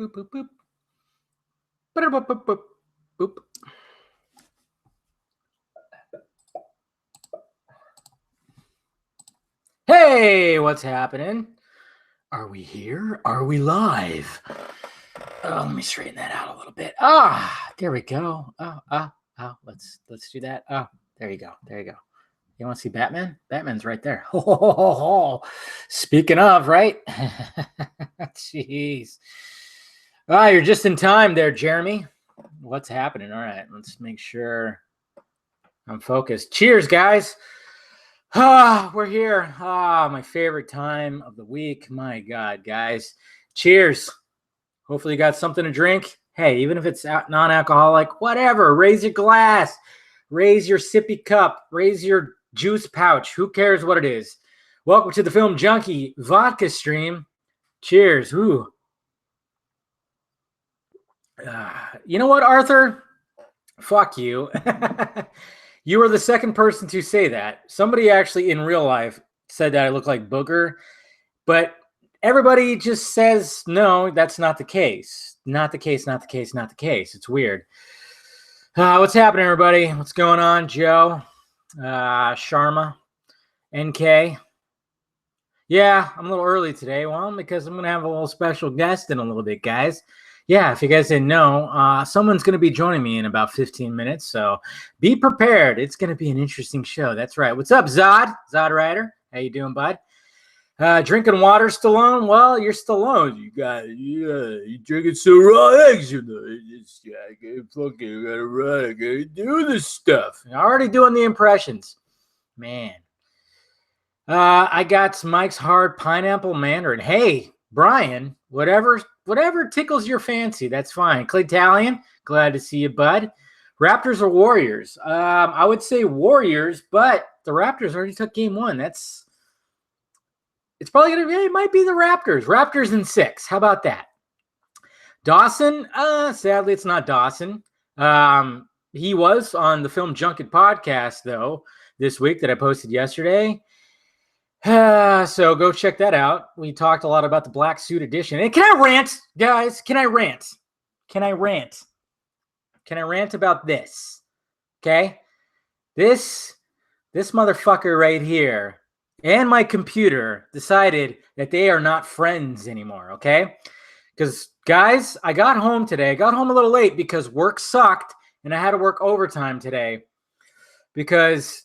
Boop, boop, boop. Boop, boop, boop, boop. Hey, what's happening? Are we here? Are we live? Oh, let me straighten that out a little bit. There we go. Let's do that. Oh, there you go. There you go. You want to see Batman? Batman's right there. Speaking of, right? Jeez. You're just in time there, Jeremy. What's happening? All right, let's make sure I'm focused. Cheers, guys. We're here. My favorite time of the week. My God, guys. Cheers. Hopefully you got something to drink. Hey, even if it's non-alcoholic, whatever. Raise your glass. Raise your sippy cup. Raise your juice pouch. Who cares what it is? Welcome to the Film Junkee Vodka stream. Cheers. Ooh. You know what, Arthur? Fuck you. You were the second person to say that. Somebody actually in real life said that I look like Booger, but everybody just says, no, that's not the case. Not the case, not the case, not the case. It's weird. What's happening, everybody? What's going on? Joe, Sharma, NK. Yeah, I'm a little early today. Well, because I'm going to have a little special guest in a little bit, guys. Yeah, if you guys didn't know, someone's going to be joining me in about 15 minutes, so be prepared. It's going to be an interesting show. That's right. What's up, Zod? Zod Rider. How you doing, bud? Drinking water, Stallone? Well, you're Stallone. You drinking some raw eggs, you know. I gotta do this stuff. I'm already doing the impressions. Man. I got Mike's Hard Pineapple Mandarin. Hey, Brian, whatever tickles your fancy, that's fine. Clay Talion, glad to see you, bud. Raptors or Warriors? I would say Warriors, but the Raptors already took game one. It's probably it might be the Raptors. Raptors in 6. How about that? Dawson? Sadly, it's not Dawson. He was on the Film Junket podcast, though, this week that I posted yesterday. So go check that out. We talked a lot about the Black Suit Edition. And can I rant, guys? Can I rant? Can I rant? Can I rant about this? Okay? This motherfucker right here and my computer decided that they are not friends anymore, okay? Because, guys, I got home today. I got home a little late because work sucked, and I had to work overtime today because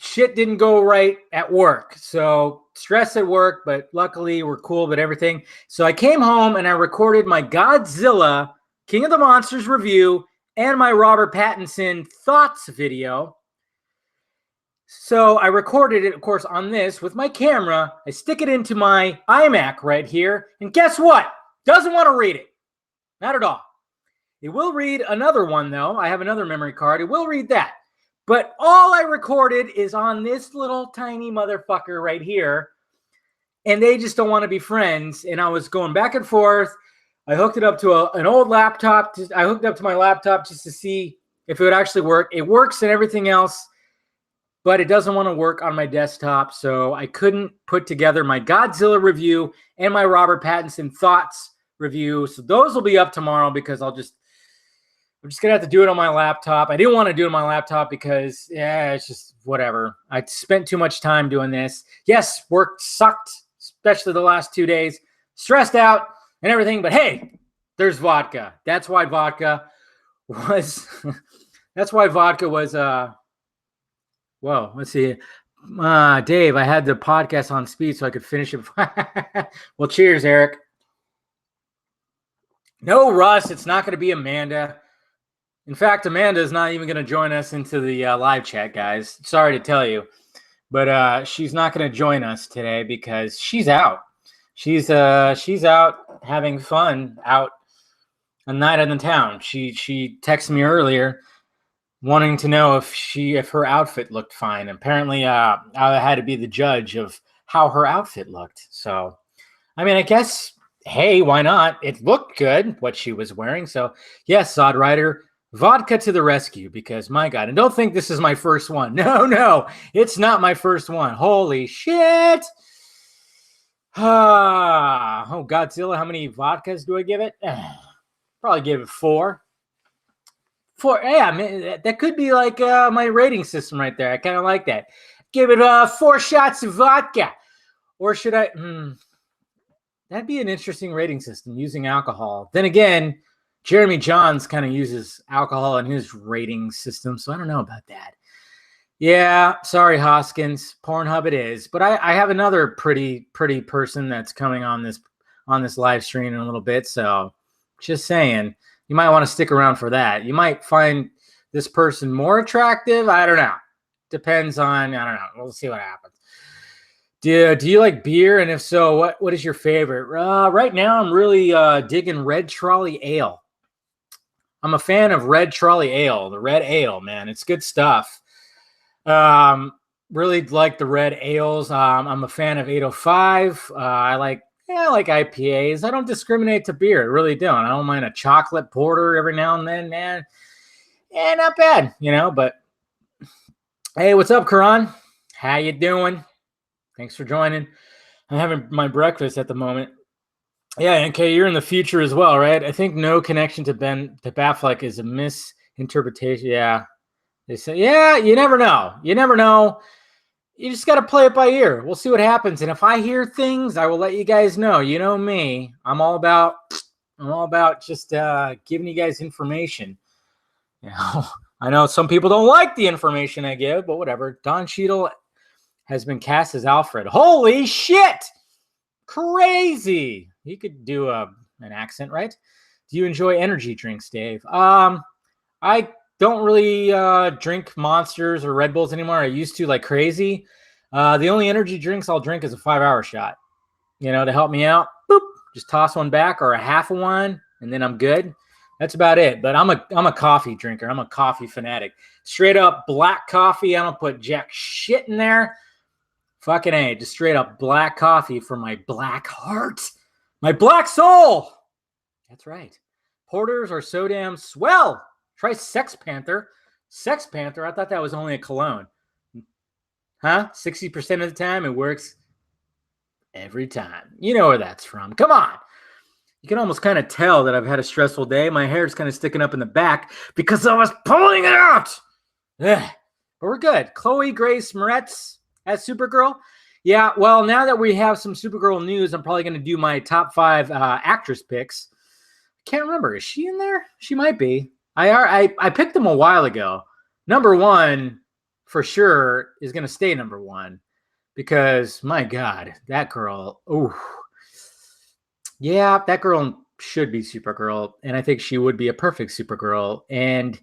shit didn't go right at work. So stress at work, but luckily we're cool with everything. So I came home and I recorded my DaveZilla King of the Monsters review and my Robert Pattinson thoughts video. So I recorded it, of course, on this with my camera. I stick it into my iMac right here. And guess what? Doesn't want to read it. Not at all. It will read another one, though. I have another memory card. It will read that. But all I recorded is on this little tiny motherfucker right here. And they just don't want to be friends. And I was going back and forth. I hooked it up to an old laptop. I hooked it up to my laptop just to see if it would actually work. It works and everything else, but it doesn't want to work on my desktop. So I couldn't put together my DaveZilla review and my Robert Pattinson thoughts review. So those will be up tomorrow because I'm just going to have to do it on my laptop. I didn't want to do it on my laptop because, it's just whatever. I spent too much time doing this. Yes, work sucked, especially the last 2 days. Stressed out and everything. But, hey, there's vodka. That's why vodka was whoa, let's see. Dave, I had the podcast on speed so I could finish it. Well, cheers, Eric. No, Russ, it's not going to be Amanda. In fact, Amanda is not even going to join us into the live chat, guys. Sorry to tell you, but she's not going to join us today because she's out. She's out having fun out a night in the town. She texted me earlier wanting to know if her outfit looked fine. Apparently, I had to be the judge of how her outfit looked. So, I mean, I guess, hey, why not? It looked good, what she was wearing. So, yes, Sod Rider, vodka to the rescue because, my God, and don't think this is my first one. No, it's not my first one. Holy shit. Oh, Godzilla, how many vodkas do I give it? Probably give it 4. 4, yeah, man, that could be like my rating system right there. I kind of like that. Give it 4 shots of vodka. Or should I? That'd be an interesting rating system using alcohol. Then again, Jeremy Johns kind of uses alcohol in his rating system, so I don't know about that. Yeah, sorry, Hoskins. Pornhub it is. But I have another pretty person that's coming on this live stream in a little bit. So just saying, you might want to stick around for that. You might find this person more attractive. I don't know. Depends on, I don't know. We'll see what happens. Do you like beer? And if so, what is your favorite? Right now, I'm really digging Red Trolley Ale. I'm a fan of Red Trolley Ale, the red ale, man. It's good stuff. Really like the red ales. I'm a fan of 805. I like IPAs. I don't discriminate to beer. I really don't. I don't mind a chocolate porter every now and then, man. Yeah, not bad, but hey, what's up, Karan? How you doing? Thanks for joining. I'm having my breakfast at the moment. Yeah, NK, you're in the future as well, right? I think no connection to Affleck is a misinterpretation. Yeah. They say, yeah, you never know. You never know. You just got to play it by ear. We'll see what happens. And if I hear things, I will let you guys know. You know me. I'm all about just giving you guys information. I know some people don't like the information I give, but whatever. Don Cheadle has been cast as Alfred. Holy shit! Crazy. He could do an accent, right? Do you enjoy energy drinks, Dave? I don't really drink Monsters or Red Bulls anymore. I used to like crazy. The only energy drinks I'll drink is a 5-hour shot. To help me out. Boop. Just toss one back or a half of one, and then I'm good. That's about it. But I'm a coffee drinker. I'm a coffee fanatic. Straight up black coffee. I don't put jack shit in there. Fucking A. Just straight up black coffee for my black heart. My black soul. That's right. Porters are so damn swell. Try Sex Panther. Sex Panther? I thought that was only a cologne. Huh? 60% of the time, it works every time. You know where that's from. Come on. You can almost kind of tell that I've had a stressful day. My hair's kind of sticking up in the back because I was pulling it out. Ugh. But we're good. Chloe Grace Moretz as Supergirl. Yeah, well, now that we have some Supergirl news, I'm probably going to do my top 5 actress picks. I can't remember. Is she in there? She might be. I picked them a while ago. Number 1, for sure, is going to stay number 1 because, my God, that girl, ooh. Yeah, that girl should be Supergirl, and I think she would be a perfect Supergirl. And,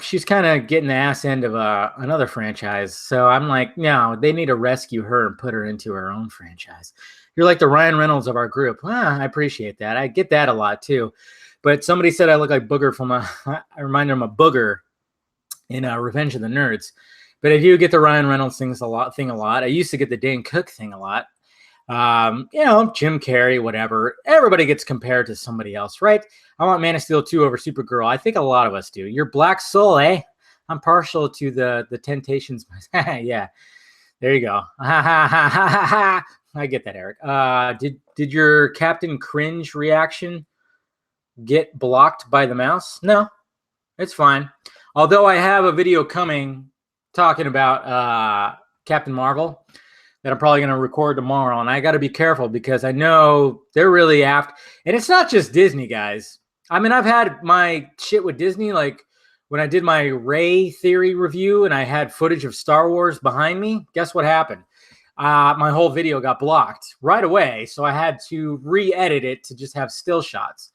she's kind of getting the ass end of another franchise. So I'm like, no, they need to rescue her and put her into her own franchise. You're like the Ryan Reynolds of our group. I appreciate that. I get that a lot, too. But somebody said I look like Booger I remind them of Booger in Revenge of the Nerds. But I do get the Ryan Reynolds thing a lot. I used to get the Dane Cook thing a lot. Jim Carrey, whatever. Everybody gets compared to somebody else, right? I want Man of Steel 2 over Supergirl. I think a lot of us do. Your Black Soul, eh? I'm partial to the Temptations. Yeah, there you go. I get that, Eric. Did your Captain Cringe reaction get blocked by the mouse? No, it's fine. Although I have a video coming talking about Captain Marvel that I'm probably going to record tomorrow. And I got to be careful because I know they're really after. And it's not just Disney, guys. I mean, I've had my shit with Disney, like when I did my Rey theory review and I had footage of Star Wars behind me. Guess what happened? My whole video got blocked right away. So I had to re-edit it to just have still shots.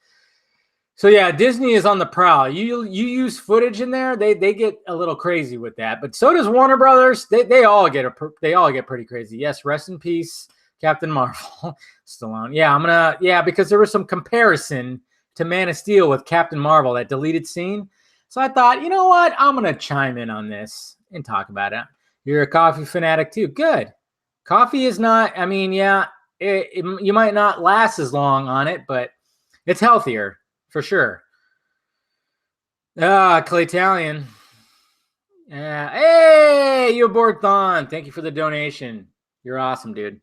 So yeah, Disney is on the prowl. You use footage in there, they get a little crazy with that. But so does Warner Brothers. They all get pretty crazy. Yes, rest in peace, Captain Marvel. Stallone. Yeah, because there was some comparison to Man of Steel with Captain Marvel, that deleted scene. So I thought, you know what? I'm gonna chime in on this and talk about it. You're a coffee fanatic too. Good. Coffee is not. I mean, yeah, you might not last as long on it, but it's healthier. For sure. Claytalian. Hey, you aboard Thon. Thank you for the donation. You're awesome, dude.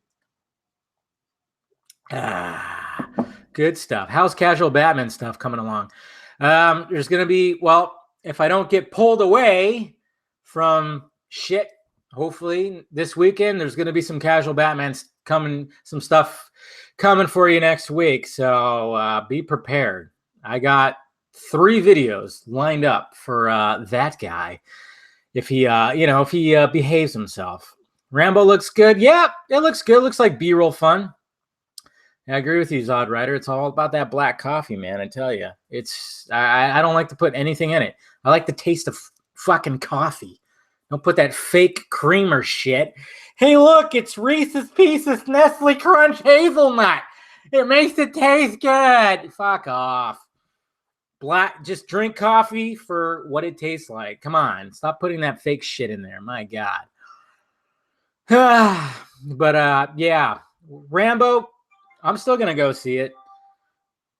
Ah, good stuff. How's casual Batman stuff coming along? There's going to be, well, if I don't get pulled away from shit, hopefully this weekend, there's going to be some casual Batman coming, some stuff coming for you next week. So be prepared. I got 3 videos lined up for that guy. If he, if he behaves himself. Rambo looks good. Yeah, it looks good. Looks like B-roll fun. I agree with you, Zod Rider. It's all about that black coffee, man. I tell you, I don't like to put anything in it. I like the taste of fucking coffee. Don't put that fake creamer shit. Hey, look, it's Reese's Pieces Nestle Crunch Hazelnut. It makes it taste good. Fuck off. Just drink coffee for what it tastes like. Come on, stop putting that fake shit in there. My God. But yeah, Rambo. I'm still gonna go see it.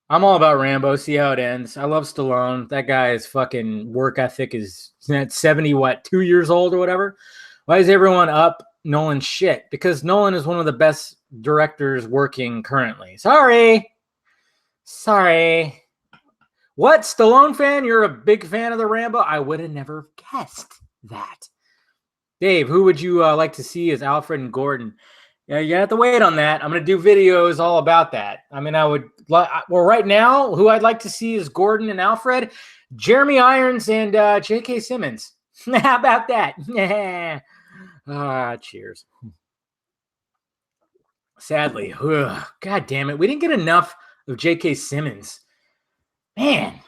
I'm all about Rambo. See how it ends. I love Stallone. That guy's fucking work ethic is 70, 2 years old or whatever. Why is everyone up Nolan's shit? Because Nolan is one of the best directors working currently. Sorry. What, Stallone fan? You're a big fan of the Rambo? I would have never guessed that. Dave, who would you like to see as Alfred and Gordon? Yeah, you have to wait on that. I'm going to do videos all about that. I mean, right now, who I'd like to see is Gordon and Alfred, Jeremy Irons, and J.K. Simmons. How about that? Cheers. Sadly, God damn it, we didn't get enough of J.K. Simmons. Man,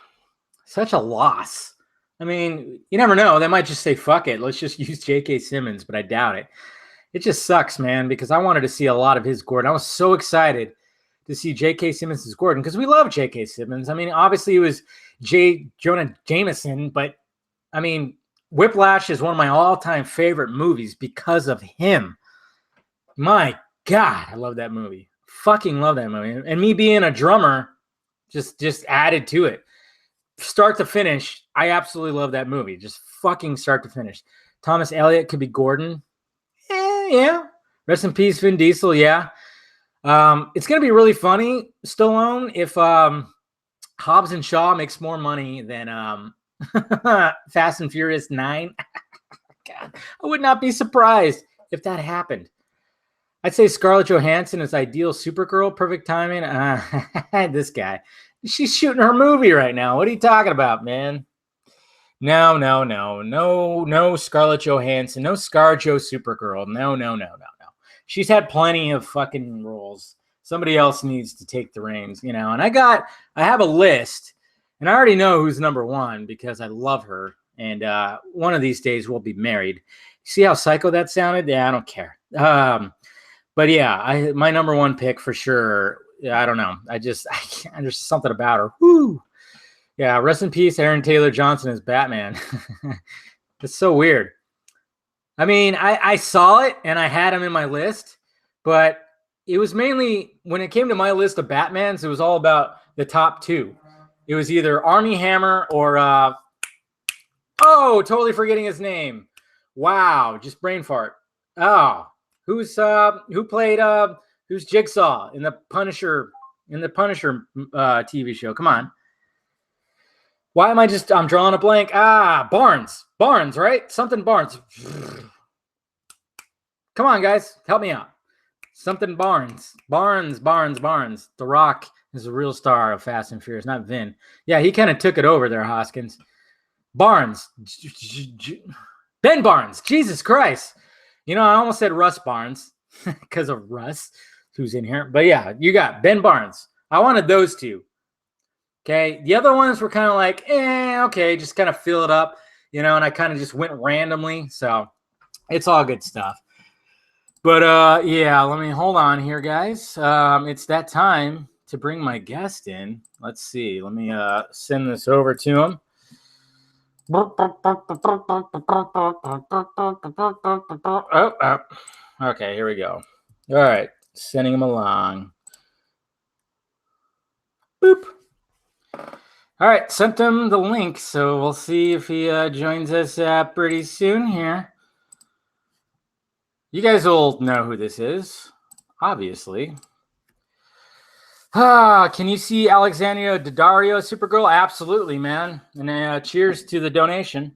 such a loss. I mean, you never know. They might just say, fuck it. Let's just use J.K. Simmons, but I doubt it. It just sucks, man, because I wanted to see a lot of his Gordon. I was so excited to see J.K. Simmons as Gordon because we love J.K. Simmons. I mean, obviously it was Jonah Jameson, but I mean, Whiplash is one of my all-time favorite movies because of him. My God, I love that movie. Fucking love that movie. And me being a drummer just added to it. Start to finish, I absolutely love that movie. Just fucking start to finish. Thomas Elliott could be Gordon. Yeah. Rest in peace, Vin Diesel. Yeah. It's going to be really funny, Stallone, if Hobbs and Shaw makes more money than Fast and Furious 9. God, I would not be surprised if that happened. I'd say Scarlett Johansson is ideal Supergirl, perfect timing. This guy. She's shooting her movie right now. What are you talking about, man? No, Scarlett Johansson, no ScarJo Supergirl. No. She's had plenty of fucking roles. Somebody else needs to take the reins, And I have a list, and I already know who's number 1 because I love her. And one of these days we'll be married. See how psycho that sounded? Yeah, I don't care. But yeah, my number 1 pick for sure. I don't know. There's something about her. Woo. Yeah, rest in peace, Aaron Taylor Johnson as Batman. It's so weird. I mean, I saw it and I had him in my list, but it was mainly when it came to my list of Batmans, it was all about the top 2. It was either Armie Hammer or totally forgetting his name. Wow, just brain fart. Oh, who's Jigsaw in the Punisher TV show? Come on. Why am I'm drawing a blank? Barnes, right? Something Barnes. Come on, guys. Help me out. Something Barnes. The Rock is a real star of Fast and Furious, not Vin. Yeah, he kind of took it over there, Hoskins. Barnes. Ben Barnes. Jesus Christ. I almost said Russ Barnes because of Russ, who's in here. But yeah, you got Ben Barnes. I wanted those 2. Okay. The other ones were kind of like, okay, just kind of fill it up, and I kind of just went randomly. So it's all good stuff. But yeah, let me hold on here, guys. It's that time to bring my guest in. Let's see. Let me send this over to him. Okay, here we go. All right, sending him along. Boop. All right, sent him the link, so we'll see if he joins us pretty soon here. You guys will know who this is, obviously. Can you see Alexandria Daddario, Supergirl? Absolutely, man. And cheers to the donation.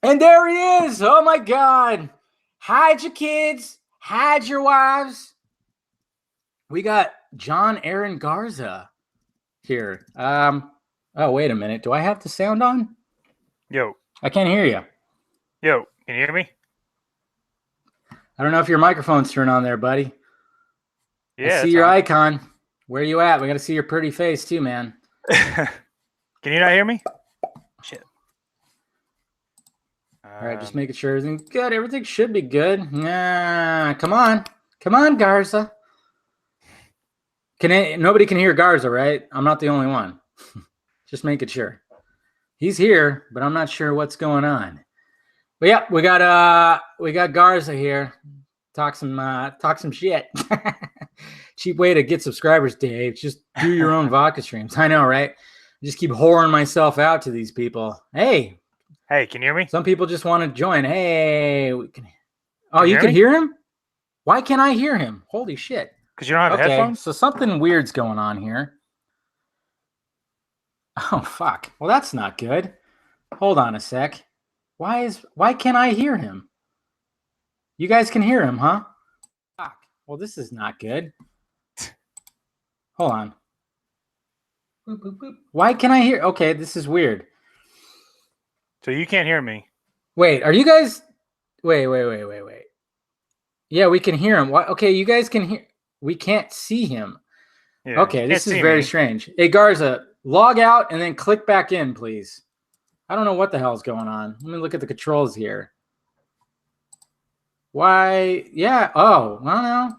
And there he is. Oh, my God. Hide your kids. Hide your wives. We got John Aaron Garza here. Oh, wait a minute. Do I have the sound on? Yo. I can't hear you. Yo, can you hear me? I don't know if your microphone's turned on there, buddy. Yeah. I see your icon. Where are you at? We got to see your pretty face too, man. Can you not hear me? Shit. All right, just making sure everything's good. Everything should be good. Nah, come on. Come on, Garza. Nobody can hear Garza, right? I'm not the only one. Just making sure. He's here, but I'm not sure what's going on. But yeah, we got Garza here. Talk some shit. Cheap way to get subscribers, Dave. Just do your own vodka streams. I know, right? I just keep whoring myself out to these people. Hey, can you hear me? Some people just want to join. Hey, you can hear him? Why can't I hear him? Holy shit. Because you don't have headphones? So something weird's going on here. Oh, fuck. Well, that's not good. Hold on a sec. Why can't I hear him? You guys can hear him, huh? Fuck. Well, this is not good. Hold on. Boop, boop, boop. Why can I hear? Okay, this is weird. So you can't hear me. Wait, are you guys... Wait. Yeah, we can hear him. Okay, you guys can hear... We can't see him. Yeah, okay, this is very strange. Hey, Garza, log out and then click back in, please. I don't know what the hell's going on. Let me look at the controls here. Why? Yeah. Oh, well, no.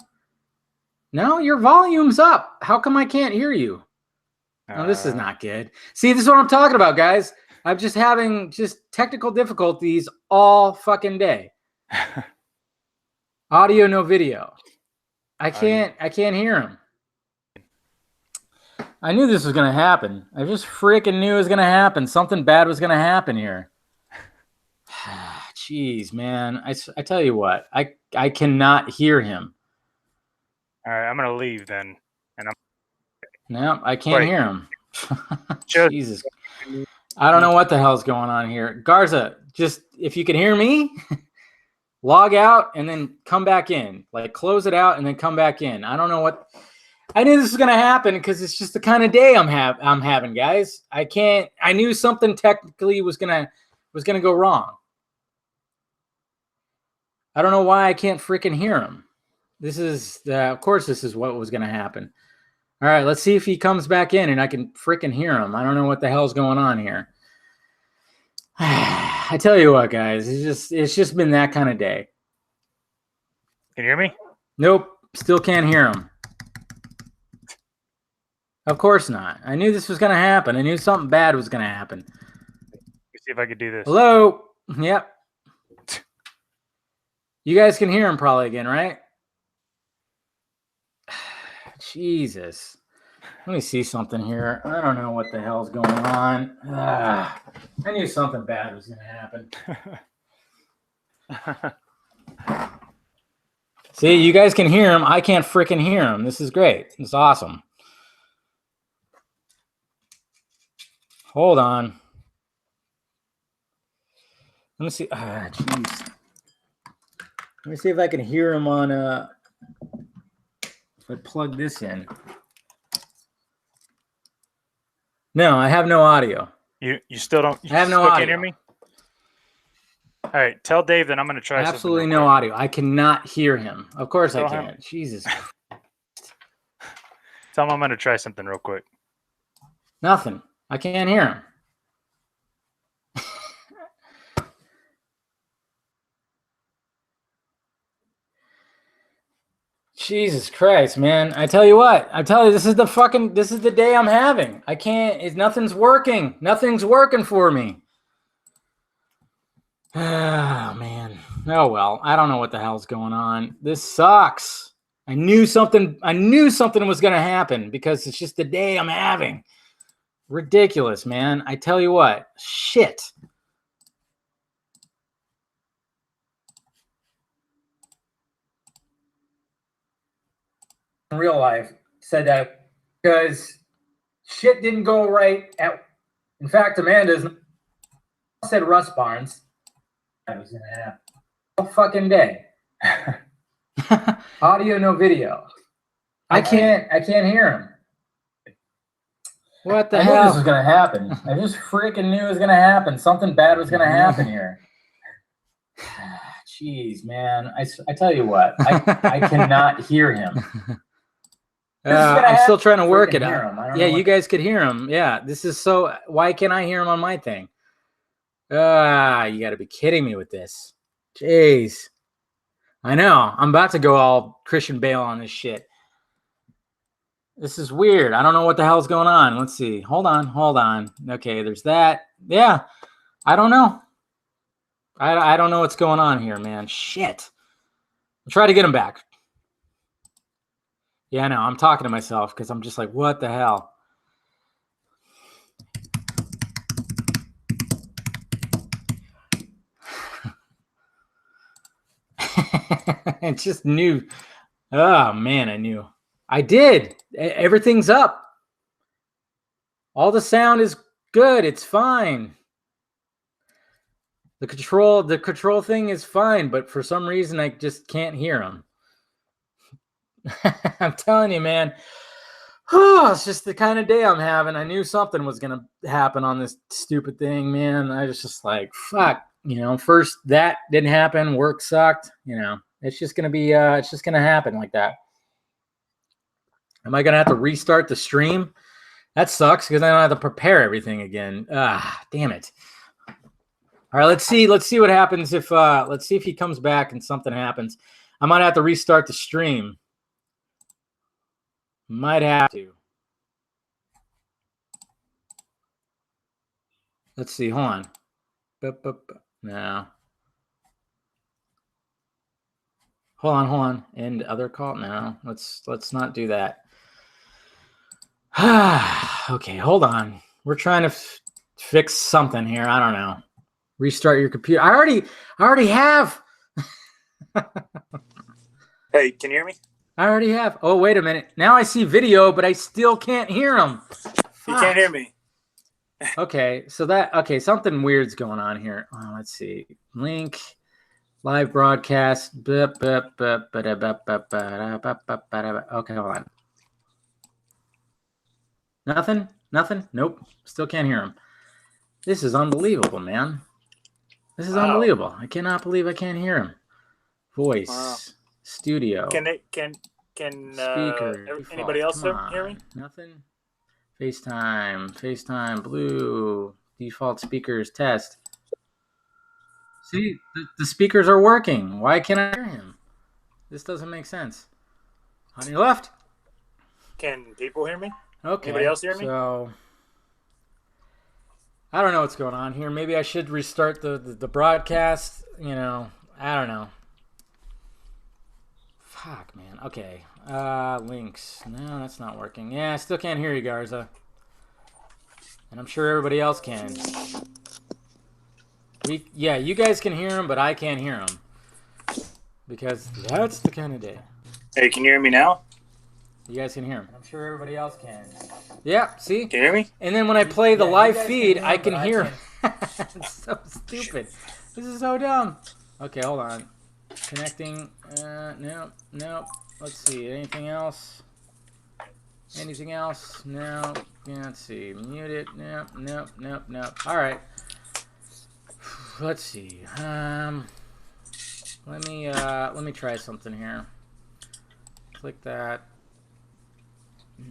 No, your volume's up. How come I can't hear you? No, this is not good. See, this is what I'm talking about, guys. I'm just having technical difficulties all fucking day. Audio, no video. I can't hear him. I knew this was going to happen. I just freaking knew it was going to happen. Something bad was going to happen here. Jeez, man. I tell you what, I cannot hear him. All right, I'm going to leave then. No, I can't hear him. Jesus. I don't know what the hell's going on here. Garza, just if you can hear me, log out and then come back in. Like close it out and then come back in. I don't know what... I knew this was going to happen because it's just the kind of day I'm having, guys. I knew something technically was going to go wrong. I don't know why I can't freaking hear him. This is, of course, this is what was going to happen. All right, let's see if he comes back in and I can freaking hear him. I don't know what the hell's going on here. I tell you what, guys, it's just been that kind of day. Can you hear me? Nope, still can't hear him. Of course not. I knew this was going to happen. I knew something bad was going to happen. Let's see if I could do this. Hello? Yep. You guys can hear him probably again, right? Jesus. Let me see something here. I don't know what the hell's going on. I knew something bad was going to happen. See, you guys can hear him. I can't freaking hear him. This is great. It's awesome. Hold on. Let me see. Jeez. Let me see if I can hear him on if I plug this in. No, I have no audio. You still don't... I have no audio. Can you hear me? All right, tell Dave that I'm going to try absolutely no audio. I cannot hear him. Of course I can't. Jesus. Tell him I'm going to try something real quick. Nothing. I can't hear him. Jesus Christ, man. I tell you what. This is the day I'm having. I can't, nothing's working. Nothing's working for me. Oh, man. Oh, well. I don't know what the hell's going on. This sucks. I knew something was going to happen because it's just the day I'm having. Ridiculous, man. I tell you what. Shit. In real life, said that because shit didn't go right. In fact, Amanda's said Russ Barnes. That was going to happen. All fucking day. Audio, no video. I can't hear him. What the I hell? knew this was going to happen. I just freaking knew it was going to happen. Something bad was going to happen here. Jeez, man. I tell you what. I cannot hear him. I'm still trying to work it out. Yeah, you guys could hear him. Yeah, this is so. Why can't I hear him on my thing? You got to be kidding me with this. Jeez. I know. I'm about to go all Christian Bale on this shit. This is weird. I don't know what the hell's going on. Let's see. Hold on. Okay, there's that. Yeah, I don't know. I don't know what's going on here, man. Shit. I'll try to get him back. Yeah, I know. I'm talking to myself because I'm just like, what the hell? I just knew. Oh, man, I knew. I did. Everything's up. All the sound is good. It's fine. The control thing is fine, but for some reason I just can't hear him. I'm telling you, man. Oh, it's just the kind of day I'm having. I knew something was gonna happen on this stupid thing, man. I was just like, fuck. First that didn't happen. Work sucked. It's just gonna be. It's just gonna happen like that. Am I gonna have to restart the stream? That sucks because I don't have to prepare everything again. Damn it. All right, let's see what happens if let's see if he comes back and something happens. I might have to restart the stream. Might have to. Let's see. Hold on. No. Hold on. End other call. No, let's not do that. Okay, hold on. We're trying to fix something here. I don't know. Restart your computer. I already have. Hey, can you hear me? I already have. Oh, wait a minute. Now I see video, but I still can't hear him. You can't hear me. Okay, something weird's going on here. Oh, let's see. Link, live broadcast. Okay, hold on. Nothing? Nope. Still can't hear him. This is unbelievable, man. This is unbelievable. I cannot believe I can't hear him. Voice, studio. Can speaker? Anybody else hear me? Nothing. FaceTime, blue, default speakers, test. See, the speakers are working. Why can't I hear him? This doesn't make sense. On your left. Can people hear me? Okay. Anybody else hear me? So I don't know what's going on here. Maybe I should restart the broadcast. I don't know. Fuck, man. Okay. Links. No, that's not working. Yeah, I still can't hear you, Garza. And I'm sure everybody else can. You guys can hear him, but I can't hear him. Because that's the kind of day. Hey, can you hear me now? You guys can hear him. I'm sure everybody else can. Yeah, see? Can you hear me? And then when I play the live feed, I can hear him. It's so stupid. This is so dumb. Okay, hold on. Connecting. Nope. Let's see. Anything else? No. Yeah, let's see. Mute it. Nope. All right. Let's see. Let me try something here. Click that.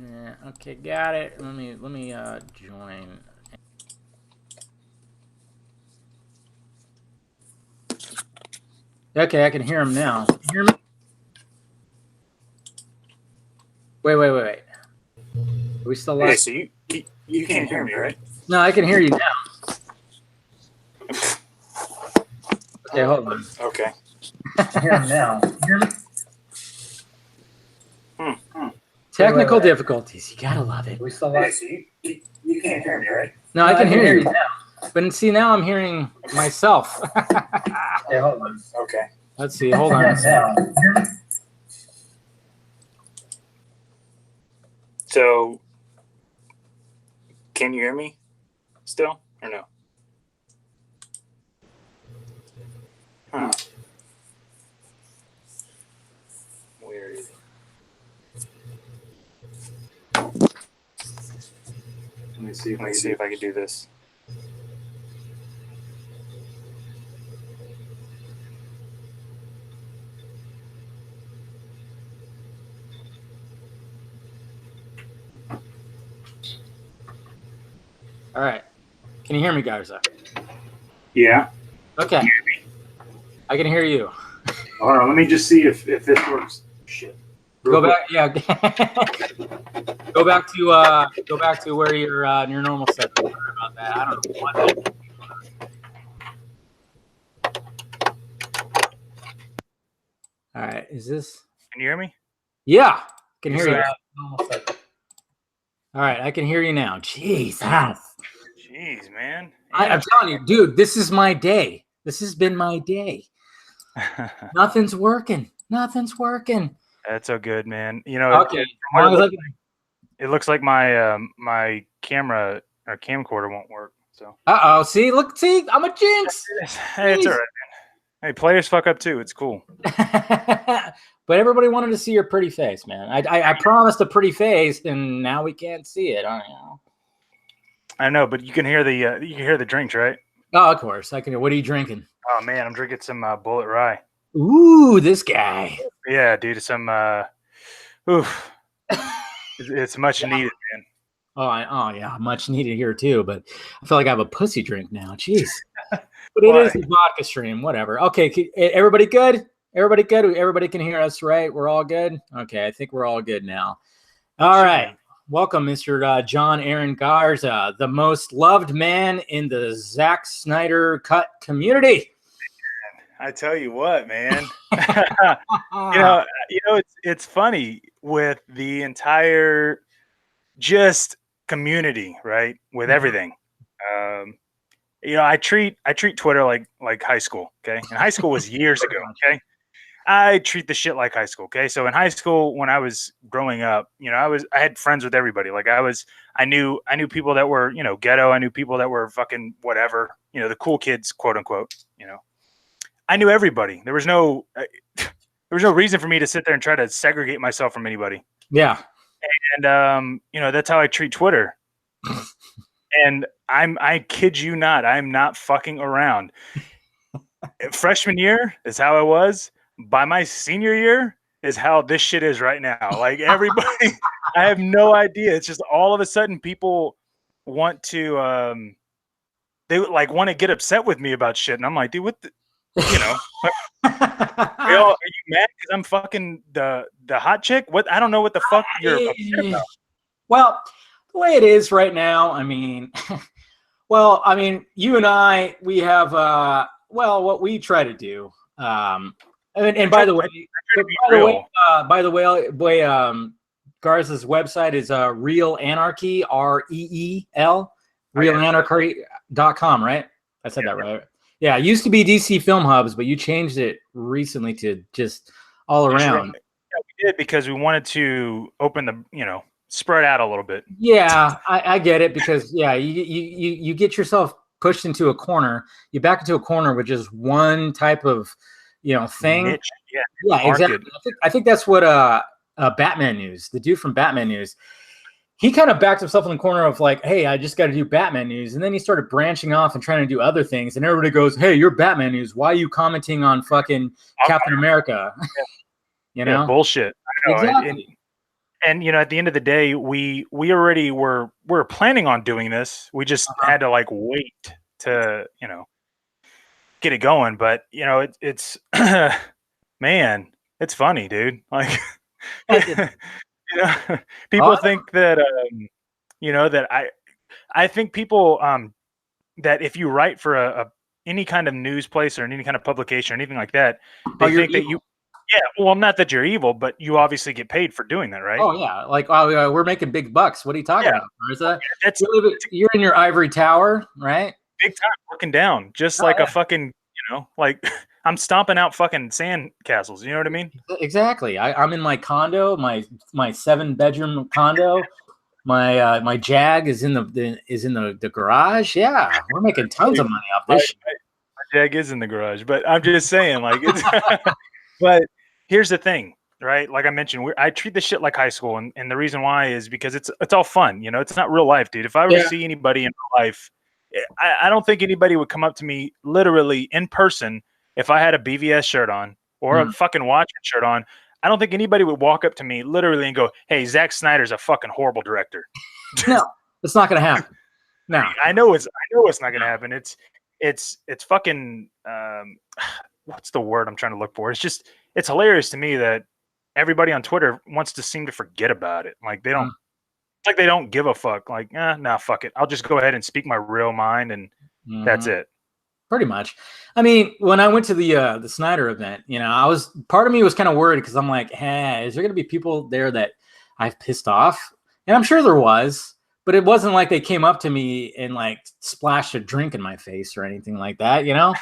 Yeah, okay, got it. Let me join. Okay, I can hear him now. Can you hear me? Wait. Are we still live? Hey, so you can't hear me, right? No, I can hear you now. Okay, hold on. Okay. I can hear him now. Can you hear me? Technical difficulties. You gotta love it. We still live? Hey, so you can't hear me, right? No, I can hear you now. But see, now I'm hearing myself. Okay, hold on. Okay. Let's see. Hold on. So, can you hear me still or no? Huh. Weird. Let me see if I can do this. All right. Can you hear me, Garza? Yeah. Okay. I can hear you. Hold on. Let me just see if this works. Shit. Go back. Yeah. Go back to where your normal set. Sorry about that. I don't know what. All right. Is this? Can you hear me? Yeah. Can hear you. There. Normal set. All right. I can hear you now. Jeez. Jeez, man. I'm telling you, dude. This is my day. This has been my day. Nothing's working. Nothing's working. That's so good, man. You know, Okay. it looks like my my camera or camcorder won't work. So. See, I'm a jinx. Hey, it's all right, man. Hey, players fuck up too. It's cool. But everybody wanted to see your pretty face, man. I promised a pretty face, and now we can't see it. I know, but you can hear the drinks, right? Oh, of course. I can. What are you drinking? Oh man, I'm drinking some Bullet Rye. Ooh, this guy. Yeah, dude, some oof. It's much needed, man. Oh yeah, much needed here too. But I feel like I have a pussy drink now. Jeez. But it is a vodka stream. Whatever. Okay, everybody good? Everybody good? Everybody can hear us, right? We're all good? Okay, I think we're all good now. All right. Welcome, Mr. John Aaron Garza, the most loved man in the Zack Snyder cut community. I tell you what, man. It's funny with the entire just community, right? With everything. I treat Twitter like high school, okay? And high school was years ago, okay? I treat the shit like high school, okay? So in high school, when I was growing up, I had friends with everybody. Like I knew people that were, ghetto. I knew people that were fucking whatever, the cool kids, quote unquote, I knew everybody. There was no reason for me to sit there and try to segregate myself from anybody. Yeah. And that's how I treat Twitter. And I kid you not, I'm not fucking around. Freshman year is how I was. By my senior year is how this shit is right now. Like everybody, I have no idea. It's just all of a sudden people want to, they like want to get upset with me about shit. And I'm like, dude, what the, are you mad because I'm fucking the hot chick? What? I don't know what the fuck you're upset about. Well, the way it is right now, you and I, we have, what we try to do. And by the way, Garza's website is Real Anarchy, REEL, realanarchy.com, right? I said that right. Yeah, it used to be DC Film Hubs, but you changed it recently to just all around. Yeah, we did because we wanted to open the, spread out a little bit. Yeah, I get it because you get yourself pushed into a corner. You back into a corner with just one type of thing. Niche. Yeah, exactly. I think that's what Batman News, the dude from Batman News, he kind of backed himself in the corner of like, hey, I just got to do Batman News. And then he started branching off and trying to do other things. And everybody goes, hey, you're Batman News. Why are you commenting on fucking Captain America? Yeah, bullshit. I know. Exactly. And at the end of the day, we already were planning on doing this. We just had to like wait to, get it going. But it's man, it's funny, dude. Like people think that that I think people that if you write for any kind of news place or any kind of publication or anything like that, they think that you not that you're evil, but you obviously get paid for doing that, right? Oh yeah, like we're making big bucks. What are you talking about, Martha? You're in your ivory tower, right? Big time, looking down, just like a fucking, like I'm stomping out fucking sand castles. You know what I mean? Exactly. I'm in my condo, my 7-bedroom condo, My Jag is in the garage. Yeah, we're making tons of money off this shit. My Jag is in the garage, but I'm just saying, like, it's. But here's the thing, right? Like I mentioned, I treat this shit like high school, and the reason why is because it's all fun. You know, it's not real life, dude. If I were to see anybody in real life, I don't think anybody would come up to me literally in person if I had a BVS shirt on or a fucking Watchmen shirt on. I don't think anybody would walk up to me literally and go, "Hey, Zack Snyder's a fucking horrible director." No, it's not gonna happen. No, I know it's not gonna happen. It's fucking what's the word I'm trying to look for? It's hilarious to me that everybody on Twitter wants to seem to forget about it. Like they don't, it's like they don't give a fuck. Like, nah, fuck it. I'll just go ahead and speak my real mind, and that's it. Pretty much. I mean, when I went to the Snyder event, you know, part of me was kind of worried because I'm like, hey, is there gonna be people there that I've pissed off? And I'm sure there was, but it wasn't like they came up to me and like splashed a drink in my face or anything like that. You know,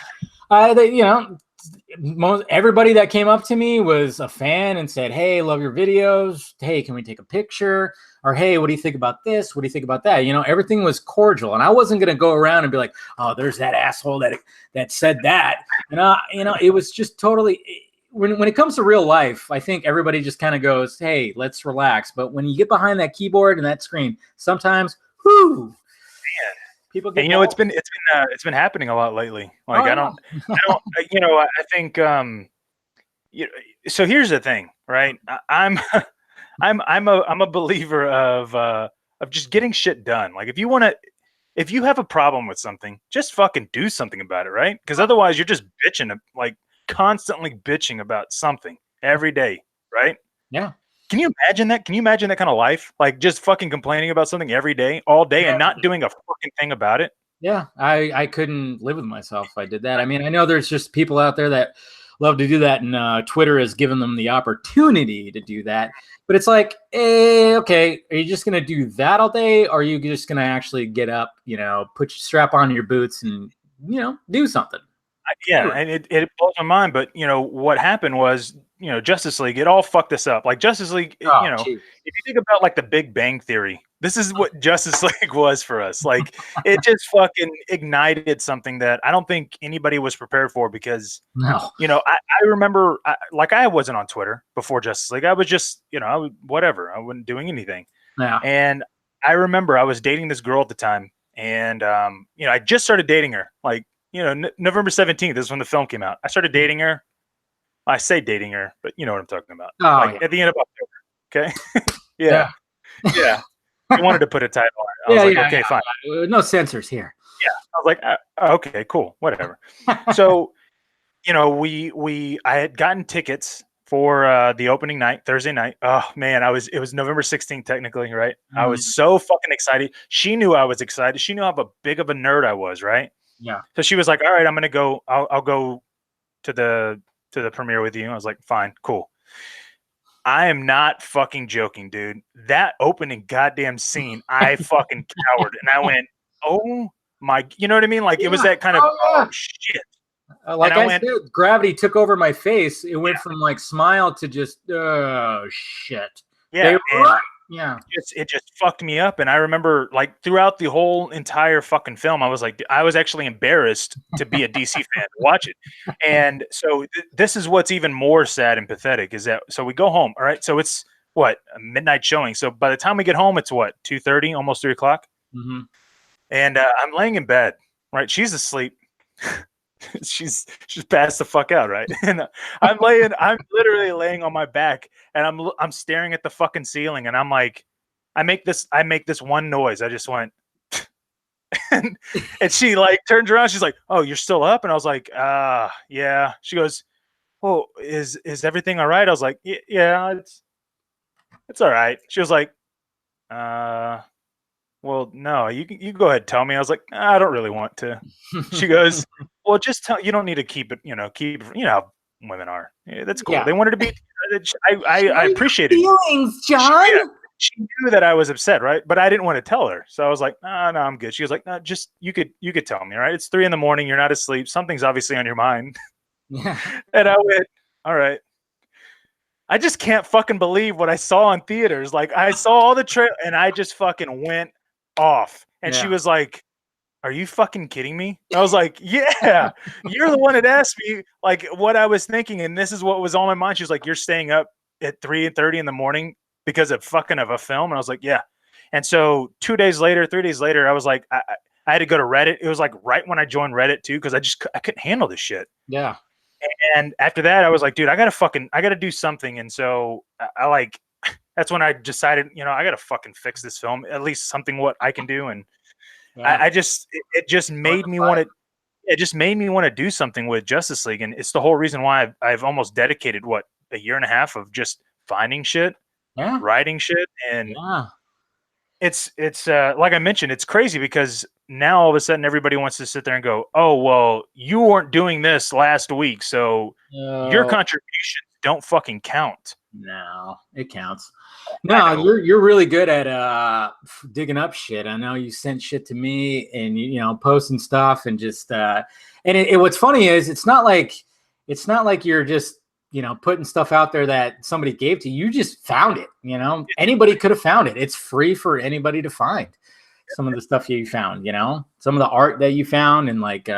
everybody that came up to me was a fan and said, "Hey, love your videos. Hey, can we take a picture?" Or, "Hey, what do you think about this? What do you think about that?" You know, everything was cordial, and I wasn't gonna go around and be like, "Oh, there's that asshole that said that." It was just totally. When it comes to real life, I think everybody just kind of goes, "Hey, let's relax." But when you get behind that keyboard and that screen, sometimes, whoo. People get it's been happening a lot lately. Like I don't I think so here's the thing, right? I'm a believer of just getting shit done. Like if you have a problem with something, just fucking do something about it, right? Because otherwise you're just bitching, like constantly bitching about something every day, right? Yeah. Can you imagine that? Can you imagine that kind of life? Like just fucking complaining about something every day, all day, and not doing a fucking thing about it? Yeah, I couldn't live with myself if I did that. I mean, I know there's just people out there that love to do that, and Twitter has given them the opportunity to do that. But it's like, okay, are you just gonna do that all day, or are you just gonna actually get up, strap on your boots and do something? Yeah, and it blows my mind. But what happened was, Justice League, it all fucked us up. Like Justice League, if you think about like the Big Bang Theory, this is what Justice League was for us. Like it just fucking ignited something that I don't think anybody was prepared for because, no, I remember I wasn't on Twitter before Justice League. I was just, whatever. I wasn't doing anything. Yeah. And I remember I was dating this girl at the time, and I just started dating her. Like, November 17th is when the film came out. I started dating her. I say dating her, but you know what I'm talking about. At the end of October. Okay. Yeah. Yeah. I wanted to put a title on it. I was like, okay, fine. No censors here. Yeah. I was like, okay, cool. Whatever. So, I had gotten tickets for the opening night, Thursday night. Oh man, it was November 16th technically, right? I was so fucking excited. She knew I was excited. She knew how big of a nerd I was, right? Yeah. So she was like, "All right, I'm gonna go. I'll go to the premiere with you." I was like, "Fine, cool." I am not fucking joking, dude. That opening goddamn scene, I fucking cowered, and I went, "Oh my!" You know what I mean? Like it was that kind of shit. Like I said, gravity took over my face. It went from like smile to just shit. Yeah. Yeah. It just fucked me up. And I remember like throughout the whole entire fucking film, I was actually embarrassed to be a DC fan to watch it. And so this is what's even more sad and pathetic is that, so we go home. All right. So it's a midnight showing. So by the time we get home, it's 2:30, almost 3 o'clock. Mm-hmm. And I'm laying in bed, right? She's asleep. she's passed the fuck out, right? And I'm literally laying on my back, and I'm staring at the fucking ceiling, and I'm like, I make this one noise. I just went, and she like turns around. She's like, "Oh, you're still up?" And I was like, yeah. She goes, "Oh, is everything all right?" I was like, "Yeah, it's all right." She was like, "Well, no, you can go ahead and tell me." I was like, "I don't really want to." She goes, "Well, just tell. You don't need to keep it. Keep. How women are. Yeah, that's cool. Yeah. They wanted to be. I appreciate it. Feelings, John." She knew that I was upset, right? But I didn't want to tell her, so I was like, "No, I'm good." She was like, "No, just you could tell me, right? It's 3 a.m. You're not asleep. Something's obviously on your mind." Yeah. And I went, "All right." I just can't fucking believe what I saw in theaters. Like I saw all the trail and I just fucking went off. And she was like, "Are you fucking kidding me?" I was like, "Yeah, you're the one that asked me like what I was thinking, and this is what was on my mind." She was like, "You're staying up at 3:30 in the morning because of fucking of a film," and I was like, "Yeah." And so 2 days later, 3 days later, I was like, I had to go to Reddit. It was like right when I joined Reddit too, because I couldn't handle this shit. Yeah. And after that, I was like, dude, I gotta do something. And so I like that's when I decided, I gotta fucking fix this film, at least something what I can do. And I just it just made me want to. It just made me want to do something with Justice League, and it's the whole reason why I've almost dedicated a year and a half of just finding shit, writing shit, and it's like I mentioned, it's crazy because now all of a sudden everybody wants to sit there and go, "Oh, well, you weren't doing this last week, so your contributions don't fucking count." No, it counts. No, you're really good at digging up shit. I know you sent shit to me and posting stuff and just and what's funny is it's not like you're just putting stuff out there that somebody gave to you. You just found it. Anybody could have found it. It's free for anybody to find. Some of the stuff you found, some of the art that you found, and like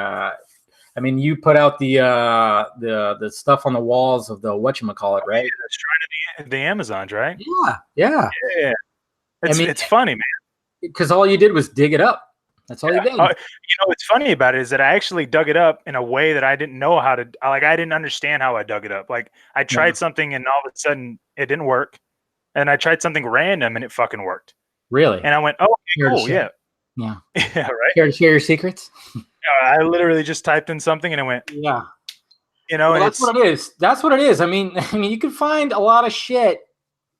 I mean, you put out the stuff on the walls of the whatchamacallit, right? Yeah, that's trying to the Amazons, right? Yeah. It's funny, man. Because all you did was dig it up. That's all you did. What's funny about it is that I actually dug it up in a way that I didn't know how to. Like, I didn't understand how I dug it up. Like, I tried something and all of a sudden it didn't work, and I tried something random and it fucking worked. Really? And I went, "Oh, okay, cool, yeah, yeah, right." Care to share your secrets? I literally just typed in something and it went, yeah. Well, that's what it is. That's what it is. I mean, you can find a lot of shit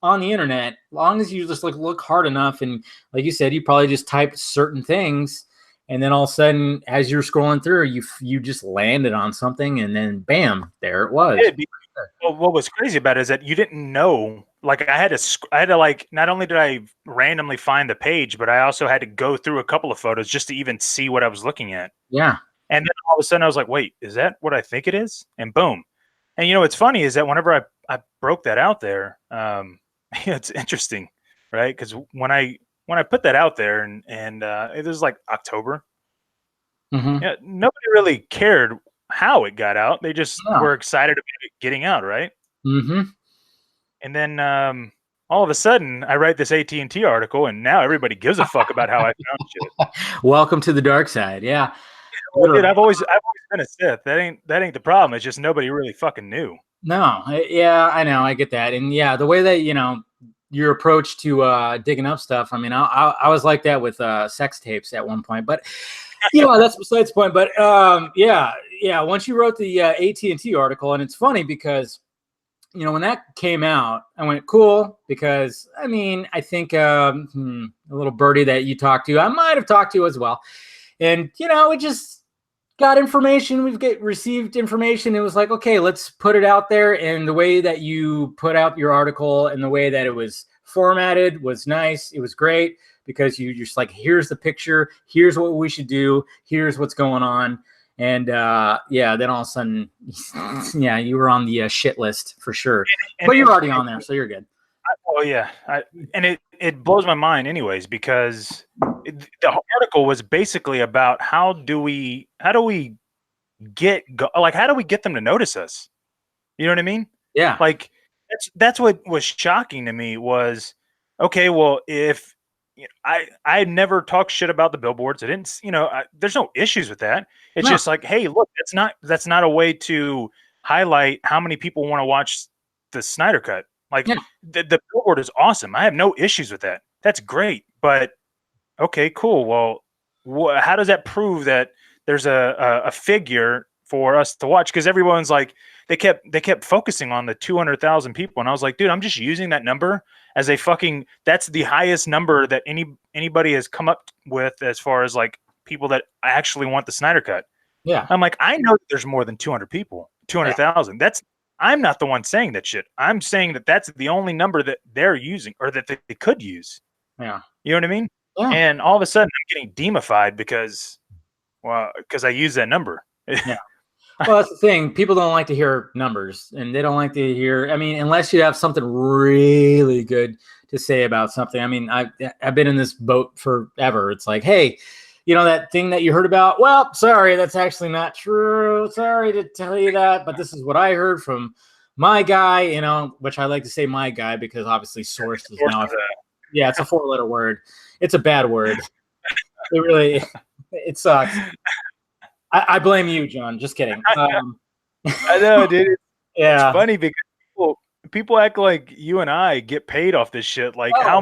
on the internet, as long as you just look hard enough. And like you said, you probably just typed certain things, and then all of a sudden, as you're scrolling through, you just landed on something, and then bam, there it was. Well, what was crazy about it is that you didn't know. Like, I had to like, not only did I randomly find the page, but I also had to go through a couple of photos just to even see what I was looking at. Yeah. And then all of a sudden I was like, wait, is that what I think it is? And boom. And what's funny is that whenever I broke that out there, it's interesting, right? Because when I put that out there and it was like October, nobody really cared how it got out. They just were excited about it getting out, right? Mm-hmm. And then all of a sudden, I write this AT&T article, and now everybody gives a fuck about how I found shit. Welcome to the dark side. Yeah. Well, dude, I've always been a Sith. That ain't the problem. It's just nobody really fucking knew. No. Yeah, I know. I get that. And yeah, the way that your approach to digging up stuff. I mean, I was like that with sex tapes at one point, but that's besides the point. But yeah. Once you wrote the AT&T article, and it's funny because when that came out, I went cool because I mean I think a little birdie that you talked to, I might have talked to as well, and we just got information. Received information. It was like, okay, let's put it out there. And the way that you put out your article and the way that it was formatted was nice. It was great because you just like, here's the picture, here's what we should do, here's what's going on. And then all of a sudden, you were on the shit list for sure. But you're already on there, so you're good. Oh yeah, and it blows my mind, anyways, because the article was basically about how do we get them to notice us? You know what I mean? Yeah. Like that's what was shocking to me was, okay, well, if I never talked shit about the billboards. I didn't, there's no issues with that. It's just like, hey, look, that's not a way to highlight how many people want to watch the Snyder Cut. Like the billboard is awesome. I have no issues with that. That's great. But okay, cool. Well, how does that prove that there's a figure for us to watch? Because everyone's like, they kept focusing on the 200,000 people, and I was like, dude, I'm just using that number as that's the highest number that anybody has come up with as far as like people that actually want the Snyder Cut. Yeah. I'm like, I know that there's more than 200 people, 200,000. I'm not the one saying that shit. I'm saying that that's the only number that they're using or that they could use. Yeah. You know what I mean? Yeah. And all of a sudden I'm getting demified because I use that number. Yeah. Well, that's the thing. People don't like to hear numbers, and they don't like to hear. I mean, unless you have something really good to say about something. I mean, I've been in this boat forever. It's like, hey, you know that thing that you heard about? Well, sorry, that's actually not true. Sorry to tell you that, but this is what I heard from my guy. You know, which I like to say my guy because obviously source is now. Yeah, it's a 4-letter word. It's a bad word. It really, it sucks. I blame you, John. Just kidding. I know, dude. Yeah. It's funny because people act like you and I get paid off this shit. Like, Oh. how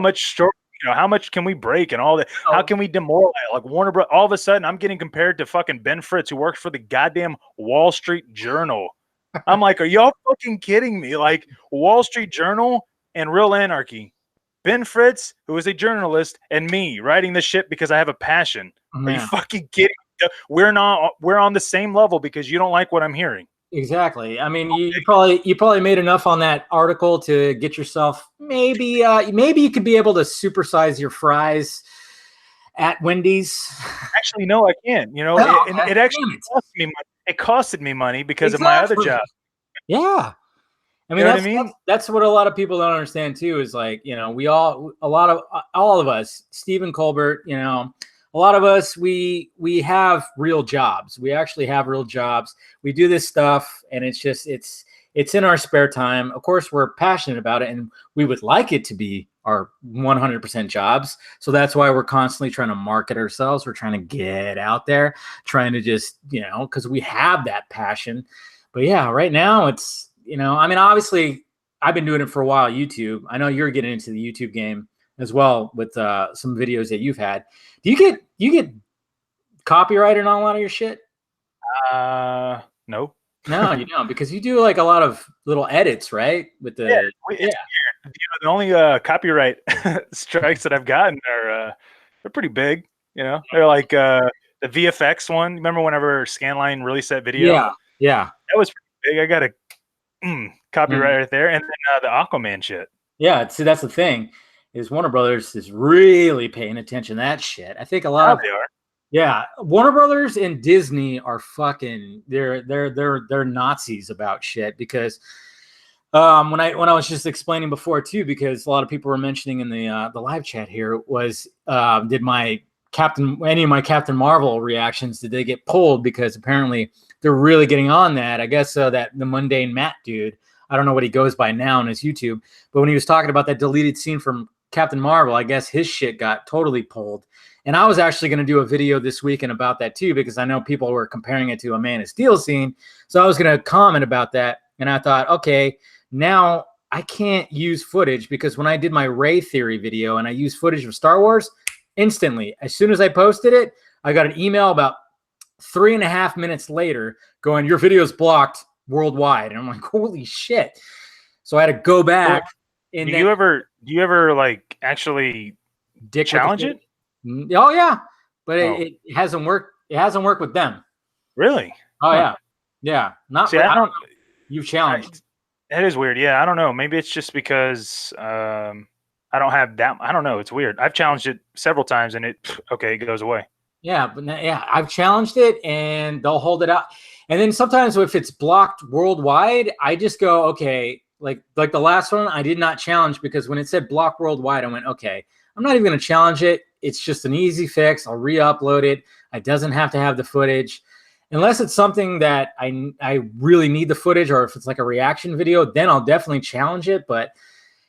much can we break and all that? Oh. How can we demoralize? Like Warner Bros. All of a sudden, I'm getting compared to fucking Ben Fritz, who works for the goddamn Wall Street Journal. I'm like, are y'all fucking kidding me? Like, Wall Street Journal and Real Anarchy. Ben Fritz, who is a journalist, and me writing this shit because I have a passion. Are you fucking kidding? We're on the same level because you don't like what I'm hearing. Exactly. I mean, you probably made enough on that article to get yourself maybe you could be able to supersize your fries at Wendy's. Actually, no, I can't. You know, it actually cost me money. It costed me money because of my other job. Yeah. I mean, that's what a lot of people don't understand too, is like, you know, all of us, Stephen Colbert, you know, a lot of us, we have real jobs. We actually have real jobs. We do this stuff and it's in our spare time. Of course, we're passionate about it and we would like it to be our 100% jobs. So that's why we're constantly trying to market ourselves. We're trying to get out there, trying to just, you know, because we have that passion. But yeah, right now it's, you know, I mean, obviously I've been doing it for a while, YouTube. I know you're getting into the YouTube game as well with some videos that you've had. Do you get copyrighted on a lot of your shit? No. No, you don't, because you do like a lot of little edits, right? With the it's weird. You know, the only copyright strikes that I've gotten are they're pretty big. You know, they're like the VFX one. Remember whenever Scanline released that video? Yeah, that was pretty big. I got a copyright right there, and then the Aquaman shit. Yeah, see, that's the thing, is Warner Brothers is really paying attention to that shit. I think a lot of they are. Yeah, Warner Brothers and Disney are fucking they're Nazis about shit, because when I was just explaining before too, because a lot of people were mentioning in the live chat here was did any of my Captain Marvel reactions, did they get pulled? Because apparently they're really getting on that. I guess that the Mundane Matt dude, I don't know what he goes by now on his YouTube, but when he was talking about that deleted scene from Captain Marvel, I guess his shit got totally pulled. And I was actually going to do a video this weekend about that too, because I know people were comparing it to a Man of Steel scene. So I was going to comment about that. And I thought, okay, now I can't use footage, because when I did my Ray Theory video and I used footage of Star Wars, instantly, as soon as I posted it, I got an email about 3.5 minutes later going, your video is blocked worldwide. And I'm like, holy shit. So I had to go back. Do you ever like actually challenge it? Oh yeah, but it hasn't worked. It hasn't worked with them. Really? Oh yeah. Not. See, I don't. You've challenged. That is weird. Yeah, I don't know. Maybe it's just because I don't have that. I don't know. It's weird. I've challenged it several times, and it goes away. Yeah, but I've challenged it, and they'll hold it out. And then sometimes if it's blocked worldwide, I just go, okay. Like the last one, I did not challenge, because when it said block worldwide, I went, okay, I'm not even going to challenge it. It's just an easy fix. I'll re-upload it. It doesn't have to have the footage. Unless it's something that I really need the footage, or if it's like a reaction video, then I'll definitely challenge it. But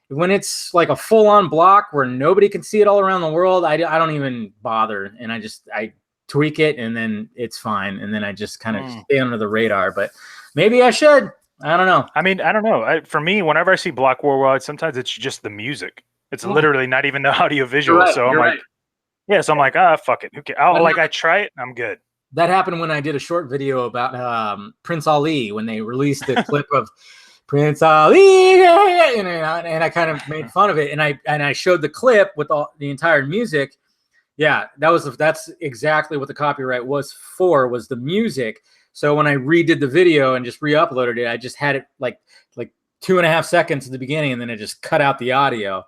when it's like a full-on block where nobody can see it all around the world, I don't even bother. And I tweak it, and then it's fine. And then I just kind of stay under the radar. But maybe I should. I don't know. I mean, I don't know. For me, whenever I see block worldwide, sometimes it's just the music. It's literally not even the audio visual. Right, so I'm like, so I'm like, fuck it. Okay. I try it and I'm good. That happened when I did a short video about Prince Ali, when they released the clip of Prince Ali, and I kind of made fun of it, and I showed the clip with the entire music. Yeah, that's exactly what the copyright was the music. So when I redid the video and just re-uploaded it, I just had it like 2.5 seconds at the beginning, and then I just cut out the audio,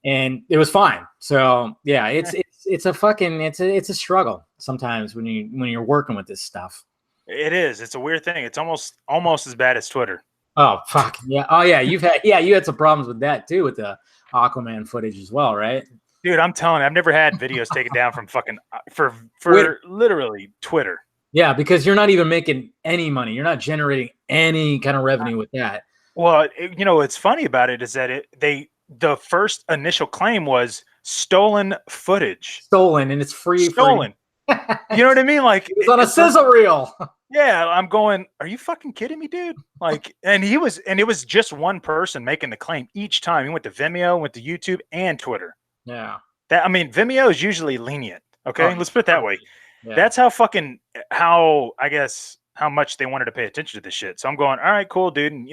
and it was fine. So yeah, it's a struggle sometimes when you're working with this stuff. It is. It's a weird thing. It's almost as bad as Twitter. Oh fuck yeah! Oh yeah, you had some problems with that too with the Aquaman footage as well, right? Dude, I'm telling you, I've never had videos taken down from fucking for literally Twitter. Yeah, because you're not even making any money. You're not generating any kind of revenue with that. Well, what's funny about it is that the first initial claim was stolen footage. Stolen, and it's free. Stolen. You know what I mean? Like it's on a sizzle reel. Yeah, I'm going, are you fucking kidding me, dude? Like, and it was just one person making the claim each time. He went to Vimeo, went to YouTube, and Twitter. Yeah. Vimeo is usually lenient. Okay, let's put it that way. Yeah. That's how much they wanted to pay attention to this shit. So I'm going, all right, cool, dude. And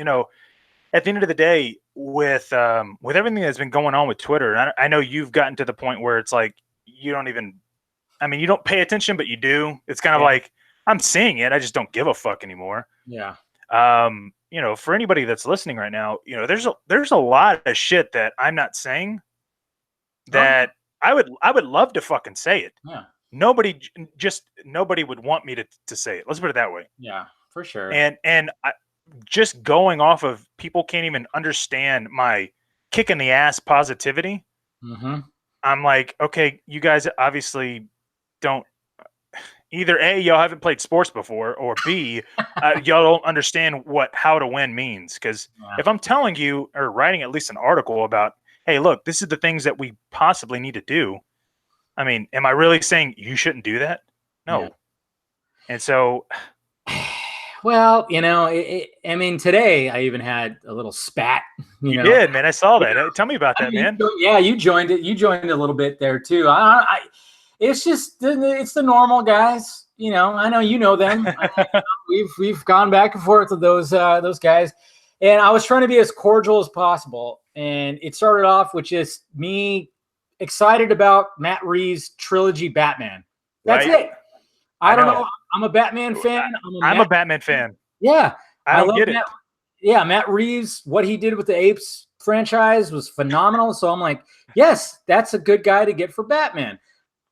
at the end of the day, with everything that's been going on with Twitter, and I know you've gotten to the point where it's like you don't pay attention, but you do. It's kind of like I'm seeing it, I just don't give a fuck anymore. Yeah. For anybody that's listening right now, there's a lot of shit that I'm not saying that I would love to fucking say it. Yeah. Nobody would want me to say it. Let's put it that way. Yeah, for sure. And just going off of people can't even understand my kick in the ass positivity. Mm-hmm. I'm like, okay, you guys obviously don't. Either A, y'all haven't played sports before, or B, y'all don't understand what how to win means. Because if I'm telling you or writing at least an article about, hey, look, this is the things that we possibly need to do. I mean, am I really saying you shouldn't do that? No. Yeah. And so, well, today I even had a little spat. You did, man. I saw that. Tell me about that, man. Yeah, you joined it. You joined a little bit there too. It's just it's the normal guys. I know you know them. We've gone back and forth with those guys, and I was trying to be as cordial as possible. And it started off with just me excited about Matt Reeves' trilogy Batman. That's it. I don't know. I'm a Batman fan. I'm a Batman fan. Yeah, I don't get it. Yeah, Matt Reeves, what he did with the Apes franchise was phenomenal. So I'm like, yes, that's a good guy to get for Batman.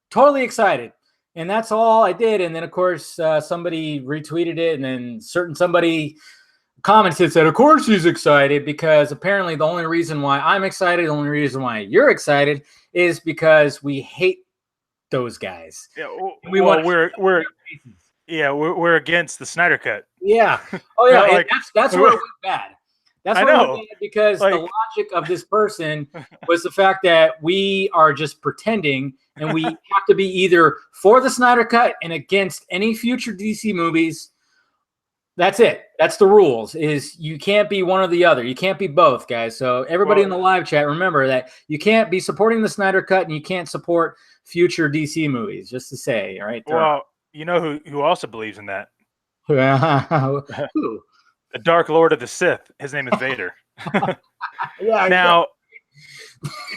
Totally excited. And that's all I did. And then, of course, somebody retweeted it. And then somebody commented, said, of course he's excited, because apparently the only reason why I'm excited, the only reason why you're excited is because we hate those guys. Yeah, we're against the Snyder Cut. Yeah. Oh, yeah. That's where it went bad. That's what I know, because the logic of this person was the fact that we are just pretending, and we have to be either for the Snyder Cut and against any future DC movies. That's it. That's the rules. Is you can't be one or the other. You can't be both, guys. So everybody in the live chat, remember that you can't be supporting the Snyder Cut and you can't support future DC movies. Just to say, all right. Well, you know who also believes in that? Who? The Dark Lord of the Sith. His name is Vader. Yeah.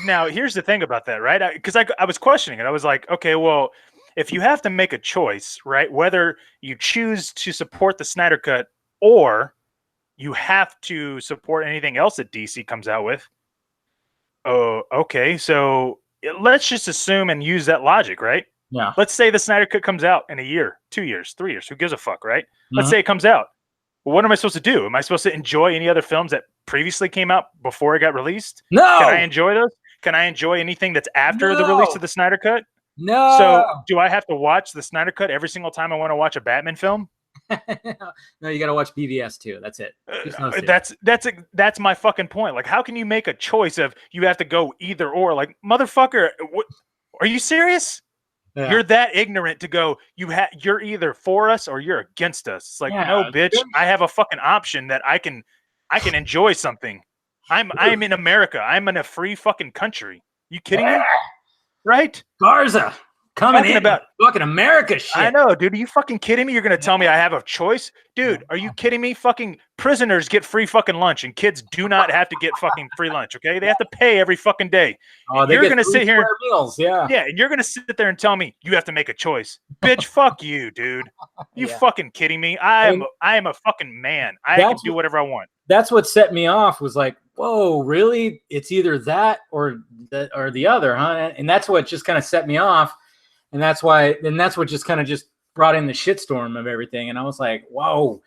Now, here's the thing about that, right? Because I was questioning it. I was like, okay, well, if you have to make a choice, right, whether you choose to support the Snyder Cut or you have to support anything else that DC comes out with, okay, so let's just assume and use that logic, right? Yeah. Let's say the Snyder Cut comes out in a year, 2 years, 3 years. Who gives a fuck, right? Let's say it comes out. Well, what am I supposed to do? Am I supposed to enjoy any other films that previously came out before it got released? No. Can I enjoy those? Can I enjoy anything that's after the release of the Snyder Cut? No. So do I have to watch the Snyder Cut every single time I want to watch a Batman film? No, you got to watch BVS too. That's it. That's my fucking point. Like, how can you make a choice of you have to go either or? Like, motherfucker, are you serious? Yeah. You're that ignorant to go. You're either for us or you're against us. It's like, no, bitch. I have a fucking option that I can enjoy something. I'm in America. I'm in a free fucking country. You kidding me? Right? Garza coming in about fucking America shit. I know, dude. Are you fucking kidding me? You're gonna tell me I have a choice, dude? Are you kidding me? Fucking prisoners get free fucking lunch, and kids do not have to get fucking free lunch. Okay, they have to pay every fucking day. Oh, you're gonna sit here. Meals, yeah, and you're gonna sit there and tell me you have to make a choice, bitch. Fuck you, dude. You fucking kidding me? I am a fucking man. I can do whatever I want. That's what set me off. Was like, whoa, really? It's either that or the other, huh? And that's what just kind of set me off. And that's what just kind of just brought in the shitstorm of everything, and I was like, whoa.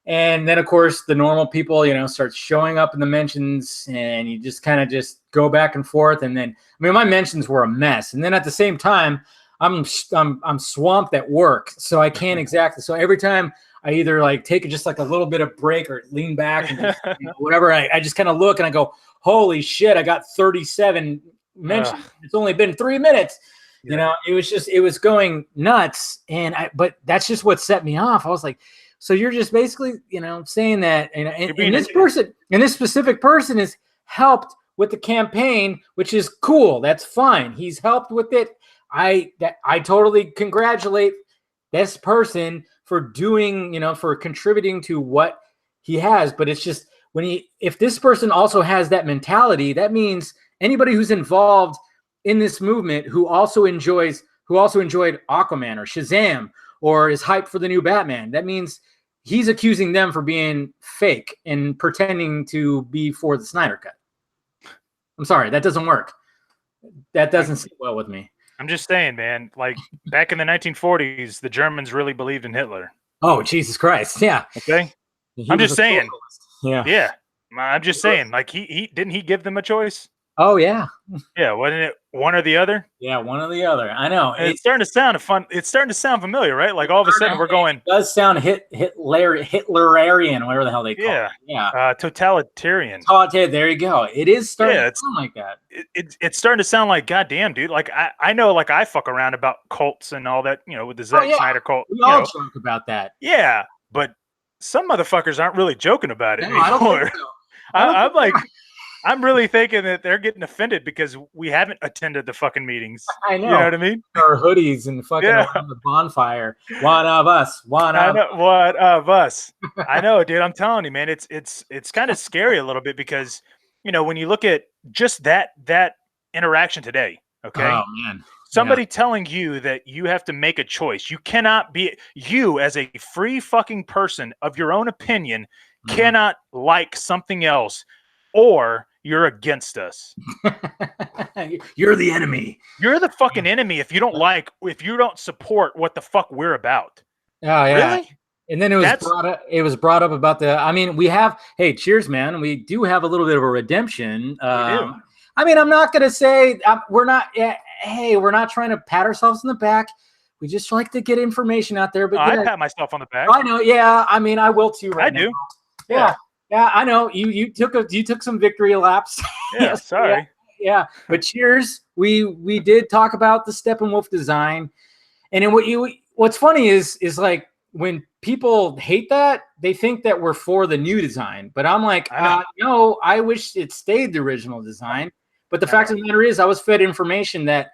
And then, of course, the normal people, start showing up in the mentions, and you just kind of just go back and forth. And then, I mean, my mentions were a mess. And then at the same time, I'm swamped at work, so I can't exactly. So every time I either like take just like a little bit of break or lean back and just, whatever, I just kind of look and I go, holy shit, I got 37 mentions. It's only been 3 minutes. Yeah. It was going nuts. But that's just what set me off. I was like, so you're just basically, saying that, and this specific person is helped with the campaign, which is cool. That's fine. He's helped with it. I totally congratulate this person for doing, for contributing to what he has. But it's just if this person also has that mentality, that means anybody who's involved in this movement who also enjoyed Aquaman or Shazam or is hyped for the new Batman, that means he's accusing them for being fake and pretending to be for the Snyder Cut. I'm sorry, that doesn't work. That doesn't sit well with me. I'm just saying, man, like back in the 1940s, the Germans really believed in Hitler. Oh, Jesus Christ. Yeah. Okay. I'm just saying. Yeah. Yeah. I'm just saying, like he didn't he give them a choice? Oh yeah. Yeah, wasn't it one or the other? Yeah, one or the other. I know. And it's starting to sound fun. It's starting to sound familiar, right? Like all of a sudden we're going. It does sound Hitlerian, whatever the hell they call it. Yeah. Totalitarian. There you go. It is starting to sound like that. It's starting to sound like, goddamn, dude. Like I know, like I fuck around about cults and all that, with the Zack Snyder cult. We all joke about that. Yeah, but some motherfuckers aren't really joking about it anymore. I don't think so. I'm like. I'm really thinking that they're getting offended because we haven't attended the fucking meetings. I know. You know what I mean? Our hoodies and fucking around the bonfire. One of us. One of us. I know, dude. I'm telling you, man. It's kind of scary a little bit because when you look at just that interaction today. Okay. Oh man. Somebody telling you that you have to make a choice. You cannot be you as a free fucking person of your own opinion cannot like something else, or you're against us. You're the enemy. You're the fucking enemy if you don't support what the fuck we're about. Oh yeah. Really? And then it was brought up about we have, hey, cheers, man. We do have a little bit of a redemption. We do. I'm not going to say we're not trying to pat ourselves in the back. We just like to get information out there. But I pat myself on the back. I know. Yeah. I will too right now. I do. Yeah. Yeah, I know. You took some victory laps. Yeah, sorry. Yeah. But cheers. We did talk about the Steppenwolf design. And then what's funny is like when people hate that, they think that we're for the new design. But I'm like, no, I wish it stayed the original design. But the fact of the matter is I was fed information that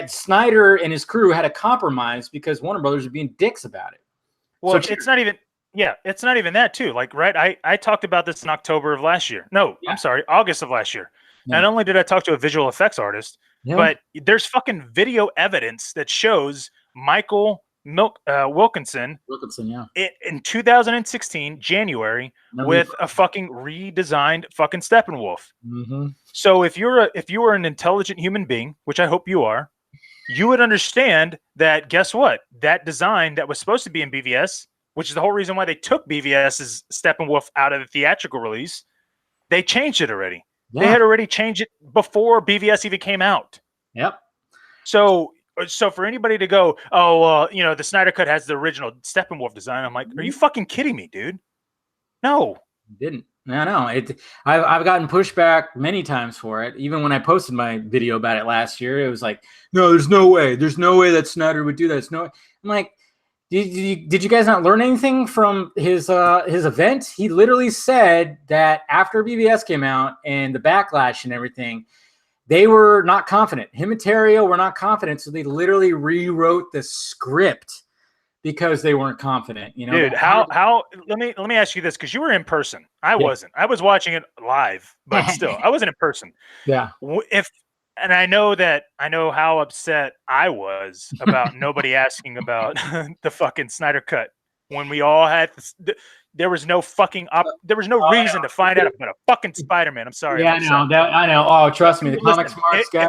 Snyder and his crew had a compromise because Warner Brothers are being dicks about it. Well, so it's not even it's not even that too. Like, right? I talked about this in October of last year. No, I'm sorry, August of last year. Yeah. Not only did I talk to a visual effects artist, but there's fucking video evidence that shows Michael Wilkinson in 2016 January with a fucking redesigned fucking Steppenwolf. Mm-hmm. So if you were an intelligent human being, which I hope you are, you would understand that. Guess what? That design that was supposed to be in BVS, which is the whole reason why they took BVS's Steppenwolf out of the theatrical release, they changed it already. Yeah. They had already changed it before BVS even came out. Yep. So for anybody to go, the Snyder Cut has the original Steppenwolf design, I'm like, are you fucking kidding me, dude? No. Didn't. No. I've gotten pushback many times for it. Even when I posted my video about it last year, it was like, no, there's no way. There's no way that Snyder would do that. I'm like, did you guys not learn anything from his event? He literally said that after BVS came out and the backlash and everything, they were not confident. Him and Terrio were not confident, so they literally rewrote the script because they weren't confident. Dude, how? Let me ask you this, because you were in person. I wasn't. I was watching it live, but still, I wasn't in person. Yeah. And I know how upset I was about nobody asking about the fucking Snyder Cut when we all had. There was no fucking there was no reason to find out about a fucking Spider-Man. I'm sorry. Yeah, I know. Oh, trust me, the comic smarts guys.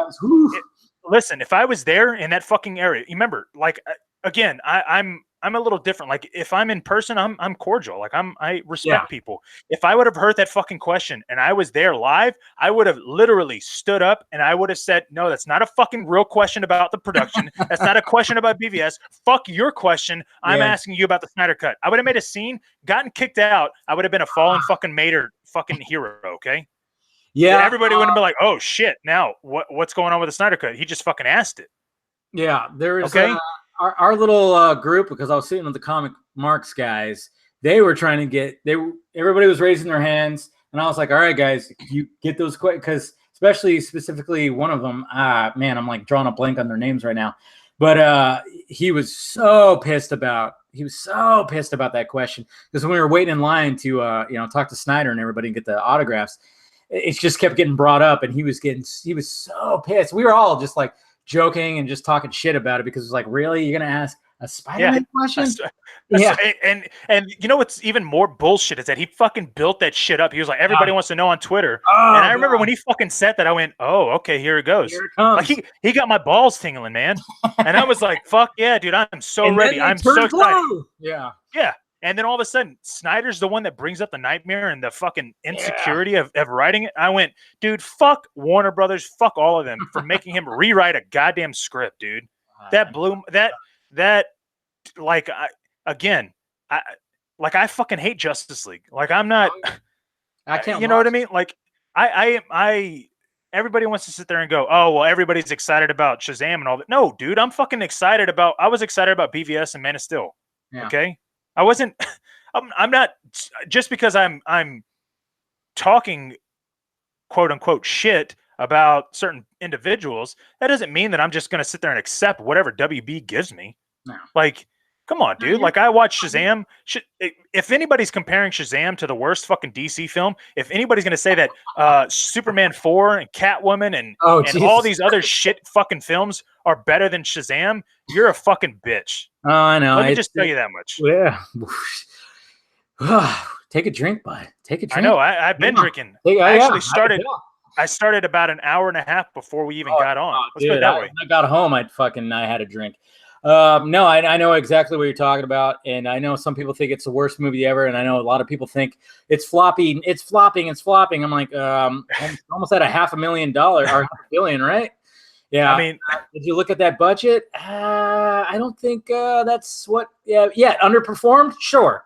Listen, if I was there in that fucking area, you remember, like again, I'm a little different. Like if I'm in person, I'm cordial. Like I respect people. If I would have heard that fucking question and I was there live, I would have literally stood up and I would have said, no, that's not a fucking real question about the production. That's not a question about BVS. Fuck your question. I'm asking you about the Snyder Cut. I would have made a scene, gotten kicked out. I would have been a fallen fucking Mater fucking hero. Okay. Yeah. Everybody would have been like, oh shit. Now what's going on with the Snyder Cut? He just fucking asked it. Yeah. There's our little group, because I was sitting with the Comic Marks guys, they were trying to get, everybody was raising their hands, and I was like, all right, guys, you get those quick, because specifically one of them, man, I'm like drawing a blank on their names right now, but he was so pissed about that question, because when we were waiting in line to talk to Snyder and everybody and get the autographs, it just kept getting brought up, and he was so pissed. We were all just like joking and just talking shit about it, because it's like, really, you're gonna ask a Spider-Man question? And you know what's even more bullshit is that he fucking built that shit up. He was like, everybody wants to know on Twitter. And I remember when he fucking said that, I went, oh, okay, here it goes. Here it comes. Like he got my balls tingling, man. And I was like, fuck yeah, dude, I'm so ready. I'm so excited. Yeah. And then all of a sudden, Snyder's the one that brings up the nightmare and the fucking insecurity of writing it. I went, dude, fuck Warner Brothers, fuck all of them for making him rewrite a goddamn script, dude. That blew that like I fucking hate Justice League. Like I'm not. I can't. You know what I mean? Like I everybody wants to sit there and go, oh well, everybody's excited about Shazam and all that. No, dude, I was excited about BVS and Man of Steel. Yeah. Okay. I wasn't. I'm not, just because I'm talking quote unquote shit about certain individuals. That doesn't mean that I'm just going to sit there and accept whatever WB gives me. No. Like, come on, dude. Like I watched Shazam. If anybody's comparing Shazam to the worst fucking DC film, if anybody's going to say that Superman 4 and Catwoman and all these other shit fucking films are better than Shazam, you're a fucking bitch. Oh, I know. Let me just tell you that much. Yeah. Take a drink, bud. Take a drink. I know. I've been drinking. I started about an hour and a half before we even got on. Let's put it that way. When I got home, I had a drink. No, I know exactly what you're talking about, and I know some people think it's the worst movie ever, and I know a lot of people think it's flopping. It's flopping. I'm like, almost at $500,000 or $500 million, right? Yeah. I mean, if you look at that budget, I don't think that's what. Yeah, underperformed. Sure,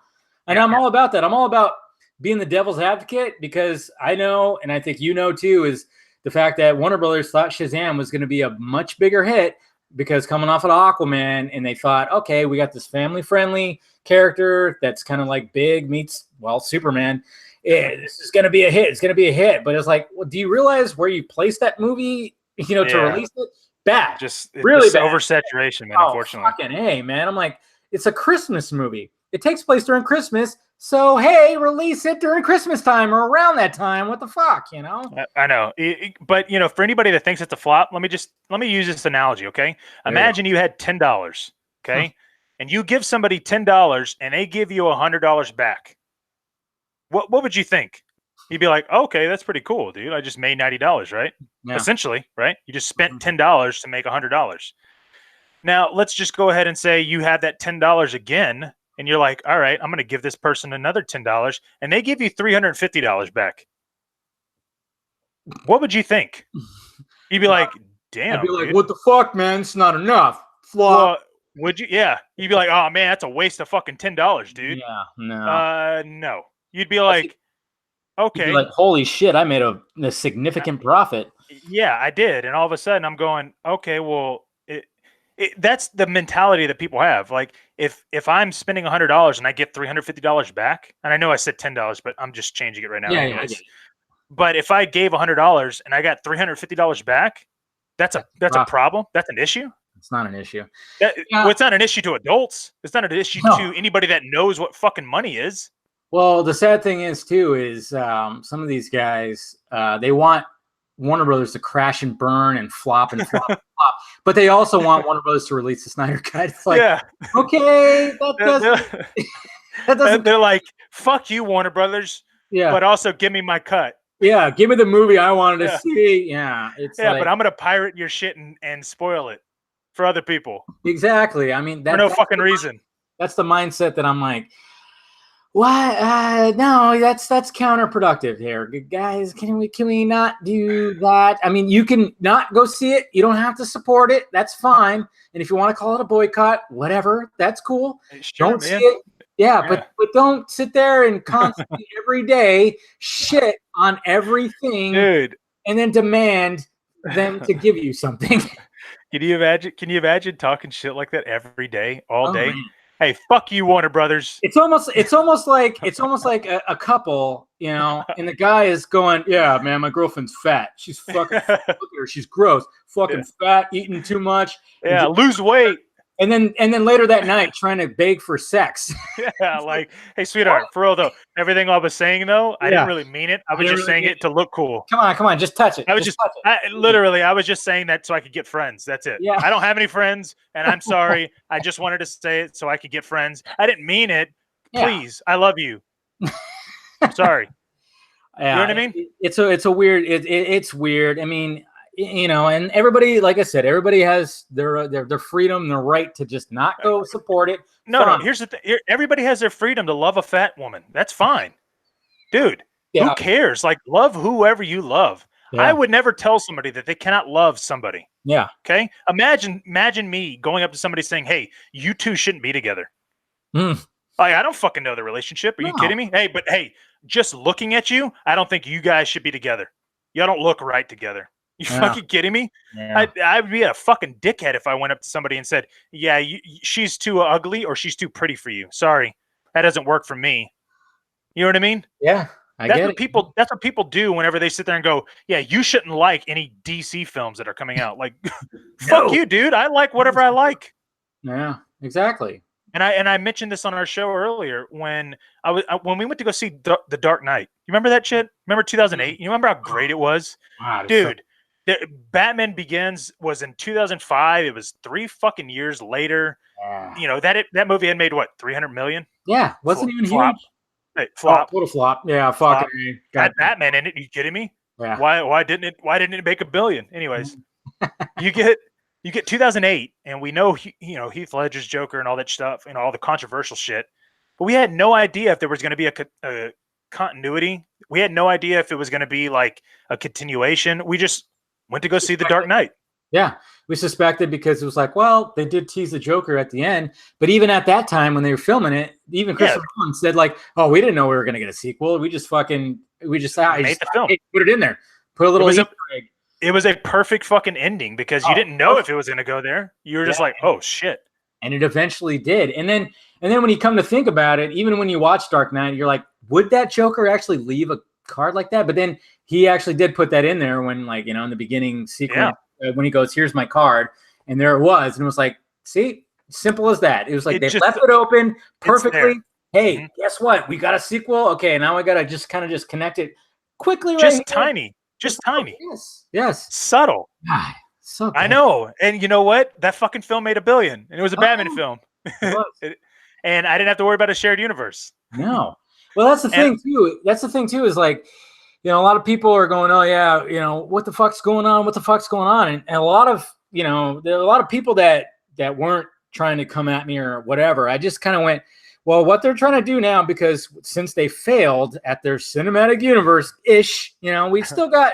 and I'm all about that. I'm all about being the devil's advocate, because I know, and I think you know too, is the fact that Warner Brothers thought Shazam was going to be a much bigger hit, because coming off of Aquaman, and they thought, okay, we got this family-friendly character that's kind of like big meets, Superman. This is going to be a hit. It's going to be a hit. But it's like, well, do you realize where you place that movie, to release it? Bad. Just really bad. Oversaturation, man, unfortunately. Fucking A, man. I'm like, it's a Christmas movie. It takes place during Christmas. So, hey, release it during Christmas time or around that time. What the fuck, I know. But, for anybody that thinks it's a flop, let me use this analogy, okay? Imagine you had $10, okay? And you give somebody $10 and they give you $100 back. What would you think? You'd be like, okay, that's pretty cool, dude. I just made $90, right? Yeah. Essentially, right? You just spent $10 to make $100. Now, let's just go ahead and say you had that $10 again, and you're like, all right, I'm going to give this person another $10, and they give you $350 back. What would you think? You'd be like, damn. I'd be like, dude. what the fuck, man? It's not enough. Flop. Would you? Yeah. You'd be like, oh, man, that's a waste of fucking $10, dude. Yeah, no. No. You'd be like, okay. You'd be like, holy shit, I made a significant profit. Yeah, I did. And all of a sudden I'm going, okay, well, that's the mentality that people have. Like if I'm spending $100 and I get $350 back, and I know I said $10, but I'm just changing it right now. Yeah, but if I gave $100 and I got $350 back, that's a problem. That's an issue. It's not an issue. Well, it's not an issue to adults. It's not an issue to anybody that knows what fucking money is. Well, the sad thing is too, is some of these guys, they want Warner Brothers to crash and burn and flop and flop and flop, but they also want Warner Brothers to release the Snyder Cut. It's like, okay, that doesn't. They're like, fuck you, Warner Brothers. Yeah, but also give me my cut. Yeah, give me the movie I wanted to see. Yeah, but I'm gonna pirate your shit and spoil it for other people Exactly. I mean, for no fucking reason. That's the mindset that I'm like, why? No, that's counterproductive here, guys. Can we not do that? I mean, you can not go see it. You don't have to support it. That's fine. And if you want to call it a boycott, whatever, that's cool. Sure, Don't see it. Yeah, but don't sit there and constantly every day shit on everything, dude, and then demand them to give you something. Can you imagine talking shit like that every day, all day? Man. Hey, fuck you, Warner Brothers. It's almost like a couple, you know, and the guy is going, yeah, man, my girlfriend's fat. She's fucking fat. Look at her. She's gross. Fucking fat, eating too much. Yeah, lose weight. And then later that night, trying to beg for sex. Yeah, like, hey, sweetheart, for real though, everything I was saying though, I didn't really mean it. I was just saying it to look cool. Come on, just touch it. I was I was just saying that so I could get friends. That's it. Yeah. I don't have any friends, and I'm sorry. I just wanted to say it so I could get friends. I didn't mean it. Please, I love you. I'm sorry. Yeah, you know what I mean? It's a weird. It's weird. I mean, you know, and everybody, like I said, everybody has their freedom, their right to just not go support it. No. Here's the thing. Everybody has their freedom to love a fat woman. That's fine, dude. Who cares? Like, love whoever you love. Yeah. I would never tell somebody that they cannot love somebody. Yeah. Okay. Imagine me going up to somebody saying, "Hey, you two shouldn't be together." Like, I don't fucking know the relationship. Are you kidding me? Hey, just looking at you, I don't think you guys should be together. Y'all don't look right together. You fucking kidding me? Yeah. I'd be a fucking dickhead if I went up to somebody and said, "Yeah, she's too ugly or she's too pretty for you. Sorry, that doesn't work for me." You know what I mean? Yeah, that's what people do whenever they sit there and go, "Yeah, you shouldn't like any DC films that are coming out." Like, fuck you, dude. I like whatever I like. Yeah, exactly. And I mentioned this on our show earlier when we went to go see The Dark Knight. You remember that shit? Remember 2008? You remember how great it was, dude? Batman Begins was in 2005. It was 3 fucking years later. You know, that movie had made what, 300 million? Yeah, wasn't even flop. huge. Hey, flop. What a flop. Yeah, fucking got Batman in it. Are you kidding me? Yeah. Why didn't it make $1 billion? Anyways, you get 2008, and we know Heath Ledger's Joker and all that stuff, and all the controversial shit. But we had no idea if there was going to be a continuity. We had no idea if it was going to be like a continuation. We just went to go see The Dark Knight. Yeah, we suspected because it was like, well, they did tease the Joker at the end, but even at that time when they were filming it, even Christopher Nolan said like, "Oh, we didn't know we were going to get a sequel. We just made the film. Hey, put it in there. Put a little Easter egg." It was a perfect fucking ending because you didn't know if it was going to go there. You were just like, "Oh shit!" And it eventually did. And then when you come to think about it, even when you watch Dark Knight, you're like, would that Joker actually leave a card like that? But then he actually did put that in there when, like, you know, in the beginning sequence when he goes, "Here's my card," and there it was, and it was like, see, simple as that. It was like they left it open perfectly. Hey, guess what? We got a sequel. Okay, now I got to just connect it quickly. Just tiny. Yes. Subtle. God, so I know. And you know what? That fucking film made $1 billion, and it was a Batman film. And I didn't have to worry about a shared universe. No. Well, that's the thing too. That's the thing too, is like, you know, a lot of people are going, "Oh yeah, you know, what the fuck's going on? What the fuck's going on?" And a lot of, you know, there are a lot of people that weren't trying to come at me or whatever. I just kind of went, well, what they're trying to do now, because since they failed at their cinematic universe ish, you know, we still got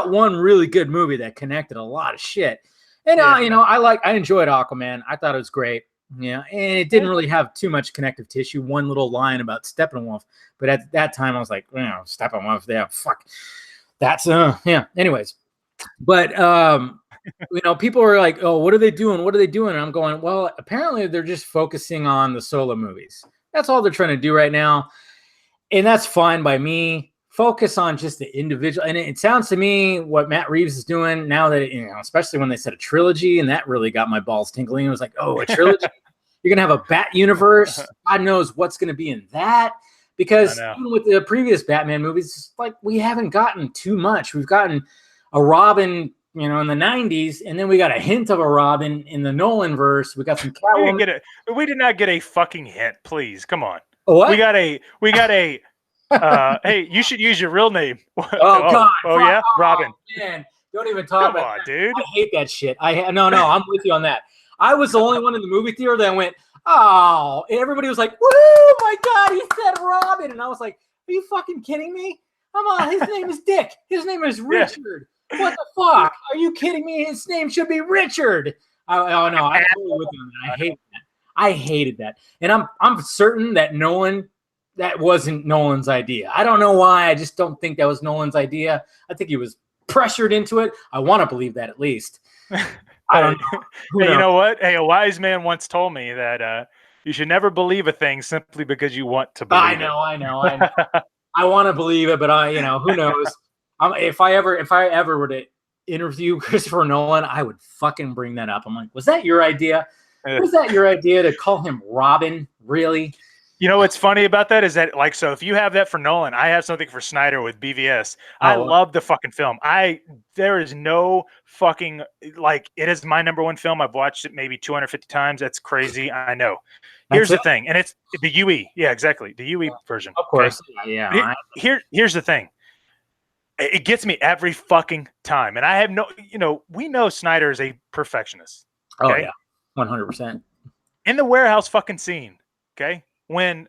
one really good movie that connected a lot of shit. And you know, I enjoyed Aquaman. I thought it was great. Yeah, and it didn't really have too much connective tissue. One little line about Steppenwolf, but at that time I was like, "Oh, Steppenwolf, yeah, fuck, that's yeah." Anyways, but you know, people are like, "Oh, what are they doing? What are they doing?" And I'm going, "Well, apparently they're just focusing on the solo movies. That's all they're trying to do right now, and that's fine by me. Focus on just the individual." And it sounds to me what Matt Reeves is doing now, that, you know, especially when they said a trilogy, and that really got my balls tingling. It was like, oh, a trilogy. You're going to have a Bat universe. God knows what's going to be in that. Because even with the previous Batman movies, like, we haven't gotten too much. We've gotten a Robin, you know, in the 90s, and then we got a hint of a Robin in the Nolan verse. We got some Catwoman. We did not get a fucking hint, please. Come on. What? We got a hey, you should use your real name. Oh God. Oh yeah, Robin. Man. Don't even talk Come about on, that. dude. I hate that shit. No, I'm with you on that. I was the only one in the movie theater that went, oh, and everybody was like, woo, my God, he said Robin. And I was like, are you fucking kidding me? Come on, his name is Dick. His name is Richard. What the fuck? Are you kidding me? His name should be Richard. Oh no, I'm totally with you on that. I hate that. I hated that. And I'm certain that that wasn't Nolan's idea. I don't know why. I just don't think that was Nolan's idea. I think he was pressured into it. I want to believe that at least. I don't know. Hey, you know what? Hey, a wise man once told me that you should never believe a thing simply because you want to believe it. I know. I want to believe it, but who knows? If I ever were to interview Christopher Nolan, I would fucking bring that up. I'm like, was that your idea? Was that your idea to call him Robin? Really? You know what's funny about that is that, like, so if you have that for Nolan, I have something for Snyder with BVS. I love the fucking film. There is no fucking, like, it is my number one film. I've watched it maybe 250 times. That's crazy. I know. Here's the thing, and it's the UE. Yeah, exactly. The UE version. Of course. Okay? Yeah. Here's the thing. It gets me every fucking time. And I have we know Snyder is a perfectionist. Okay? Oh, yeah. 100%. In the warehouse fucking scene, okay? When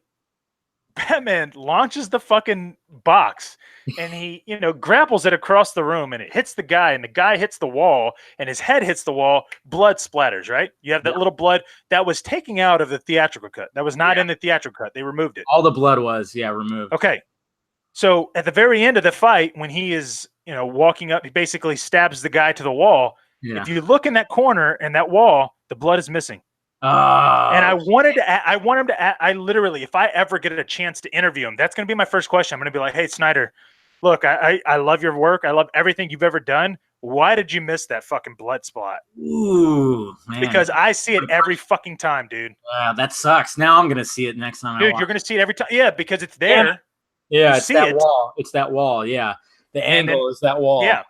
Batman launches the fucking box and he, grapples it across the room and it hits the guy and the guy hits the wall and his head hits the wall, blood splatters, right? You have that little blood that was taken out of the theatrical cut. That was not in the theatrical cut. They removed it. All the blood was, removed. Okay. So at the very end of the fight, when he is, walking up, he basically stabs the guy to the wall. Yeah. If you look in that corner and that wall, the blood is missing. And I want him to, I literally, if I ever get a chance to interview him, that's going to be my first question. I'm going to be like, hey, Snyder, look, I love your work. I love everything you've ever done. Why did you miss that fucking blood spot? Ooh, man. Because I see it every fucking time, dude. Wow, that sucks. Now I'm going to see it next time. Dude, you're going to see it every time. Yeah, because it's there. Yeah, it's that wall. It's that wall. Yeah. The angle is that wall. Yeah.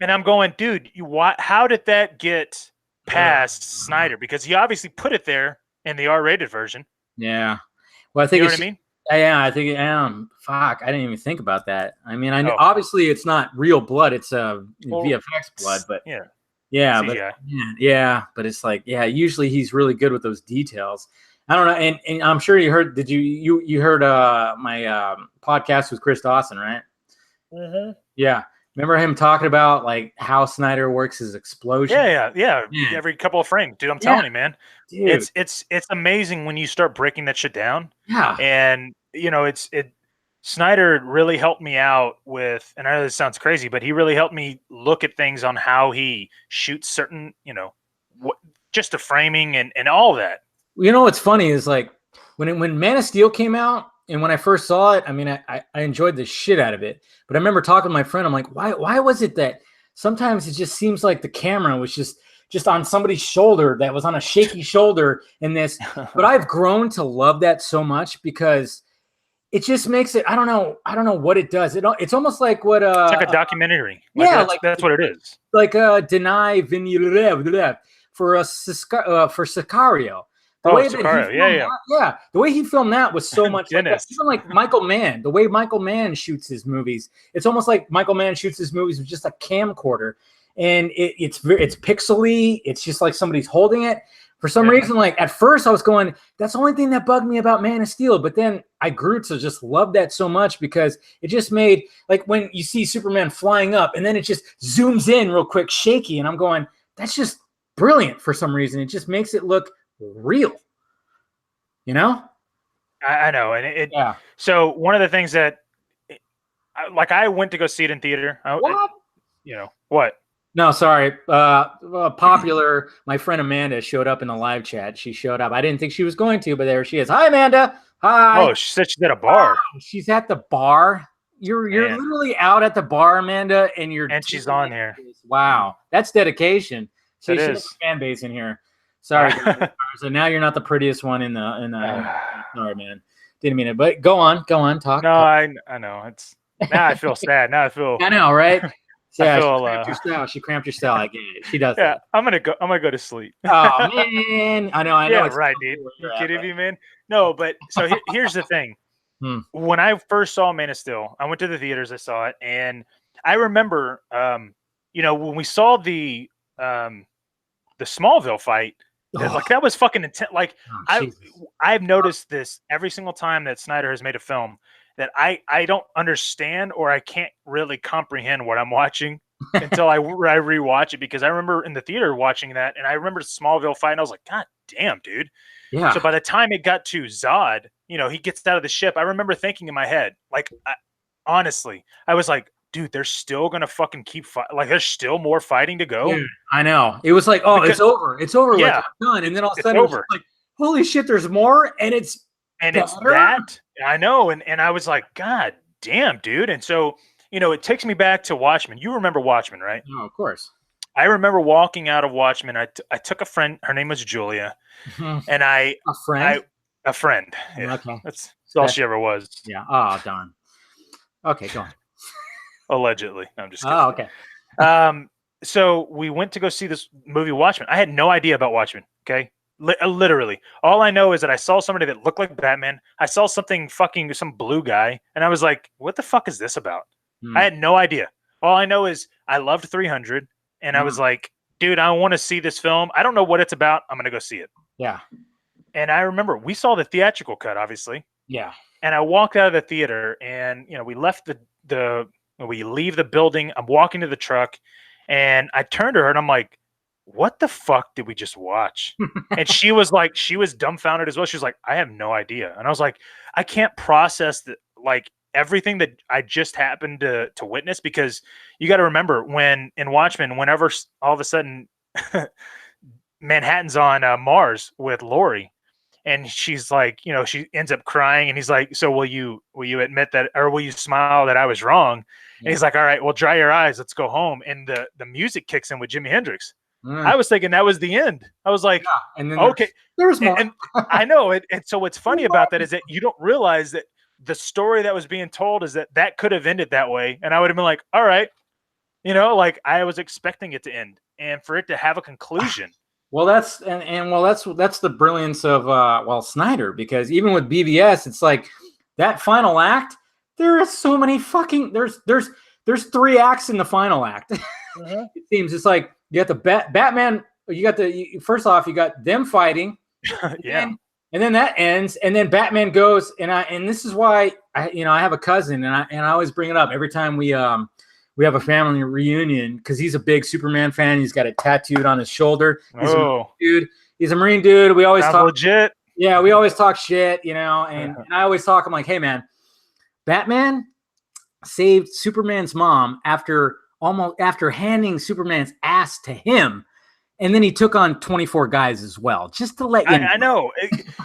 And I'm going, dude, how did that get past Snyder? Because he obviously put it there in the R-rated version. Yeah. Well, I think you know what I mean? Yeah, I think fuck, I didn't even think about that. I mean, I know obviously it's not real blood; it's VFX blood, but but it's like, usually he's really good with those details. I don't know, and I'm sure you heard. Did you heard my podcast with Chris Dawson, right? Mm-hmm. Yeah. Remember him talking about like how Snyder works his explosion? Yeah. Every couple of frames, dude. I'm telling you, man. Dude. It's amazing when you start breaking that shit down. Yeah. And Snyder really helped me out with, and I know this sounds crazy, but he really helped me look at things on how he shoots certain, just the framing and all that. You know what's funny is like when Man of Steel came out. And when I first saw it, I mean, I enjoyed the shit out of it. But I remember talking to my friend. I'm like, why was it that sometimes it just seems like the camera was just on somebody's shoulder that was on a shaky shoulder in this. But I've grown to love that so much because it just makes it. I don't know what it does. It's almost like what it's like a documentary. That's what it is. Like Denis Villeneuve for Sicario. The way he filmed that was so much like that. Even like Michael Mann, the way Michael Mann shoots his movies, it's almost like Michael Mann shoots his movies with just a camcorder, and it's pixely. It's just like somebody's holding it. For some reason, like at first I was going, that's the only thing that bugged me about Man of Steel, but then I grew to just love that so much because it just made, like when you see Superman flying up and then it just zooms in real quick, shaky, and I'm going, that's just brilliant for some reason. It just makes it look real, I know. And so one of the things that I went to go see it in theater. What? No, sorry. Popular. My friend Amanda showed up in the live chat. She showed up. I didn't think she was going to, but there she is. Hi, Amanda. Hi. Oh, she said she's at a bar. Wow, she's at the bar. You're literally out at the bar, Amanda, and she's on here. Wow, that's dedication. So she's a fan base in here. Sorry. So now you're not the prettiest one in the sorry, man. Didn't mean it. But go on, talk. No, talk. I know. Now I feel sad. Now I feel I know, right? Yeah, she cramped your style. I get it. She does. Yeah, I'm gonna go to sleep. Oh man, I know. Yeah, right, dude. You kidding me, man? No, but so here's the thing. When I first saw Man of Steel, I went to the theaters. I saw it, and I remember when we saw the Smallville fight, that was fucking intense. Like I've noticed this every single time that Snyder has made a film that I don't understand or I can't really comprehend what I'm watching until I rewatch it, because I remember in the theater watching that, and I remember the Smallville fight, and I was like, God damn, dude. Yeah. So by the time it got to Zod, he gets out of the ship, I remember thinking in my head, like, honestly, I was like, dude, they're still gonna fucking keep fighting. Like, there's still more fighting to go. Yeah, I know. It was like, oh, because, it's over. Yeah, like, I'm done. And then all of a sudden, it was like, holy shit, there's more, and it's that. I know, and I was like, God damn, dude. And so, it takes me back to Watchmen. You remember Watchmen, right? No, of course. I remember walking out of Watchmen. I took a friend. Her name was Julia, and a friend. A friend. Yeah. Okay, that's all she ever was. Yeah. Oh, darn. Okay, go on. Allegedly. No, I'm just kidding. Oh, okay. So we went to go see this movie, Watchmen. I had no idea about Watchmen. Okay. Literally. All I know is that I saw somebody that looked like Batman. I saw some blue guy. And I was like, what the fuck is this about? I had no idea. All I know is I loved 300. And I was like, dude, I want to see this film. I don't know what it's about. I'm going to go see it. Yeah. And I remember we saw the theatrical cut, obviously. Yeah. And I walked out of the theater, and, we left we leave the building. I'm walking to the truck, and I turned to her and I'm like, what the fuck did we just watch? And she was dumbfounded as well. She was like, I have no idea. And I was like, I can't process everything that I just happened to witness, because you got to remember, when in Watchmen, whenever all of a sudden Manhattan's on Mars with Lori, and she's like, she ends up crying, and he's like, so will you admit that, or will you smile that I was wrong? And he's like, all right, well, dry your eyes, let's go home. And the music kicks in with Jimi Hendrix. I was thinking that was the end. I was like, and then okay, there's more. And I know it. And so what's funny about that is that you don't realize that the story that was being told is that could have ended that way. And I would have been like, all right, I was expecting it to end, and for it to have a conclusion. Well, that's the brilliance of Snyder, because even with BVS, it's like that final act. There are so many fucking there's 3 acts in the final act. It seems it's like you got the Batman. First off, you got them fighting, yeah, and then that ends, and then Batman goes, and this is why I have a cousin, and I always bring it up every time we have a family reunion, because he's a big Superman fan. He's got it tattooed on his shoulder. He's a Marine dude. We always talk legit. Yeah, we always talk shit, and I always talk. I'm like, hey man, Batman saved Superman's mom after handing Superman's ass to him, and then he took on 24 guys as well, just to let you know. I know.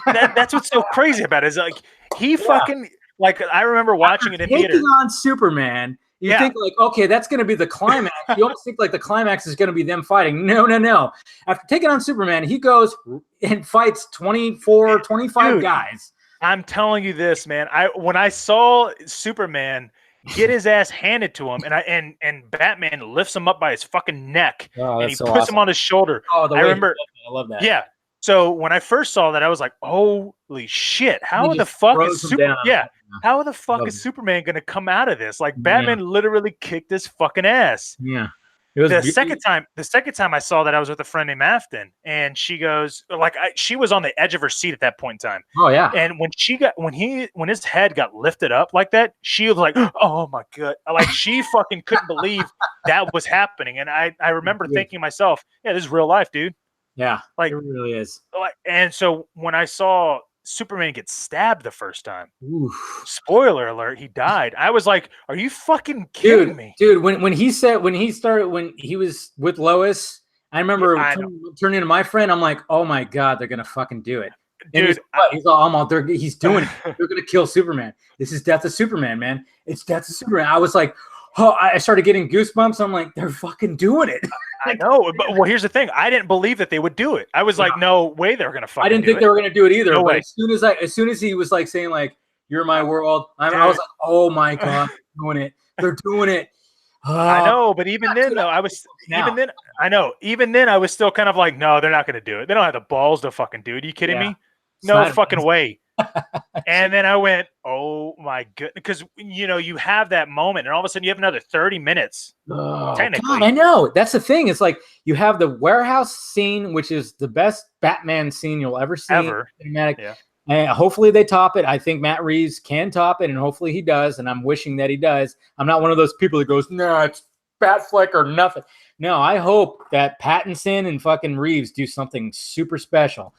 That's what's so crazy about it, is like he fucking, like, I remember watching it in theater. Taking on Superman, you think like, okay, that's going to be the climax. You almost think like the climax is going to be them fighting. No. After taking on Superman, he goes and fights 24, 25 guys. I'm telling you this, man. When I saw Superman get his ass handed to him, and Batman lifts him up by his fucking neck, and he puts him on his shoulder. Oh, I remember. I love that. Yeah. So when I first saw that, I was like, holy shit! How the fuck is Superman? Yeah. How the fuck is Superman gonna come out of this? Like, Batman literally kicked his fucking ass. Yeah. The second time I saw that, I was with a friend named Afton, and she goes, she was on the edge of her seat at that point in time. Oh yeah. And when his head got lifted up like that, she was like, oh my god, like she fucking couldn't believe that was happening. And I remember thinking to myself, yeah, this is real life, dude. Yeah, like it really is. And so when I saw Superman get stabbed the first time, spoiler alert, he died. I was like, are you fucking kidding me? Dude, when he was with Lois, I remember turning to my friend, I'm like, oh my god, they're gonna fucking do it. Dude, he's doing it. They're gonna kill Superman. This is Death of Superman, man. It's Death of Superman. I was like, oh, I started getting goosebumps. I'm like, they're fucking doing it. I know, but here's the thing. I didn't believe that they would do it. I was like, no way they're gonna fucking. I didn't think they were gonna do it either. No but way. as soon as he was like saying like, "You're my world," I was like, "Oh my god, they're doing it! They're doing it!" I know, but even then, though, I was still kind of like, no, they're not gonna do it. They don't have the balls to fucking do it. Are you kidding me? No fucking way. And then I went, oh my goodness, because you have that moment, and all of a sudden you have another 30 minutes. Oh, technically, God, I know. That's the thing. It's like you have the warehouse scene, which is the best Batman scene you'll ever see. Ever. Cinematic. Yeah. And hopefully they top it. I think Matt Reeves can top it, and hopefully he does. And I'm wishing that he does. I'm not one of those people that goes, "No, it's Batfleck or nothing." No, I hope that Pattinson and fucking Reeves do something super special.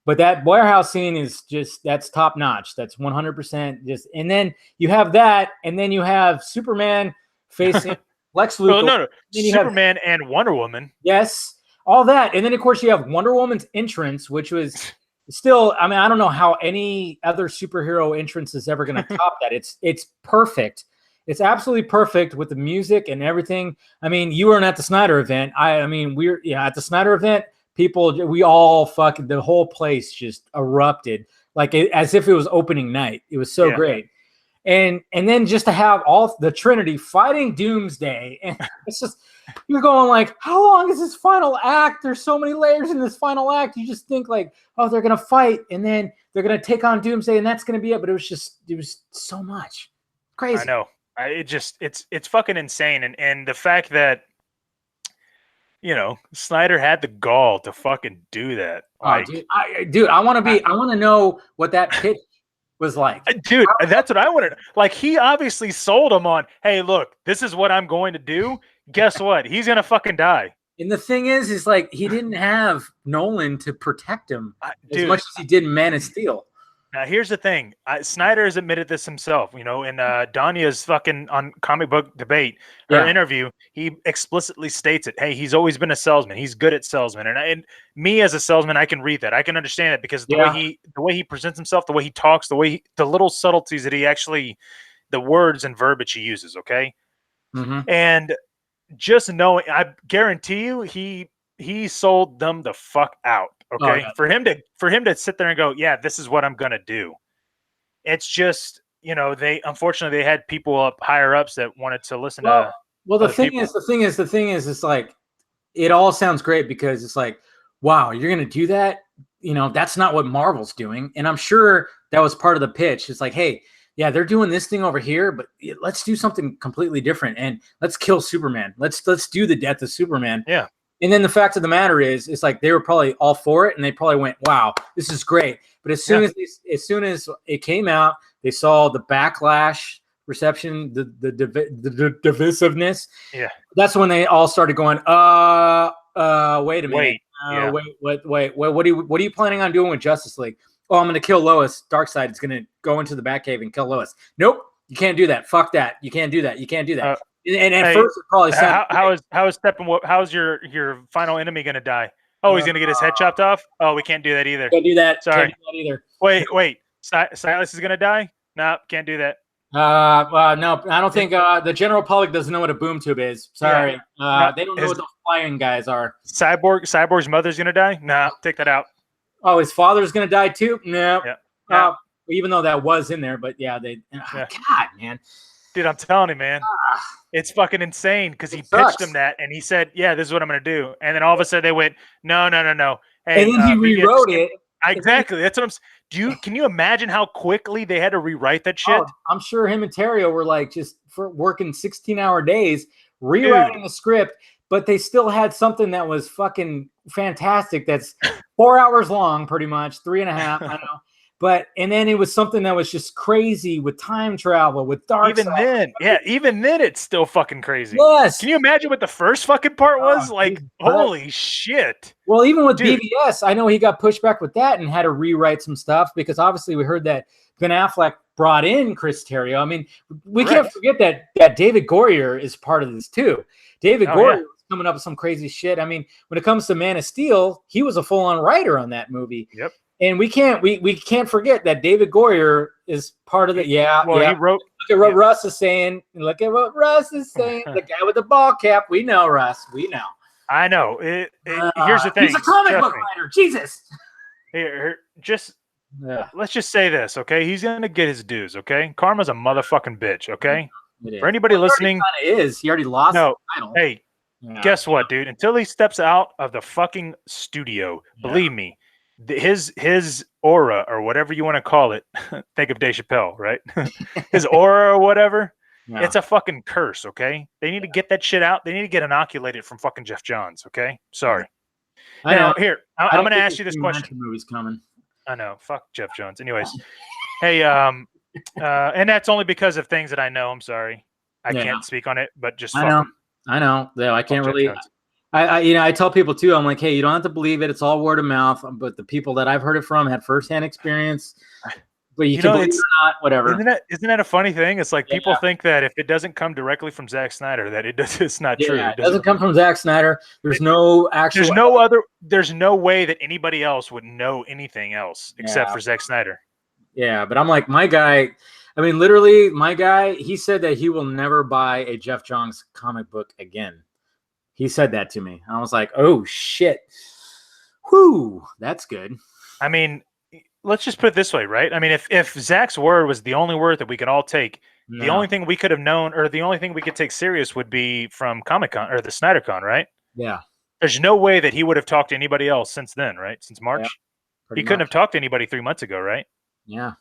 But that warehouse scene is that's top notch. That's 100% just. And then you have that, and then you have Superman facing Lex Luthor. Well, no. Superman and Wonder Woman. Yes, all that. And then, of course, you have Wonder Woman's entrance, which was still, I mean, I don't know how any other superhero entrance is ever going to top that. It's perfect. It's absolutely perfect with the music and everything. I mean, you weren't at the Snyder event. I mean, we're at the Snyder event. We all the whole place just erupted as if it was opening night. It was so great. And then just to have all the Trinity fighting Doomsday, and it's just, you're going like, how long is this final act? There's so many layers in this final act. You just think like, oh, they're gonna fight, and then they're gonna take on Doomsday, and that's gonna be it. But it was so much crazy. I know. It's fucking insane, and the fact that Snyder had the gall to fucking do that. Like, I want to know what that pitch was like. Dude, that's what I wanted. Like, he obviously sold him on, hey, look, this is what I'm going to do. Guess what? He's going to fucking die. And the thing is like, he didn't have Nolan to protect him as much as he did in Man of Steel. Now, here's the thing. Snyder has admitted this himself, in Danya's fucking on Comic Book Debate, her interview, he explicitly states it. Hey, he's always been a salesman. He's good at salesman. And me as a salesman, I can read that. I can understand it because the way he presents himself, the way he talks, the little subtleties that the words and verbiage he uses, okay? Mm-hmm. And just knowing, I guarantee you, he sold them the fuck out. Okay, oh, yeah. For him to sit there and go, yeah, this is what I'm gonna do. It's just, they unfortunately they had people up higher ups that wanted to listen to. Well, the thing is, it's like, it all sounds great because it's like, wow, you're gonna do that. That's not what Marvel's doing, and I'm sure that was part of the pitch. It's like, hey, yeah, they're doing this thing over here, but let's do something completely different, and let's kill Superman. Let's do the death of Superman. Yeah. And then the fact of the matter is, it's like they were probably all for it, and they probably went, "Wow, this is great." But as soon as it came out, they saw the backlash reception, the divisiveness. Yeah, that's when they all started going, wait a minute, wait, what are you planning on doing with Justice League? Oh, I'm going to kill Lois. Darkseid is going to go into the Batcave and kill Lois. Nope, you can't do that. Fuck that. You can't do that. You can't do that. And at first, it probably sounded how's your final enemy going to die? Oh, he's going to get his head chopped off? Oh, we can't do that either. Can't do that. Sorry. Can't do that either. Wait. Silas is going to die? No, can't do that. No, I don't think the general public doesn't know what a boom tube is. Sorry. They don't know what those flying guys are. Cyborg's mother's going to die? No, take that out. Oh, his father's going to die too? No. Yeah. Even though that was in there, but God, man. Dude, I'm telling you, man, it's fucking insane because he pitched him that and he said, yeah, this is what I'm going to do. And then all of a sudden they went, no. Hey, and then he rewrote it. Exactly. That's what can you imagine how quickly they had to rewrite that shit? Oh, I'm sure him and Terrio were like just for working 16-hour days, rewriting the script, but they still had something that was fucking fantastic. That's 4 hours long, pretty much 3.5. I know. And then it was something that was just crazy with time travel, with dark. Even then, it's still fucking crazy. Yes. Can you imagine what the first fucking part was? Holy shit. Well, even with BVS, I know he got pushed back with that and had to rewrite some stuff because obviously we heard that Ben Affleck brought in Chris Terrio. I mean, we can't forget that David Goyer is part of this too. David Goyer was coming up with some crazy shit. I mean, when it comes to Man of Steel, he was a full-on writer on that movie. Yep. And we can't forget that David Goyer is part of it. He wrote. Look at what Russ is saying. Look at what Russ is saying. The guy with the ball cap. We know, Russ. We know. I know. Here's the thing. He's a comic book writer. Jesus. Let's just say this, okay? He's gonna get his dues, okay? Karma's a motherfucking bitch, okay? For anybody listening, he already lost the title. Hey, guess what, dude? Until he steps out of the fucking studio, believe me. His aura or whatever you want to call it. Think of Dave Chappelle, right? His aura or whatever. Yeah. It's a fucking curse, okay? They need to get that shit out. They need to get inoculated from fucking Jeff Johns, okay? Sorry. I know. Here, I'm going to ask you this question. Movie's coming. I know. Fuck Jeff Johns. Anyways. Hey, and that's only because of things that I know. I'm sorry. I can't speak on it, but just fuck him. I know. Yeah, I can't really. I tell people too. I'm like, hey, you don't have to believe it. It's all word of mouth. But the people that I've heard it from had firsthand experience. But you can believe it or not, whatever. Isn't that a funny thing? It's like people think that if it doesn't come directly from Zack Snyder, that it's not true. It doesn't come from Zack Snyder. There's no actual. There's no way that anybody else would know anything else except for Zack Snyder. Yeah, but I'm like, my guy. I mean, literally, my guy. He said that he will never buy a Jeff Johns comic book again. He said that to me. I was like, oh shit. Whew, that's good. I mean, let's just put it this way, right? I mean, if Zach's word was the only word that we could all take, the only thing we could have known, or the only thing we could take serious would be from Comic-Con or the SnyderCon, right? Yeah. There's no way that he would have talked to anybody else since then, right? Since March. Yeah, he couldn't have talked to anybody 3 months ago, right? Yeah.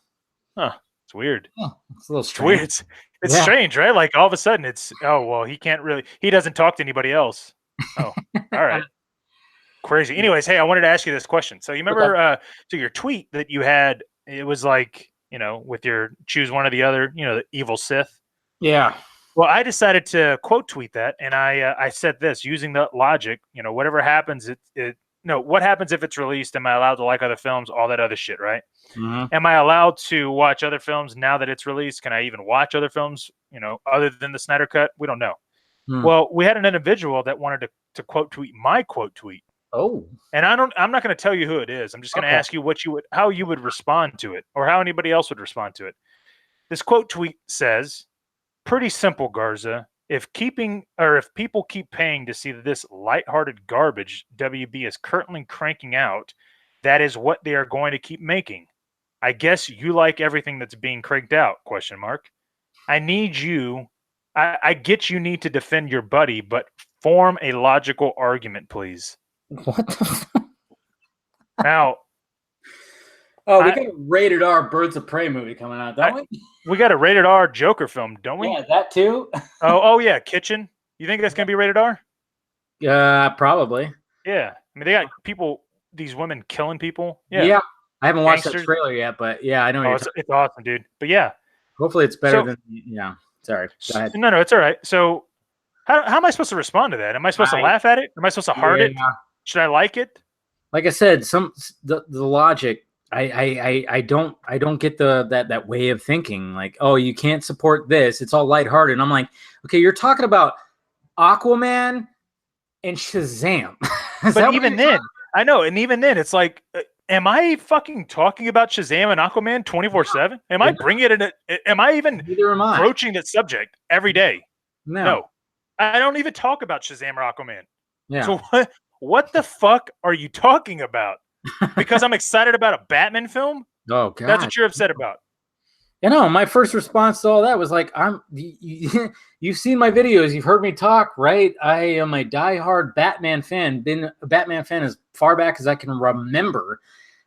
Huh. It's weird. Yeah, it's a little strange. It's weird. It's strange, right? Like all of a sudden it's, he doesn't talk to anybody else. Oh, all right. Crazy. Anyways, hey, I wanted to ask you this question. So you remember so your tweet that you had, it was like, with your choose one or the other, the evil Sith. Yeah. Well, I decided to quote tweet that, and I said this using the logic, whatever happens, what happens if it's released? Am I allowed to like other films? All that other shit, right? Mm-hmm. Am I allowed to watch other films now that it's released? Can I even watch other films, other than the Snyder Cut? We don't know. Well, we had an individual that wanted to quote tweet my quote tweet. Oh. And I'm not going to tell you who it is. I'm just going to ask you how you would respond to it, or how anybody else would respond to it. This quote tweet says, "Pretty simple, Garza. If people keep paying to see this lighthearted garbage WB is currently cranking out, that is what they are going to keep making. I guess you like everything that's being cranked out, ? I get you need to defend your buddy, but form a logical argument, please." What the fuck? Now, we got a rated R Birds of Prey movie coming out, don't we? We got a rated R Joker film, don't we? Yeah, that too. oh yeah, Kitchen. You think that's gonna be rated R? Probably. Yeah, I mean they got these women killing people. Yeah. I haven't watched that trailer yet, but yeah, I know. It's awesome, dude. But yeah, hopefully it's better than. Yeah, sorry. Go ahead. No, it's all right. So, how am I supposed to respond to that? Am I supposed to laugh at it? Am I supposed to heart it? Should I like it? Like I said, the logic. I don't get that way of thinking. Like, oh, you can't support this. It's all lighthearted. And I'm like, okay, you're talking about Aquaman and Shazam. But even then, I know, and even then, it's like, am I fucking talking about Shazam and Aquaman 24/7? Am I bringing it in? Am I even broaching that subject every day? No, I don't even talk about Shazam or Aquaman. Yeah. So what the fuck are you talking about? Because I'm excited about a Batman film? Oh god, that's what you're upset about. My first response to all that was like, you've seen my videos, you've heard me talk, right? I am a diehard Batman fan, been a Batman fan as far back as I can remember.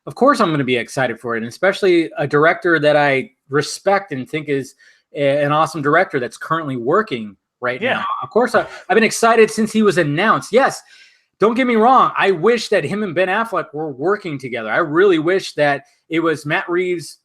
Of course I'm going to be excited for it, and especially a director that I respect and think is an awesome director that's currently working right now. Of course, I've been excited since he was announced. Yes, don't get me wrong. I wish that him and Ben Affleck were working together. I really wish that it was Matt Reeves,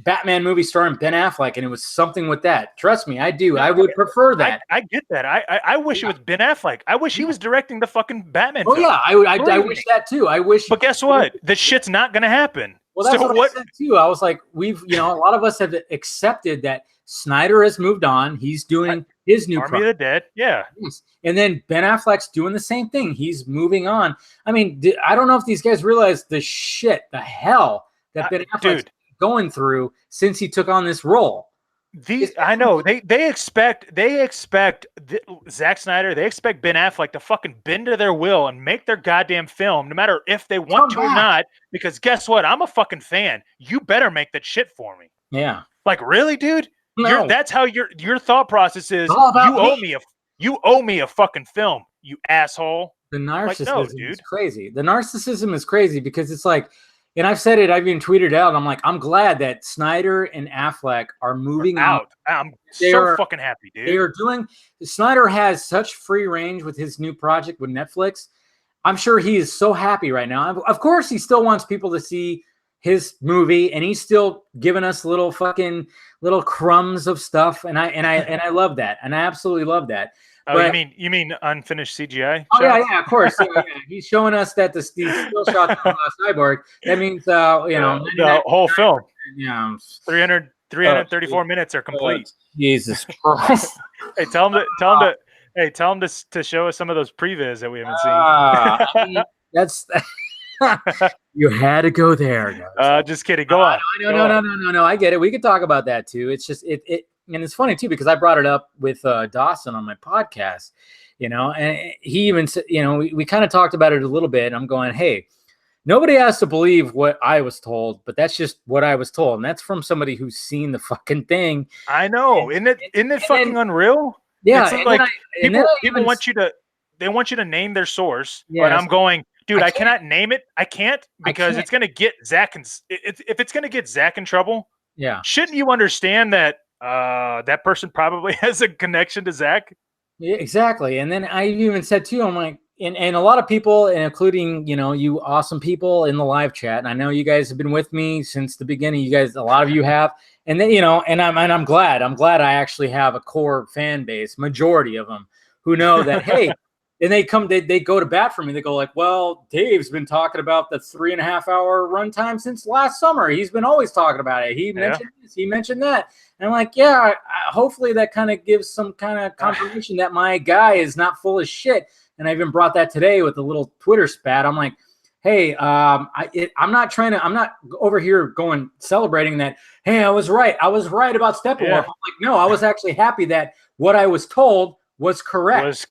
Batman movie starring Ben Affleck, and it was something with that. Trust me, I do. I would prefer that. I get that. I wish it was Ben Affleck. I wish he was directing the fucking Batman film. Yeah, I wish that too. I wish. But guess what? This shit's not going to happen. Well, that's what I said too. I was like, a lot of us have accepted that Snyder has moved on. He's doing his new Army of the Dead. Yeah. And then Ben Affleck's doing the same thing. He's moving on. I mean, I don't know if these guys realize the hell that Ben Affleck's going through since he took on this role. I know they expect Zack Snyder, they expect Ben Affleck to fucking bend to their will and make their goddamn film, no matter if they want to or not. Because guess what? I'm a fucking fan. You better make that shit for me. Yeah. Like, really, dude? No. That's how your thought process is. You owe me a fucking film, you asshole. The narcissism is crazy. The narcissism is crazy because it's like, And I've said it, I've even tweeted out. I'm like, I'm glad that Snyder and Affleck are moving out. I'm so fucking happy, dude. They are doing. Snyder has such free range with his new project with Netflix. I'm sure he is so happy right now. Of course, he still wants people to see his movie, and he's still giving us little crumbs of stuff, and I love that, and I absolutely love that. Oh, but, you mean unfinished CGI? Oh shots? Yeah, of course. Yeah. He's showing us that these still shots of Cyborg. That means the whole film. Yeah, 334 minutes are complete. Jesus Christ! Hey, tell him to show us some of those previs that we haven't seen. I mean, that's you had to go there. Just kidding. Go on. No. I get it. We could talk about that too. It's just it. And it's funny too, because I brought it up with Dawson on my podcast, and he even said, we kind of talked about it a little bit. And I'm going, hey, nobody has to believe what I was told, but that's just what I was told. And that's from somebody who's seen the fucking thing. I know. Isn't it fucking unreal? Yeah. It's like people want you to name their source. Yeah, but I'm going, dude, I cannot name it. I can't because it's going to get Zach. If it's going to get Zach in trouble. Yeah. Shouldn't you understand that? That person probably has a connection to Zach. Yeah, exactly. And then I even said too, I'm like, and a lot of people, and including, you awesome people in the live chat. And I know you guys have been with me since the beginning. You guys, a lot of you have. And then, and I'm glad I actually have a core fan base, majority of them who know that, hey, and they go to bat for me. They go like, well, Dave's been talking about the 3.5 hour runtime since last summer. He's been always talking about it. He mentioned this, he mentioned that. And I'm like, yeah, hopefully that kind of gives some kind of confirmation that my guy is not full of shit. And I even brought that today with a little Twitter spat. I'm like, hey, I'm not over here celebrating that. Hey, I was right about Steppenwolf. Yeah. I'm like, no, I was actually happy that what I was told was correct.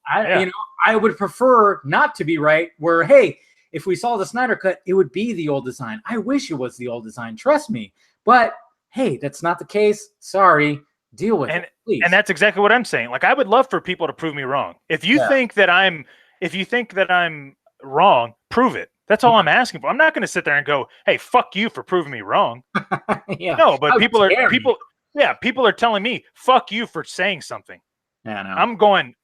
I would prefer not to be right where, hey, if we saw the Snyder Cut, it would be the old design. I wish it was the old design. Trust me. But hey, that's not the case. Sorry. Deal with it, please. And that's exactly what I'm saying. Like, I would love for people to prove me wrong. If you think that I'm wrong, prove it. That's all I'm asking for. I'm not going to sit there and go, hey, fuck you for proving me wrong. No, but people are telling me, fuck you for saying something. Yeah, no. I'm going,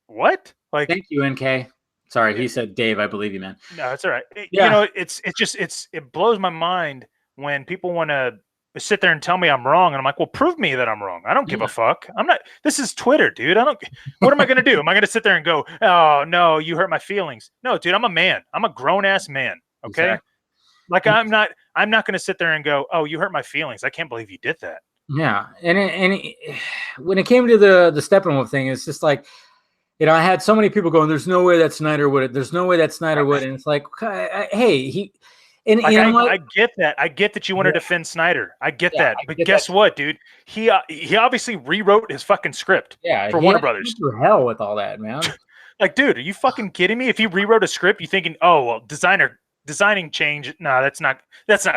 what? Like, thank you, NK. Sorry, he said Dave. I believe you, man. No, it's all right. It blows my mind when people want to sit there and tell me I'm wrong, and I'm like, well, prove me that I'm wrong. I don't give a fuck. I'm not. This is Twitter, dude. What am I gonna do? Am I gonna sit there and go, oh no, you hurt my feelings? No, dude. I'm a man. I'm a grown ass man. Okay. Exactly. Like I'm not gonna sit there and go, oh, you hurt my feelings. I can't believe you did that. Yeah, and when it came to the Steppenwolf thing, it's just like, I had so many people going, "There's no way that Snyder would." There's no way that Snyder would, and it's like, hey, he. And like, I get that. I get that you want to defend Snyder. I get that. But guess what, dude? He obviously rewrote his fucking script. For Warner Brothers. Through hell with all that, man. Like, dude, are you fucking kidding me? If he rewrote a script, you thinking, oh well, designing change? No, that's not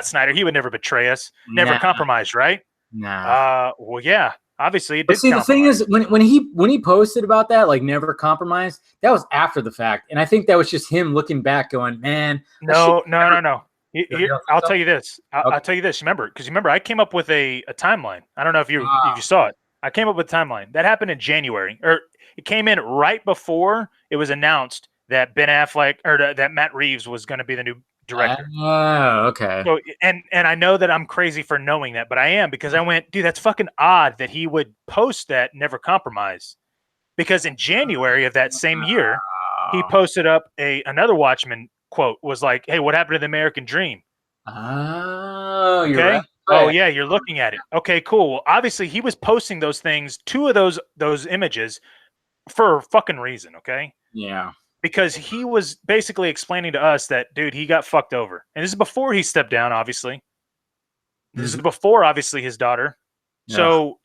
Snyder. He would never betray us. Never compromise, right? Nah. Well, yeah. Obviously, it but did. See, the thing is, when he posted about that, like never compromise, that was after the fact, and I think that was just him looking back, going, man. No. I'll tell you this. I'll tell you this. Remember, I came up with a timeline. I don't know if you saw it. I came up with a timeline that happened in January, or it came in right before it was announced that Ben Affleck or that Matt Reeves was going to be the new director. Oh, okay. So, and I know that I'm crazy for knowing that, but I am, because I went, dude, that's fucking odd that he would post that never compromise, because in January of that same year, he posted up another Watchmen quote, was like, hey, what happened to the American Dream? Oh, okay. You're right. Oh yeah, you're looking at it. Okay, cool. Well, obviously he was posting those things, two of those images, for a fucking reason, okay? Yeah. Because he was basically explaining to us that, dude, he got fucked over. And this is before he stepped down, obviously. This is before, obviously, his daughter. Yeah. So,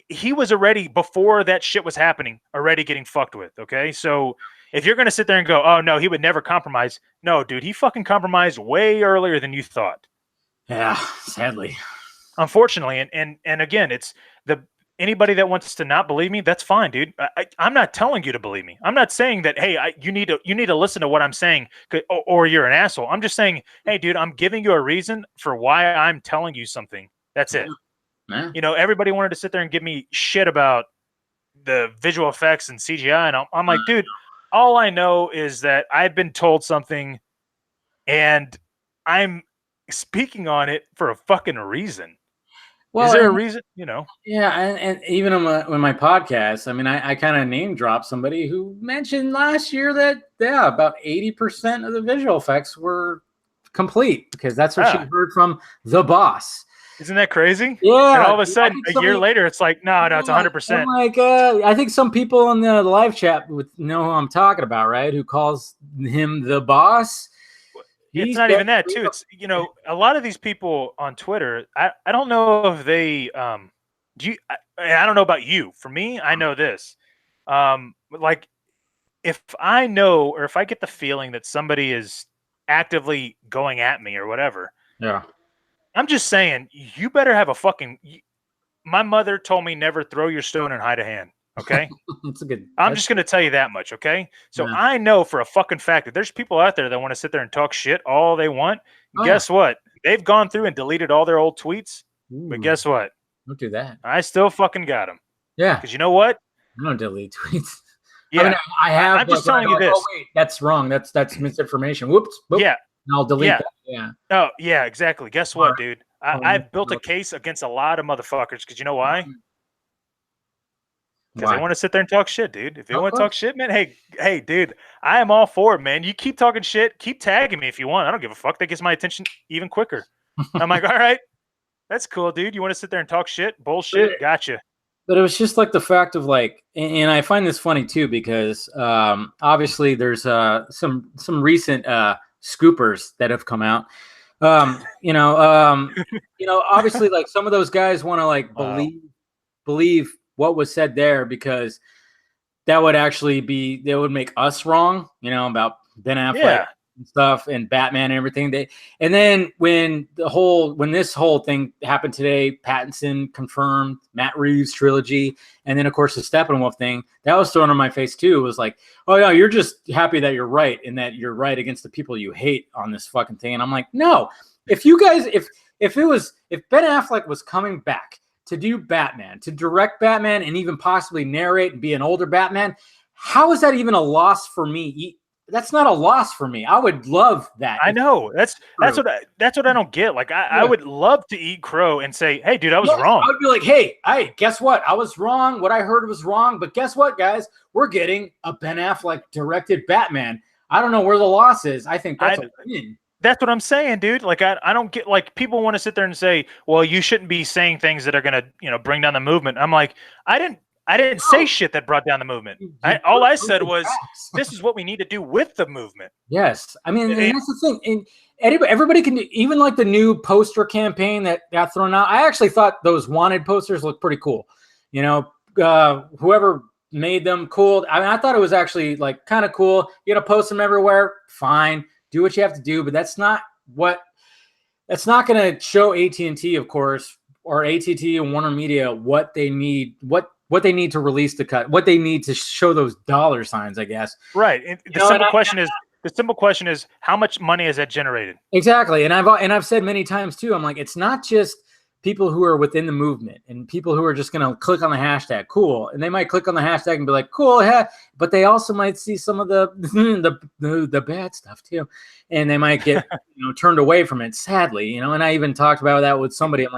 he was already, before that shit was happening, already getting fucked with, okay? So if you're going to sit there and go, oh, no, he would never compromise. No, dude, he fucking compromised way earlier than you thought. Yeah, sadly. Unfortunately. And again, it's anybody that wants to not believe me, that's fine, dude. I'm not telling you to believe me. I'm not saying that, hey, you need to listen to what I'm saying, or you're an asshole. I'm just saying, hey, dude, I'm giving you a reason for why I'm telling you something. That's it. Yeah. You know, everybody wanted to sit there and give me shit about the visual effects and CGI, and I'm like, dude, all I know is that I've been told something, and I'm speaking on it for a fucking reason. Well, is there a reason? You know? Yeah, and even on my podcast, I mean, I kind of name dropped somebody who mentioned last year that about 80% of the visual effects were complete because that's what she heard from the boss. Isn't that crazy? Yeah. And all of a sudden, a year later, it's like, no, it's 100%. I'm like, I think some people in the live chat would know who I'm talking about, right? Who calls him the boss. It's not even that, too. It's, you know, a lot of these people on Twitter, I don't know if they I don't know about you. For me, I know this. Like, if I know, or if I get the feeling that somebody is actively going at me or whatever, yeah, I'm just saying, you better have a fucking. My mother told me never throw your stone and hide a hand. Okay, that's a good. I'm just going to tell you that much. Okay, so Yeah. I know for a fucking fact that there's people out there that want to sit there and talk shit all they want. Guess what? They've gone through and deleted all their old tweets. Ooh, but guess what? Don't do that. I still fucking got them. Yeah, because you know what? I don't delete tweets. Yeah, I mean, I have. I'm just telling you this. Oh wait, that's wrong. That's misinformation. Whoops. Yeah. And I'll delete that. Yeah. Oh yeah, exactly. Guess what, dude? I've built a case against a lot of motherfuckers because you know why? Because they want to sit there and talk shit, dude. If they want to talk shit, man, hey, dude, I am all for it, man. You keep talking shit, keep tagging me if you want. I don't give a fuck. That gets my attention even quicker. I'm like, all right, that's cool, dude. You want to sit there and talk shit? Bullshit, gotcha. But it was just like the fact of like, and I find this funny too because obviously there's some recent scoopers that have come out. Obviously like some of those guys want to like believe what was said there because that would actually they would make us wrong, about Ben Affleck and stuff and Batman and everything. And then when this whole thing happened today, Pattinson confirmed Matt Reeves trilogy, and then of course the Steppenwolf thing that was thrown in my face too. It was like, oh yeah, you're just happy that you're right and that you're right against the people you hate on this fucking thing. And I'm like, no, if you guys, if Ben Affleck was coming back to do Batman, to direct Batman, and even possibly narrate and be an older Batman, how is that even a loss for me? That's not a loss for me. I would love that. I know. That's what I don't get. Like I would love to eat crow and say, hey, dude, I was wrong. I would be like, hey, guess what? I was wrong. What I heard was wrong. But guess what, guys? We're getting a Ben Affleck directed Batman. I don't know where the loss is. I think that's a win. That's what I'm saying, dude. Like, I don't get, like, people want to sit there and say, well, you shouldn't be saying things that are going to, bring down the movement. I'm like, I didn't say shit that brought down the movement. All I said was, this is what we need to do with the movement. Yes. I mean, and that's the thing. And everybody can, even like the new poster campaign that got thrown out. I actually thought those wanted posters looked pretty cool. Whoever made them, cool. I mean, I thought it was actually like kind of cool. You got to post them everywhere. Fine. Do what you have to do, but that's not going to show AT&T, of course, or AT&T and Warner Media what they need, what they need to release the cut, what they need to show those dollar signs, I guess. Right. The simple question is, how much money has that generated? Exactly. And I've said many times too, I'm like, it's not just people who are within the movement and people who are just going to click on the hashtag cool. And they might click on the hashtag and be like, cool. Yeah. But they also might see some of the bad stuff too. And they might get, turned away from it, sadly, and I even talked about that with somebody. I'm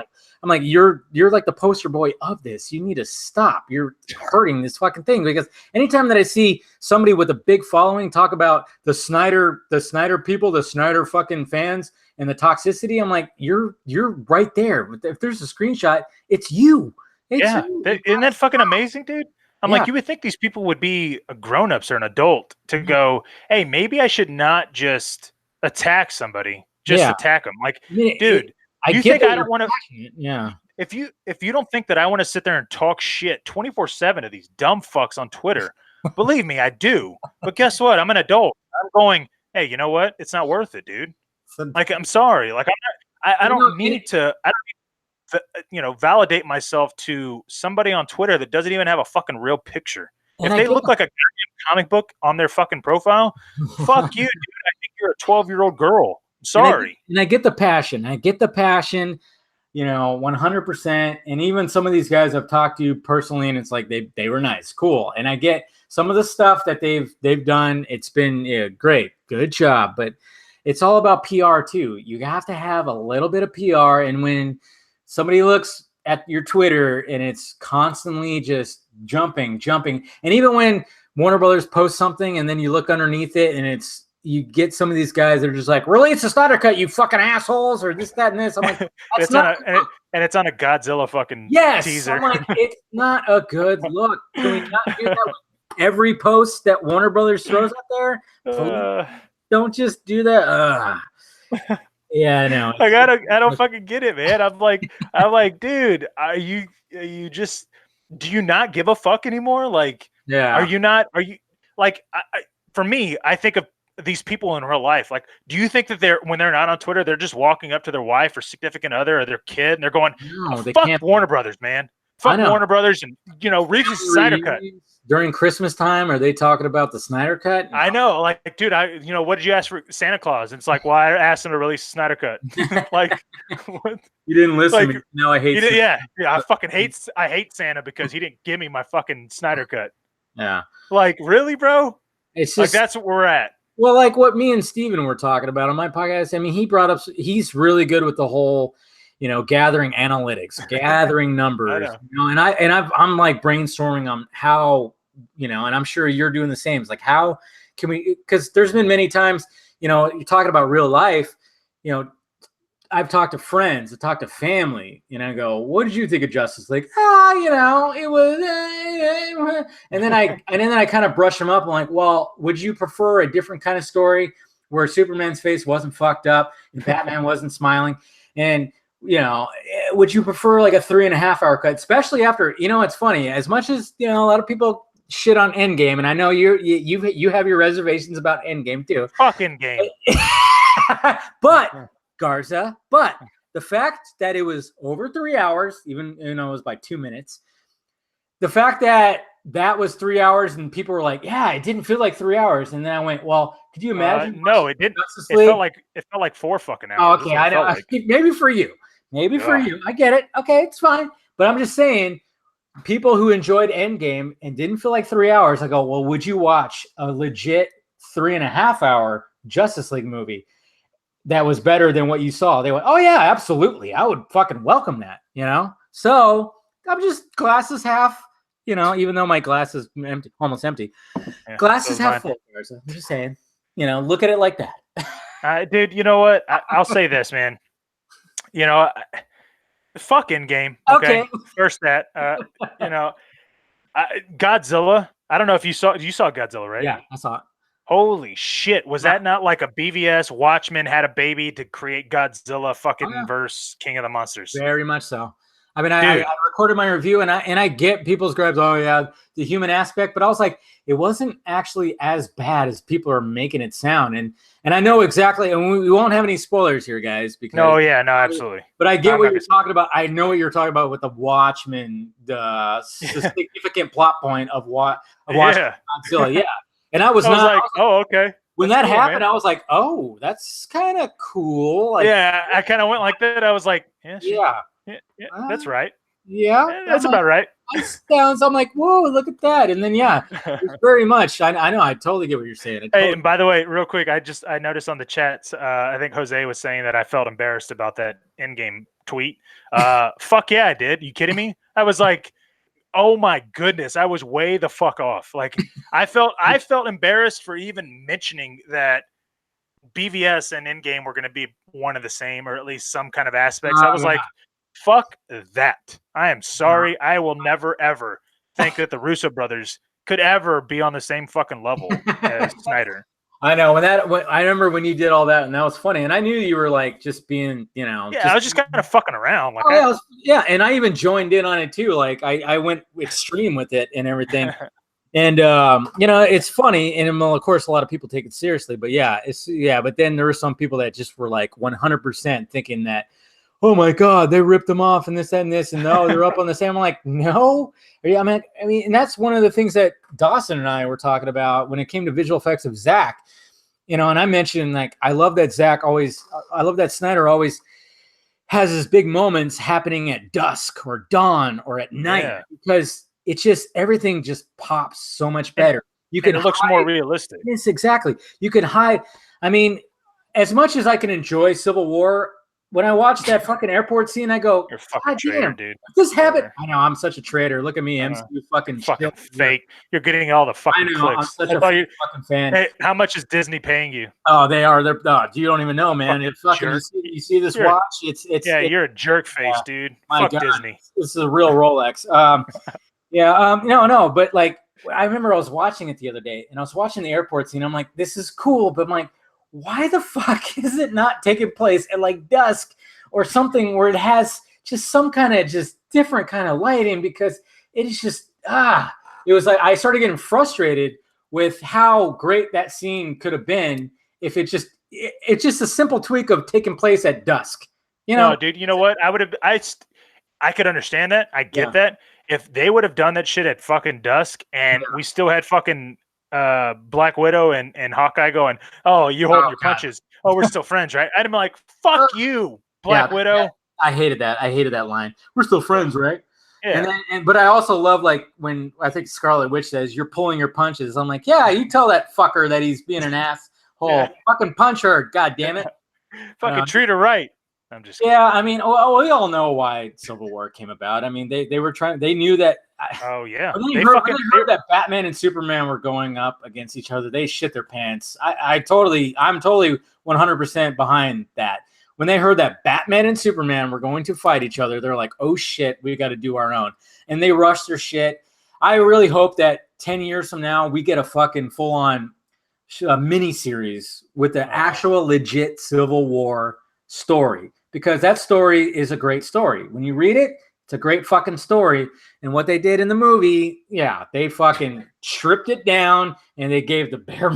like, you're like the poster boy of this. You need to stop. You're hurting this fucking thing, because anytime that I see somebody with a big following talk about the Snyder people, the Snyder fucking fans, and the toxicity, I'm like, you're right there. If there's a screenshot, it's you. Isn't that fucking amazing, dude? I'm like, you would think these people would be grown-ups or an adult to go, hey, maybe I should not just attack somebody, attack them. Like, dude, you think I don't want to? Yeah. If you don't think that I want to sit there and talk shit 24/7 to these dumb fucks on Twitter, believe me, I do. But guess what? I'm an adult. I'm going, hey, you know what? It's not worth it, dude. Like, I'm sorry. Like, I don't need to. validate myself to somebody on Twitter that doesn't even have a fucking real picture. And if they look like a comic book on their fucking profile, fuck you, dude. I think you're a 12-year-old girl. I'm sorry. And I get the passion. 100%. And even some of these guys I've talked to personally, and it's like they were nice, cool. And I get some of the stuff that they've done. It's been great, good job. But it's all about PR too. You have to have a little bit of PR. And when somebody looks at your Twitter and it's constantly just jumping, and even when Warner Brothers posts something and then you look underneath it and you get some of these guys that are just like, really, it's a Snyder Cut, you fucking assholes, or this, that, and this. I'm like, that's it's on a Godzilla fucking teaser. I'm like, it's not a good look. Can we not do that with every post that Warner Brothers throws out there? Don't just do that. Yeah, I know. I don't fucking get it, man. I'm like, dude, do you not give a fuck anymore? Like, yeah. For me, I think of these people in real life. Like, do you think that when they're not on Twitter, they're just walking up to their wife or significant other or their kid and they're going, fuck Warner Brothers, man. Fuck Warner Brothers and, read the Snyder Cut. During Christmas time, are they talking about the Snyder Cut? No. I know. Like, dude, what did you ask for Santa Claus? And it's like, well, I asked him to release Snyder Cut. Like, what? You didn't listen to me. No, I hate Santa. Yeah, I fucking hate Santa because he didn't give me my fucking Snyder Cut. Yeah. Like, really, bro? It's just, like, that's what we're at. Well, like what me and Steven were talking about on my podcast. I mean, he's really good with the whole, gathering analytics, gathering numbers, and I'm like brainstorming on how, and I'm sure you're doing the same. It's like, how can we, because there's been many times, you're talking about real life, I've talked to friends, I've talked to family, I go, what did you think of Justice League? It was, and then I kind of brush them up. I'm like, well, would you prefer a different kind of story where Superman's face wasn't fucked up and Batman wasn't smiling? And, would you prefer like a 3.5 hour cut, especially after, it's funny, as much as, a lot of people shit on Endgame, and I know you have your reservations about Endgame too. Fuck Endgame. But Garza, the fact that it was over 3 hours, even it was by 2 minutes, the fact that was 3 hours and people were like, yeah, it didn't feel like 3 hours, and then I went, well, could you imagine? No, it didn't. It felt like 4 fucking hours. Oh, okay, I know. Maybe for you, I get it. Okay, it's fine. But I'm just saying, people who enjoyed Endgame and didn't feel like 3 hours, I go, well, would you watch a legit 3.5 hour Justice League movie that was better than what you saw? They went, oh yeah, absolutely. I would fucking welcome that, So I'm just glasses half, even though my glass is empty, almost empty. Yeah, glass is half full. I'm just saying, look at it like that. Dude, you know what? I'll say this, man. Fuck Endgame. Okay. First that, Godzilla. I don't know if you saw Godzilla, right? Yeah, I saw it. Holy shit. Was that not like a BVS Watchmen had a baby to create Godzilla fucking verse King of the Monsters? Very much so. I mean, I recorded my review and I get people's grabs. Oh yeah, the human aspect, but I was like, it wasn't actually as bad as people are making it sound. And I know exactly, and we won't have any spoilers here, guys. Because absolutely. But I get what you're talking about. I know what you're talking about with the Watchmen, the significant plot point of Watchmen Godzilla. Yeah. And I was okay. When that happened, man. I was like, oh, that's kind of cool. Like, yeah, I kind of went like that. I was like, yeah, that's right. Yeah, that's about right. Sounds. I'm like, whoa, look at that. And then, very much. I know. I totally get what you're saying. Hey, and by the way, real quick, I noticed on the chats, I think Jose was saying that I felt embarrassed about that Endgame tweet. Fuck yeah, I did. You kidding me? I was like, oh my goodness, I was way the fuck off. Like I felt embarrassed for even mentioning that BVS and Endgame were going to be one of the same, or at least some kind of aspects. I was like, fuck that. I am sorry. I will never ever think that the Russo brothers could ever be on the same fucking level as Snyder. I know I remember when you did all that, and that was funny. And I knew you were like just being, I was just kind of fucking around. Like, and I even joined in on it too. Like I went extreme with it and everything. And it's funny, and of course a lot of people take it seriously. But but then there were some people that just were like 100% thinking that, oh my God, they ripped them off and this, that, and this, and no, they're up on the same. I'm like, no. I mean, and that's one of the things that Dawson and I were talking about when it came to visual effects of Zack. You know, and I mentioned, like, I love that Snyder always has his big moments happening at dusk or dawn or at night because it's just, everything just pops so much better. It looks more realistic. Yes, exactly. You can hide. I mean, as much as I can enjoy Civil War, when I watch that fucking airport scene, I go, "You're a fucking traitor, dude." This happened. I know, I'm such a traitor. Look at me, MCU fucking fake. You're getting all the fucking I know, clicks. I'm such a fucking fan. Hey, how much is Disney paying you? Oh, they are. You don't even know, man. It's fucking. You see this watch? You're a jerk face, dude. Fuck God. Disney. This is a real Rolex. No, but like, I remember I was watching it the other day, and I was watching the airport scene. I'm like, this is cool, but I'm like, why the fuck is it not taking place at like dusk or something where it has just some kind of just different kind of lighting? Because it is just it was like I started getting frustrated with how great that scene could have been if it's just a simple tweak of taking place at dusk. You know, no, dude. You know what? I could understand that. I get that. If they would have done that shit at fucking dusk and we still had fucking Black Widow and Hawkeye going, oh, you holding your punches. Oh, we're still friends, right? I'd be like, fuck you, Black Widow. Yeah, I hated that. I hated that line. We're still friends, right? Yeah. But I also love, like, when I think Scarlet Witch says, you're pulling your punches. I'm like, yeah, you tell that fucker that he's being an asshole. Fucking punch her, god damn it. Fucking treat her right. I'm just kidding. I mean, we all know why Civil War came about. I mean, they were trying. They knew that. Oh yeah. When they heard that Batman and Superman were going up against each other, they shit their pants. I'm totally 100% behind that. When they heard that Batman and Superman were going to fight each other, they're like, oh shit, we got to do our own. And they rushed their shit. I really hope that 10 years from now we get a fucking full on mini series with the actual legit Civil War story. Because that story is a great story. When you read it, it's a great fucking story. And what they did in the movie, they fucking stripped it down and they gave the bare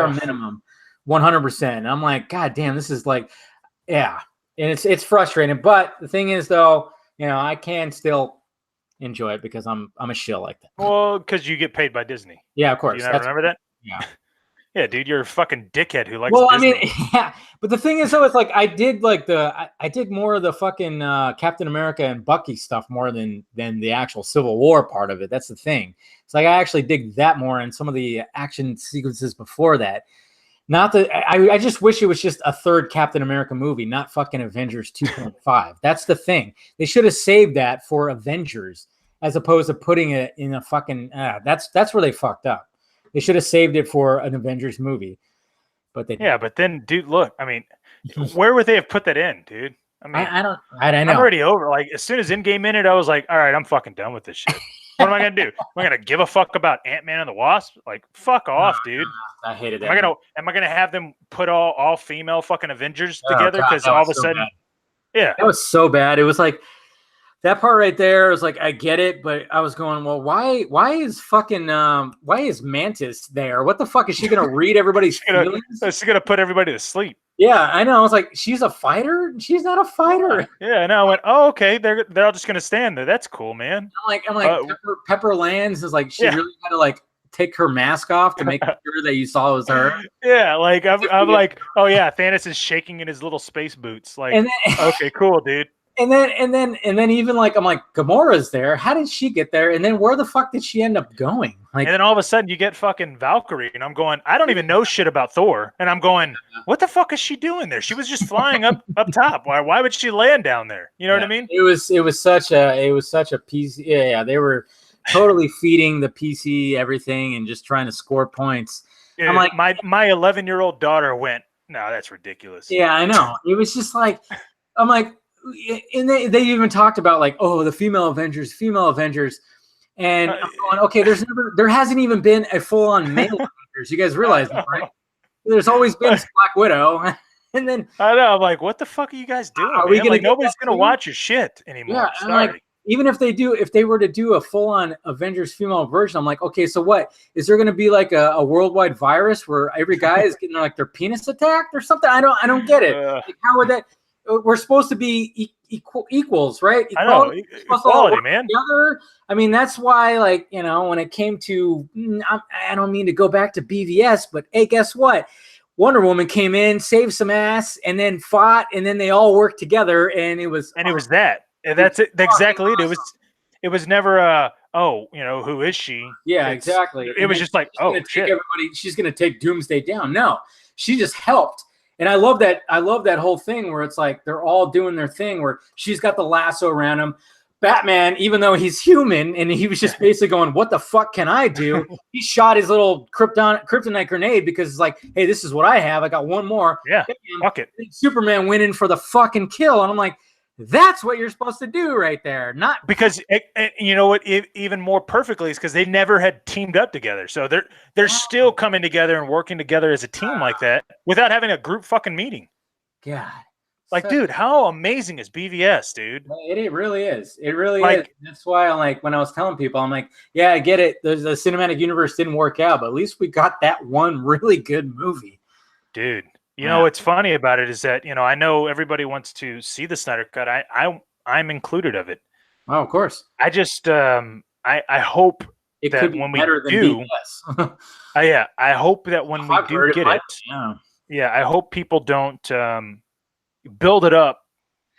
minimum, 100%. And I'm like, God damn, this is like, and it's frustrating. But the thing is, though, I can still enjoy it because I'm a shill like that. Well, because you get paid by Disney. Yeah, of course. Do you not remember that? Yeah. Yeah, dude, you're a fucking dickhead who likes Disney. I mean, yeah, but the thing is, though, it's like I did more of the fucking Captain America and Bucky stuff more than the actual Civil War part of it. That's the thing. It's like I actually dig that more in some of the action sequences before that. Not that I just wish it was just a third Captain America movie, not fucking Avengers 2.5. That's the thing. They should have saved that for Avengers as opposed to putting it in a fucking. That's where they fucked up. They should have saved it for an Avengers movie, but they didn't. Yeah, but then, dude, look, I mean, where would they have put that in, dude? I mean, I don't know. I'm already over. Like, as soon as Endgame ended, I was like, all right, I'm fucking done with this shit. What am I gonna do? Am I gonna give a fuck about Ant-Man and the Wasp? Like, fuck off, dude. I hated that. Am I gonna have them put all female fucking Avengers together? Because all of a sudden, that was so bad. It was like. That part right there was like, I get it, but I was going, well, why is Mantis there? What the fuck is she gonna read everybody's feelings? She's gonna put everybody to sleep. Yeah, I know. I was like, she's a fighter? She's not a fighter. Yeah, and I went, oh, okay, they're all just gonna stand there. That's cool, man. I'm like, Pepper Lands is like, she really had to like take her mask off to make sure that you saw it was her. Yeah, like I'm like, oh yeah, Thanos is shaking in his little space boots. Like, okay, cool, dude. And then even like I'm like, Gamora's there. How did she get there? And then where the fuck did she end up going? Like, and then all of a sudden you get fucking Valkyrie, and I'm going, I don't even know shit about Thor, and I'm going, what the fuck is she doing there? She was just flying up top. Why would she land down there? You know what I mean? It was such a PC. Yeah, they were totally feeding the PC everything and just trying to score points. Dude, I'm like, my 11-year-old daughter went, no, that's ridiculous. Yeah, I know. It was just like, I'm like. And they even talked about like, oh, the female Avengers, and I'm going, okay, there hasn't even been a full on male Avengers. You guys realize that, right? There's always been Black Widow, and then I know, I'm like, what the fuck are you guys doing? Are we like, nobody's gonna watch your shit anymore? Yeah, sorry. Like, even if they were to do a full on Avengers female version, I'm like, okay, so what is there going to be like a worldwide virus where every guy is getting like their penis attacked or something? I don't get it. Like, how would that? we're supposed to be equals, right? I know, equality, man. Together. I mean, that's why, like, you know, when it came to, I don't mean to go back to BVS, but hey, guess what? Wonder Woman came in, saved some ass, and then fought, and then they all worked together, and it was that. And that's it. Exactly. Awesome. It was never who is she? Yeah, exactly. It was just like, oh shit. She's gonna take Doomsday down. No, she just helped. And I love that whole thing where it's like they're all doing their thing where she's got the lasso around him. Batman, even though he's human and he was just basically going, what the fuck can I do? He shot his little kryptonite grenade because it's like, hey, this is what I have. I got one more. Yeah, fuck it. Superman went in for the fucking kill. And I'm like, that's what you're supposed to do right there. Not because you know what, even more perfectly is because they never had teamed up together. So they're still coming together and working together as a team like that without having a group fucking meeting. God. Like, dude, how amazing is BVS, dude? It really is. It really is. That's why I'm like, when I was telling people, I'm like, yeah, I get it. The cinematic universe didn't work out, but at least we got that one really good movie. Dude. You know what's funny about it is that, you know, I know everybody wants to see the Snyder Cut. I'm included of it. Oh, of course. I just I hope it that could be when we better do, than I hope that when we do get it, I hope people don't build it up.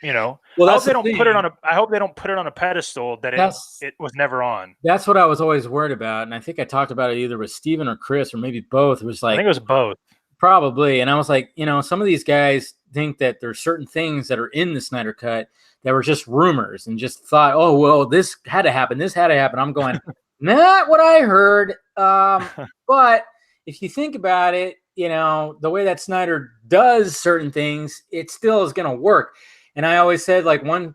You know, well, I hope they don't put it on I hope they don't put it on a pedestal that it was never on. That's what I was always worried about, and I think I talked about it either with Steven or Chris or maybe both. It was like, I think it was both. Probably. And I was like, you know, some of these guys think that there's certain things that are in the Snyder Cut that were just rumors and just thought, oh, well, this had to happen. This had to happen. I'm going, not what I heard. But if you think about it, you know, the way that Snyder does certain things, it still is going to work. And I always said, like, one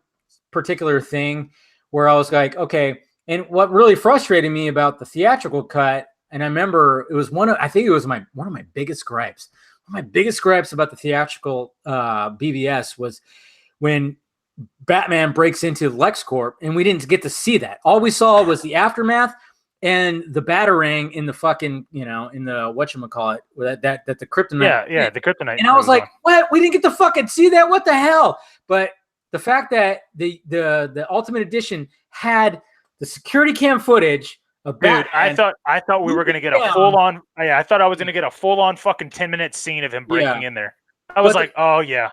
particular thing where I was like, okay, and what really frustrated me about the theatrical cut, and I remember it was one of my biggest gripes. One of my biggest gripes about the theatrical BVS was when Batman breaks into LexCorp, and we didn't get to see that. All we saw was the aftermath and the Batarang in the fucking, you know, in the whatchamacallit, that the kryptonite. Yeah, the kryptonite. And I was like, what? We didn't get to fucking see that? What the hell? But the fact that the Ultimate Edition had the security cam footage. Dude, I thought we were gonna get a full on. I thought I was gonna get a full on fucking 10-minute scene of him breaking in there. I was like, oh yeah,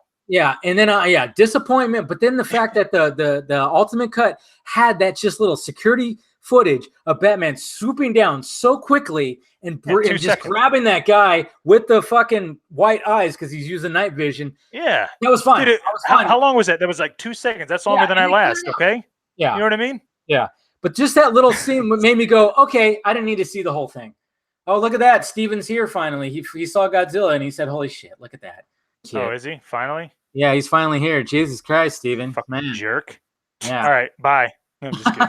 and then disappointment. But then the fact that the Ultimate Cut had that just little security footage of Batman swooping down so quickly and just grabbing that guy with the fucking white eyes because he's using night vision. Yeah, that was fine. Dude, how long was that? That was like 2 seconds. That's longer than I last. Okay. Yeah, you know what I mean? Yeah. But just that little scene made me go, okay, I didn't need to see the whole thing. Oh, look at that. Steven's here finally. He saw Godzilla and he said, holy shit, look at that. Kid. Oh, is he? Finally? Yeah, he's finally here. Jesus Christ, Steven. Fucking man. Jerk. Yeah. All right, bye. I'm just kidding.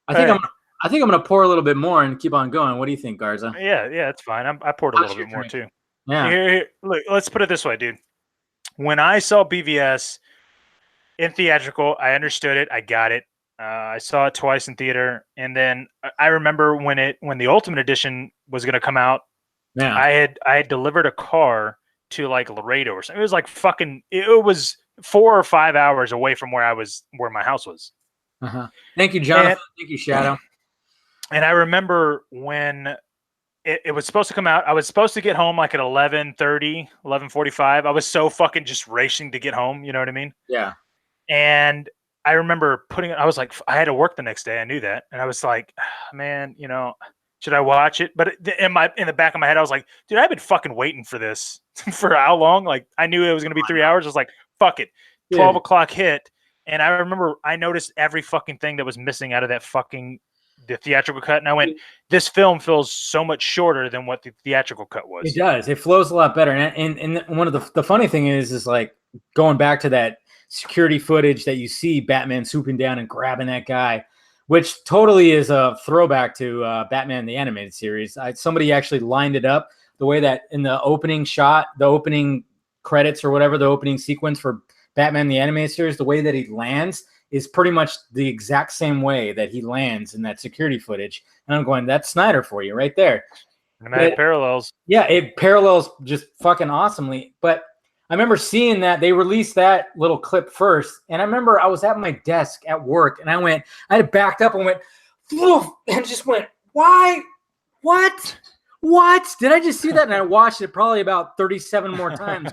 I think I'm gonna pour a little bit more and keep on going. What do you think, Garza? Yeah, it's fine. I poured a little bit more too. Yeah. Here, look, let's put it this way, dude. When I saw BVS in theatrical, I understood it. I got it. I saw it twice in theater, and then I remember when the Ultimate Edition was going to come out. Yeah, I had delivered a car to like Laredo or something. It was like it was 4 or 5 hours away from where my house was. Thank you, Jonathan. Thank you, Shadow. And I remember when it was supposed to come out. I was supposed to get home like at 11:30, 11:45. I was so fucking just racing to get home. You know what I mean? Yeah. And I remember I was like, I had to work the next day. I knew that. And I was like, man, you know, should I watch it? But in the back of my head, I was like, dude, I've been fucking waiting for this for how long? Like, I knew it was going to be 3 hours. I was like, fuck it. 12 o'clock hit. And I remember I noticed every fucking thing that was missing out of the theatrical cut. And I went, this film feels so much shorter than what the theatrical cut was. It does. It flows a lot better. And one of the funny thing is like going back to that security footage that you see Batman swooping down and grabbing that guy, which totally is a throwback to Batman the Animated Series. Somebody actually lined it up the way that in the opening shot, the opening credits or whatever, the opening sequence for Batman the Animated Series, the way that he lands is pretty much the exact same way that he lands in that security footage. And I'm going, that's Snyder for you right there. Cinematic parallels. Yeah, it parallels just fucking awesomely. But I remember seeing that they released that little clip first, and I remember I was at my desk at work, and I had backed up and went, and just went, why? What? Did I just see that? And I watched it probably about 37 more times.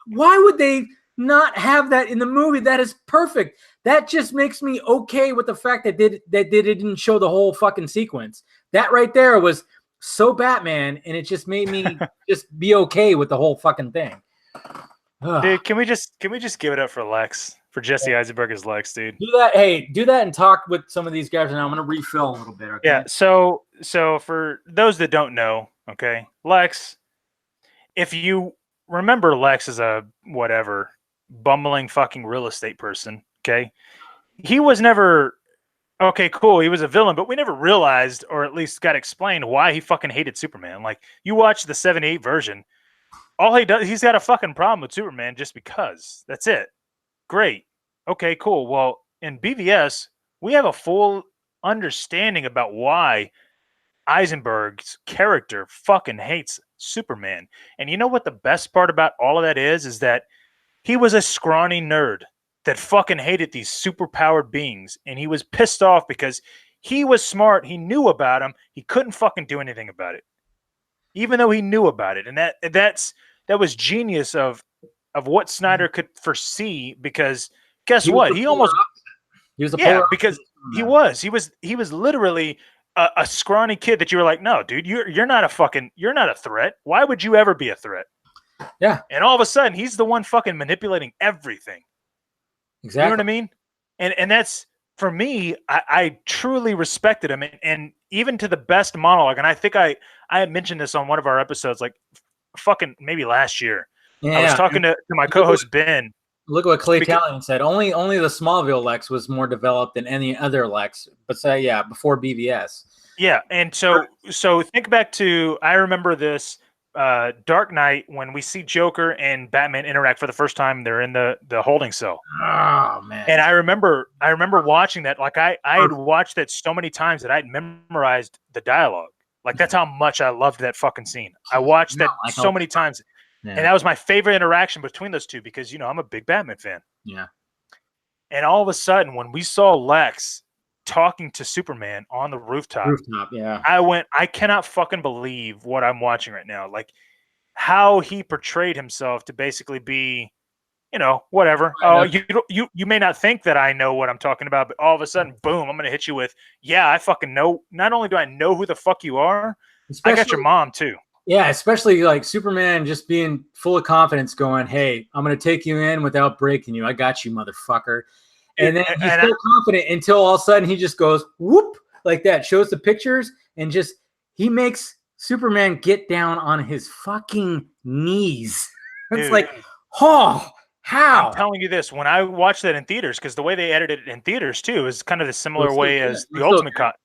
Why would they not have that in the movie? That is perfect. That just makes me okay with the fact that they didn't show the whole fucking sequence. That right there was so Batman, and it just made me just be okay with the whole fucking thing. Dude, can we just give it up for Lex, for Jesse Eisenberg as Lex, dude? Do that. Hey, do that and talk with some of these guys, and I'm gonna refill a little bit. Okay? Yeah. So for those that don't know, okay, Lex, if you remember Lex as a whatever bumbling fucking real estate person, okay, he was never okay. Cool, he was a villain, but we never realized, or at least got explained, why he fucking hated Superman. Like you watch the '78 version. All he does, he's got a fucking problem with Superman just because. That's it. Great. Okay, cool. Well, in BVS, we have a full understanding about why Eisenberg's character fucking hates Superman. And you know what the best part about all of that is that he was a scrawny nerd that fucking hated these superpowered beings. And he was pissed off because he was smart. He knew about them. He couldn't fucking do anything about it, even though he knew about it. And that was genius of what Snyder could foresee, because guess what? He was because he was literally a scrawny kid that you were like, no, dude, you're not a threat. Why would you ever be a threat? Yeah. And all of a sudden, he's the one fucking manipulating everything. Exactly. You know what I mean? And that's, for me, I truly respected him, and even to the best monologue. And I think I had mentioned this on one of our episodes, like fucking maybe last year. Yeah. I was talking to my co-host Ben. Look what Clay Tallian said. Only the Smallville Lex was more developed than any other Lex, but before BVS. Yeah, and so think back to, I remember this Dark Knight when we see Joker and Batman interact for the first time. They're in the holding cell. Oh man! And I remember watching that. Like I had watched that so many times that I'd memorized the dialogue. Like that's how much I loved that fucking scene. I watched that so many times. Yeah. And that was my favorite interaction between those two, because, I'm a big Batman fan. Yeah. And all of a sudden, when we saw Lex talking to Superman on the rooftop, yeah, I cannot fucking believe what I'm watching right now. Like how he portrayed himself to basically be, whatever. Oh, you may not think that I know what I'm talking about, but all of a sudden, boom, I'm going to hit you with, yeah, I fucking know. Not only do I know who the fuck you are, I got your mom too. Yeah, especially like Superman just being full of confidence, going, hey, I'm going to take you in without breaking you. I got you, motherfucker. And then he's so confident until all of a sudden he just goes, whoop, like that, shows the pictures, and he makes Superman get down on his fucking knees. It's like, oh, how? I'm telling you this, when I watched that in theaters, because the way they edited it in theaters too is kind of the similar way as the Ultimate Cut.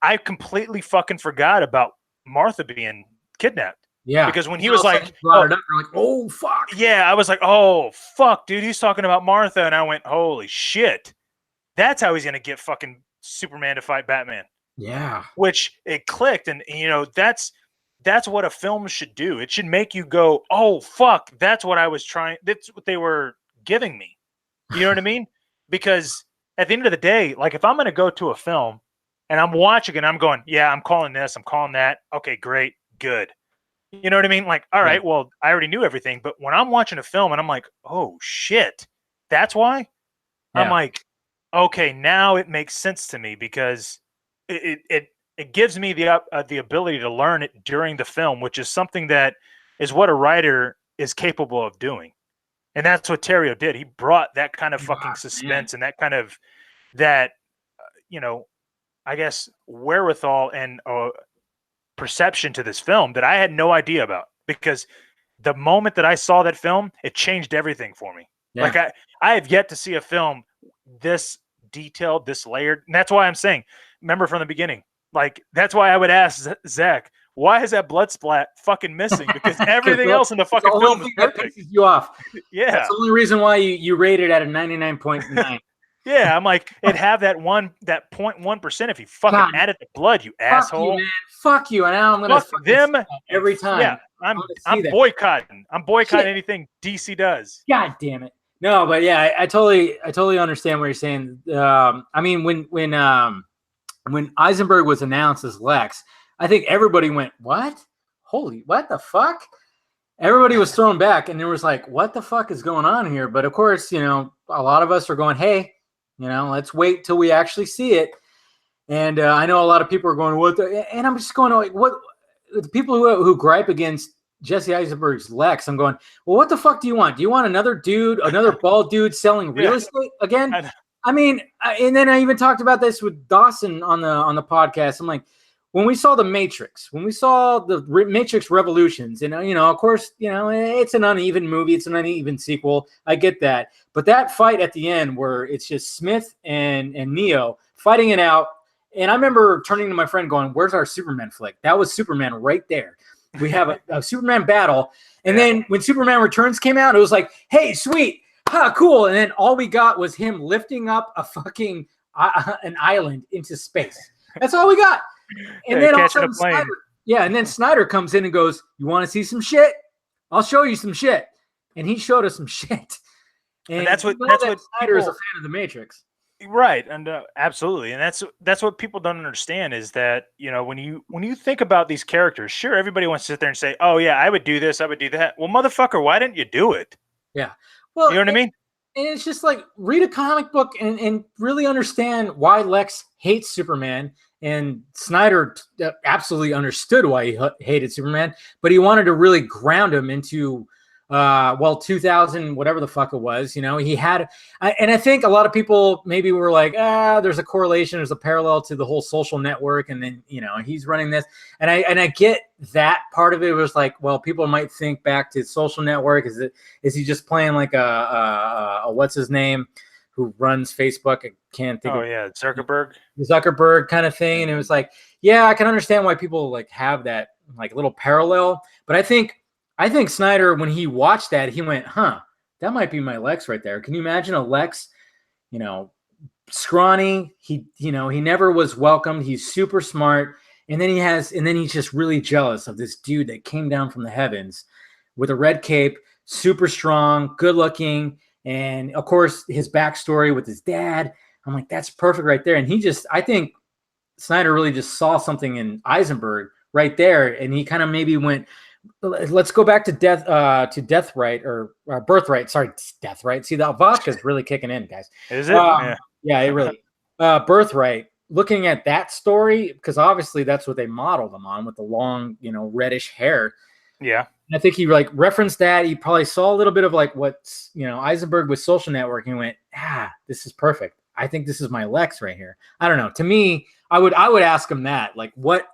I completely fucking forgot about Martha being kidnapped. Yeah, because when he was like, brought it up, you're like, oh fuck. Yeah, I was like, oh fuck, dude, he's talking about Martha, and I went, holy shit, that's how he's gonna get fucking Superman to fight Batman. Yeah, which it clicked, and that's what a film should do. It should make you go, oh fuck, that's what they were giving me. You know what I mean? Because at the end of the day, like if I'm gonna go to a film and I'm watching it, I'm going, yeah, I'm calling this, I'm calling that. Okay, great. Good. You know what I mean? Like, all right, well, I already knew everything, but when I'm watching a film and I'm like, oh shit, that's why? Yeah. I'm like, okay, now it makes sense to me, because it gives me the ability to learn it during the film, which is something that is what a writer is capable of doing. And that's what Terrio did. He brought that kind of fucking suspense and that kind of I guess wherewithal and perception to this film that I had no idea about, because the moment that I saw that film, it changed everything for me. Yeah. Like I have yet to see a film this detailed, this layered. And that's why I'm saying, remember from the beginning, like that's why I would ask Zach, why is that blood splat fucking missing? Because everything else in the fucking film is perfect. Pisses you off. Yeah. That's the only reason why you rate it at a 99.9. Yeah, I'm like, it'd have that 0.1% if you fucking added the blood, you asshole. Fuck you, man. Fuck you. And now I'm gonna fuck them every time. Yeah. I'm want to see that. boycotting. I'm boycotting Shit. anything DC does. God damn it. No, but yeah, I totally understand what you're saying. I mean, when Eisenberg was announced as Lex, I think everybody went, "What? Holy, what the fuck?" Everybody was thrown back, and there was like, "What the fuck is going on here?" But of course, you know, a lot of us are going, "Hey, you know, let's wait till we actually see it." And I know a lot of people are going, "What?" And I'm just going, like, what? The people who gripe against Jesse Eisenberg's Lex, I'm going, well, what the fuck do you want? Do you want another dude, another bald dude selling real estate again? I mean, and then I even talked about this with Dawson on the podcast. I'm like, when we saw the Matrix, when we saw the Matrix Revolutions, and you know, of course, you know, it's an uneven movie, it's an uneven sequel. I get that, but that fight at the end where it's just Smith and Neo fighting it out. And I remember turning to my friend going, where's our Superman flick? That was Superman right there. We have a Superman battle. And then when Superman Returns came out, it was like, hey, sweet. Cool. And then all we got was him lifting up a fucking an island into space. That's all we got. And then all of a sudden, Snyder comes in and goes, you want to see some shit? I'll show you some shit. And he showed us some shit. And that's what Snyder is a fan of the Matrix. Right, and absolutely, and that's what people don't understand is that, you know, when you think about these characters, sure, everybody wants to sit there and say, oh yeah, I would do this, I would do that. Well, motherfucker, why didn't you do it? Yeah, well, you know what I mean. And it's just like, read a comic book and really understand why Lex hates Superman. And Snyder absolutely understood why he hated Superman, but he wanted to really ground him into 2000, whatever the fuck it was, you know, he had, and I think a lot of people maybe were like, there's a correlation, there's a parallel to the whole Social Network, and then, you know, he's running this, and I get that part of it. Was like, well, people might think back to Social Network. Is he just playing like a what's his name, who runs Facebook? I can't think. Zuckerberg kind of thing, and it was like, yeah, I can understand why people like have that like little parallel, but I think Snyder, when he watched that, he went, that might be my Lex right there. Can you imagine a Lex, you know, scrawny? He never was welcomed. He's super smart. And then he's just really jealous of this dude that came down from the heavens with a red cape, super strong, good looking. And of course, his backstory with his dad. I'm like, that's perfect right there. And I think Snyder really just saw something in Eisenberg right there. And he kind of maybe went, let's go back to Birthright. Sorry, Deathright. See, the vodka is really kicking in, guys. Is it? Yeah, it really. Birthright. Looking at that story, because obviously that's what they modeled him on with the long, you know, reddish hair. Yeah. And I think he like referenced that. He probably saw a little bit of like what's, you know, Eisenberg with Social Network, and he went, this is perfect. I think this is my Lex right here. I don't know. To me, I would ask him that, like, what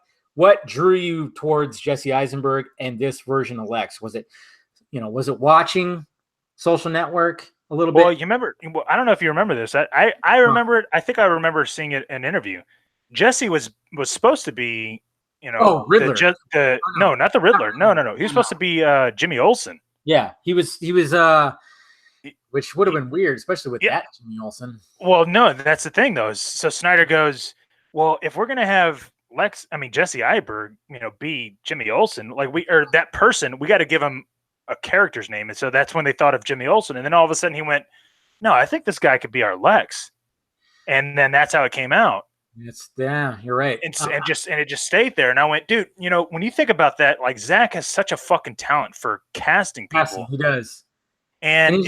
drew you towards Jesse Eisenberg and this version of Lex? Was it watching Social Network a little bit? Well, you remember, I don't know if you remember this. I remember it. I think I remember seeing it in an interview. Jesse was supposed to be, you know, Riddler. No, not the Riddler. No. He was supposed to be Jimmy Olsen. Yeah, he was which would have been weird, especially with that Jimmy Olsen. Well, no, that's the thing though. So Snyder goes, well, if we're gonna have Jesse Eisenberg, you know, be Jimmy Olsen, that person, we got to give him a character's name. And so that's when they thought of Jimmy Olsen. And then all of a sudden he went, no, I think this guy could be our Lex. And then that's how it came out. You're right. And it just stayed there. And I went, dude, you know, when you think about that, like Zach has such a fucking talent for casting people. He does. And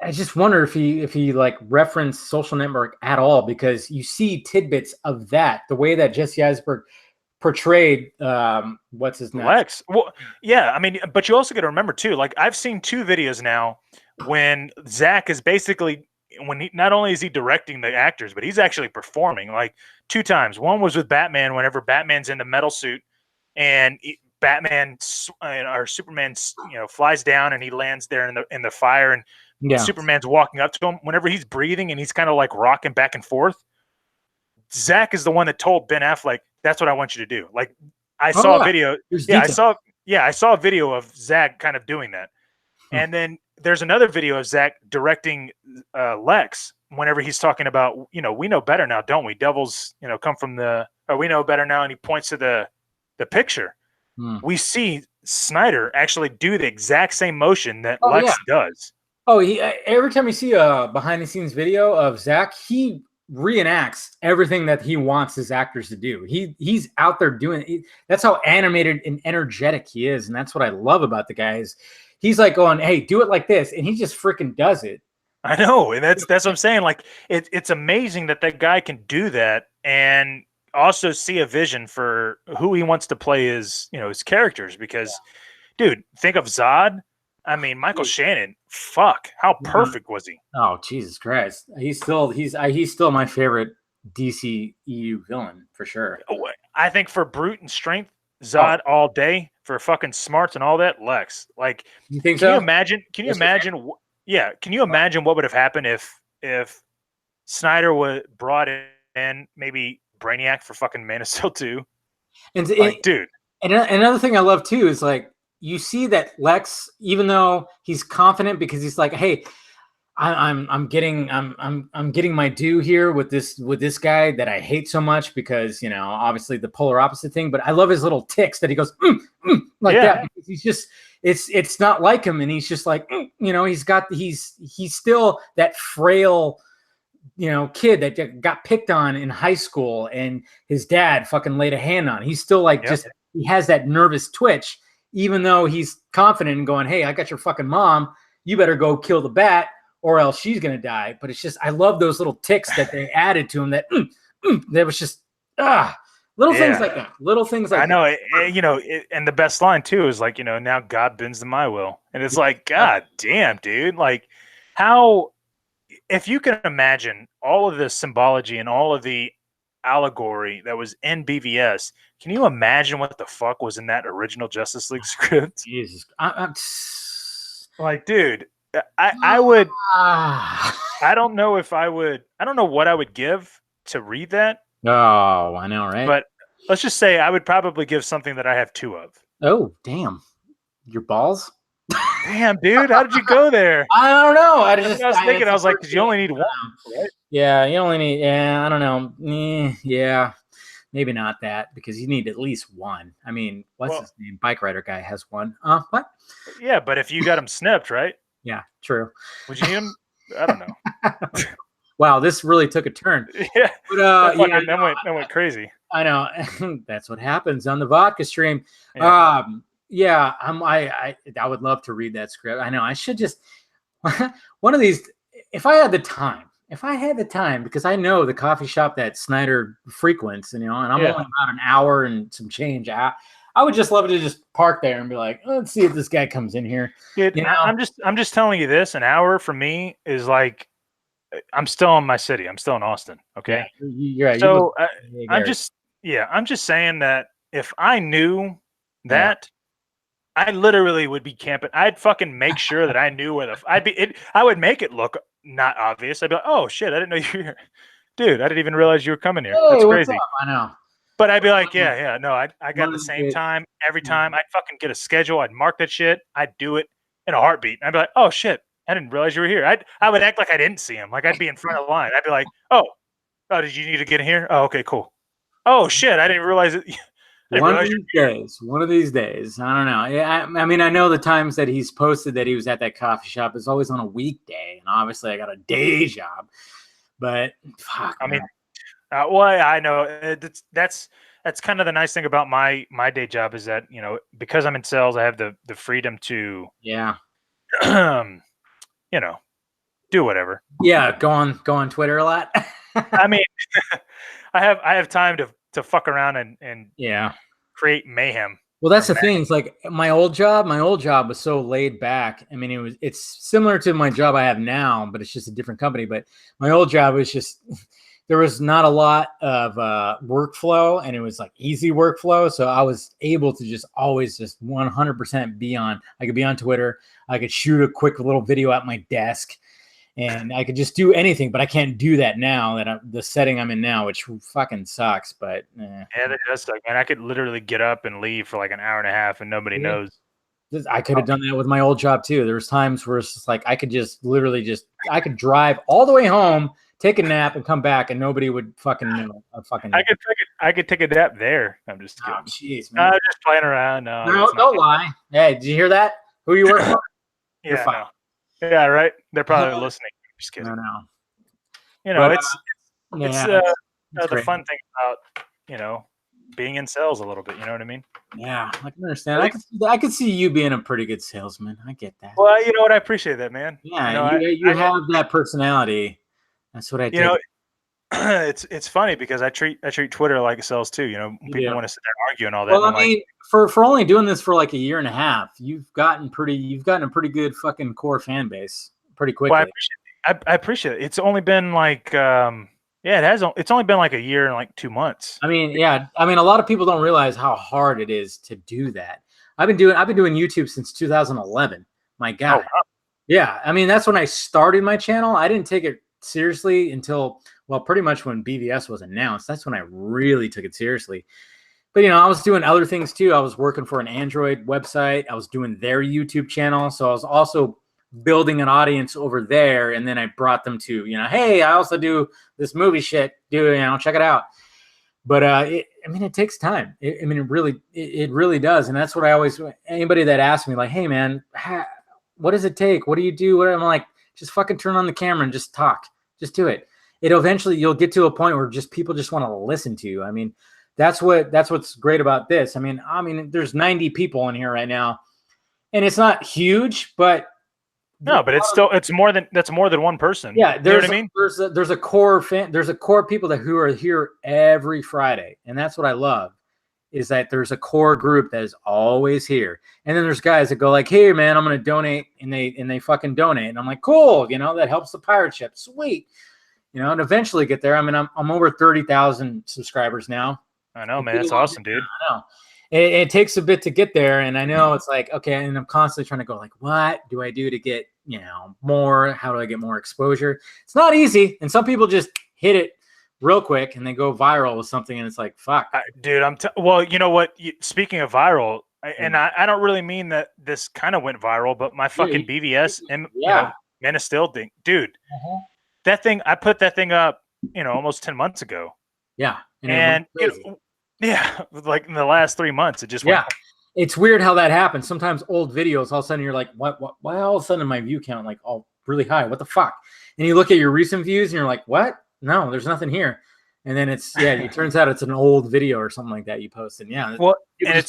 I just wonder if he like referenced Social Network at all, because you see tidbits of that, the way that Jesse Eisenberg portrayed what's his name? Lex. Well, yeah, I mean, but you also got to remember too, like I've seen 2 videos now when Zach is basically, not only is he directing the actors, but he's actually performing, like 2 times. One was with Batman, whenever Batman's in the metal suit and Superman, you know, flies down and he lands there in the fire, and Superman's walking up to him. Whenever he's breathing and he's kind of like rocking back and forth, Zach is the one that told Ben Affleck, "That's what I want you to do." Like I saw a video. I saw a video of Zach kind of doing that. And then there's another video of Zach directing Lex whenever he's talking about, you know, we know better now, don't we? Devils, you know, come from we know better now, and he points to the picture. We see Snyder actually do the exact same motion that Oh, Lex yeah. does. Oh, every time you see a behind the scenes video of Zach, he reenacts everything that he wants his actors to do. He's out there doing it. That's how animated and energetic he is, and that's what I love about the guy. Is he's like going, "Hey, do it like this," and he just freaking does it. I know, and that's what I'm saying. Like it's amazing that guy can do that and also see a vision for who he wants to play his characters. Because, dude, think of Zod. I mean, Michael Shannon. Fuck, how perfect was he? Oh, Jesus Christ! He's still my favorite DCEU villain for sure. I think for brute and strength, Zod all day. For fucking smarts and all that, Lex. Like, you think can so? you imagine? Can you imagine? Yeah, can you imagine what would have happened if Snyder was brought in maybe Brainiac for fucking Man of Steel 2? And like, dude. And another thing I love too is like you see that Lex, even though he's confident because he's like, hey, I'm getting my due here with this guy that I hate so much because obviously the polar opposite thing. But I love his little ticks that he goes like that because he's just it's not like him, and he's just like he's still that frail kid that got picked on in high school and his dad fucking laid a hand on. He's still like just he has that nervous twitch, even though he's confident and going, hey, I got your fucking mom. You better go kill the bat or else she's going to die. But it's just, I love those little ticks that they added to him that was just, little things like that. Little things like that. I know, and the best line too is like, now God bends to my will. And it's like, God damn, dude. Like how, if you can imagine all of the symbology and all of the allegory that was in BVS, can you imagine what the fuck was in that original Justice League script? Jesus. Like, dude, I would, I don't know if I would, I don't know what I would give to read that. Oh, I know, right? But let's just say I would probably give something that I have 2 of. Oh, damn. Your balls? Damn, dude, how did you go there? I don't know. I was thinking, I was like, because you only need 1, right? Yeah, you only need, I don't know. Yeah, maybe not that because you need at least 1. I mean, what's his name? Bike rider guy has 1. What? Yeah, but if you got him snipped, right? Yeah, true. Would you need him? I don't know. Wow, this really took a turn. Yeah, but, that went crazy. I know. That's what happens on the vodka stream. Yeah. I would love to read that script. I know. I should just one of these. If I had the time, because I know the coffee shop that Snyder frequents, and I'm only about an hour and some change out. I would just love to just park there and be like, let's see if this guy comes in here. Dude, I'm just telling you this. An hour for me is like, I'm still in my city. I'm still in Austin. Okay. Yeah, you're right. So I'm just saying that if I knew that, I literally would be camping. I'd fucking make sure that I knew where I would make it look not obvious. I'd be like, oh shit, I didn't know you were here. Dude, I didn't even realize you were coming here. That's crazy. I know. But I'd be like, no, I got the same time every time. I'd fucking get a schedule. I'd mark that shit. I'd do it in a heartbeat. I'd be like, oh shit, I didn't realize you were here. I would act like I didn't see him. Like I'd be in front of the line. I'd be like, oh, did you need to get in here? Oh, okay, cool. Oh shit, I didn't realize it. One of these days. I don't know. I mean, I know the times that he's posted that he was at that coffee shop is always on a weekday, and obviously I got a day job. But fuck, I mean, I know that's kind of the nice thing about my day job is that because I'm in sales, I have the freedom to do whatever. Yeah, go on Twitter a lot. I mean, I have time to fuck around and create mayhem. Well, that's the thing. It's like my old job was so laid back. I mean, it's similar to my job I have now, but it's just a different company. But my old job was just there was not a lot of workflow, and it was like easy workflow. So I was able to just always just 100% be on. I could be on Twitter. I could shoot a quick little video at my desk, and I could just do anything. But I can't do that now that the setting I'm in now, which fucking sucks. But yeah, that does suck, man. I could literally get up and leave for like an hour and a half, and nobody knows. I could have done that with my old job too. There was times where it's just like I could just literally I could drive all the way home take a nap and come back, and nobody would fucking know. I could take a nap there. I'm just Oh, kidding. jeez, man. I'm just playing around. No, No, don't lie. Hey, did you hear that? Who you work for? You're yeah, fine. no. Yeah, right. They're probably listening. Just kidding. No. You know, But, it's the great. fun thing about being in sales a little bit. You know what I mean? Yeah, I can understand. I could see you being a pretty good salesman. I get that. Well, you know what? I appreciate that, man. Yeah, you have that personality. That's what I take. It's funny because I treat Twitter like it sells too. People want to sit there and argue and all that. Well, I mean, for only doing this for like a year and a half, you've gotten a pretty good fucking core fan base pretty quickly. Well, I appreciate it. It's only been like it's only been like a year and like 2 months. I mean, a lot of people don't realize how hard it is to do that. I've been doing YouTube since 2011. My God. Oh, wow. Yeah, I mean, that's when I started my channel. I didn't take it seriously until, well, pretty much when BVS was announced. That's when I really took it seriously. But, I was doing other things too. I was working for an Android website. I was doing their YouTube channel. So I was also building an audience over there. And then I brought them to, hey, I also do this movie shit. Check it out. But it takes time. It really does. And that's what I always, anybody that asks me like, hey man, what does it take? What do you do? I'm like, just fucking turn on the camera and just talk. Just do it. You'll get to a point where people just want to listen to you. I mean, that's what's great about this. I mean, there's 90 people in here right now, and it's not huge, but no, but that's more than one person. Yeah, you know what I mean? There's a core people who are here every Friday, and that's what I love. Is that there's a core group that is always here. And then there's guys that go like, hey man, I'm going to donate, and they fucking donate. And I'm like, cool, that helps the pirate ship. Sweet. And eventually get there. I mean, I'm over 30,000 subscribers now. I know, man. That's awesome, dude. I know. It takes a bit to get there. And I know it's like, okay. And I'm constantly trying to go like, what do I do to get, more? How do I get more exposure? It's not easy. And some people just hit it real quick and they go viral with something, and it's like, fuck, dude. Well, you know what? Speaking of viral, and I don't really mean that this kind of went viral, but my fucking BVS and Man of Steel thing, dude. That thing, I put that thing up, almost 10 months ago. Yeah, and like in the last 3 months, it just went. It's weird how that happens. Sometimes old videos, all of a sudden you're like, what? Why all of a sudden my view count like all really high? What the fuck? And you look at your recent views and you're like, what? No, there's nothing here. And then it turns out it's an old video or something like that you posted. Yeah. Well, and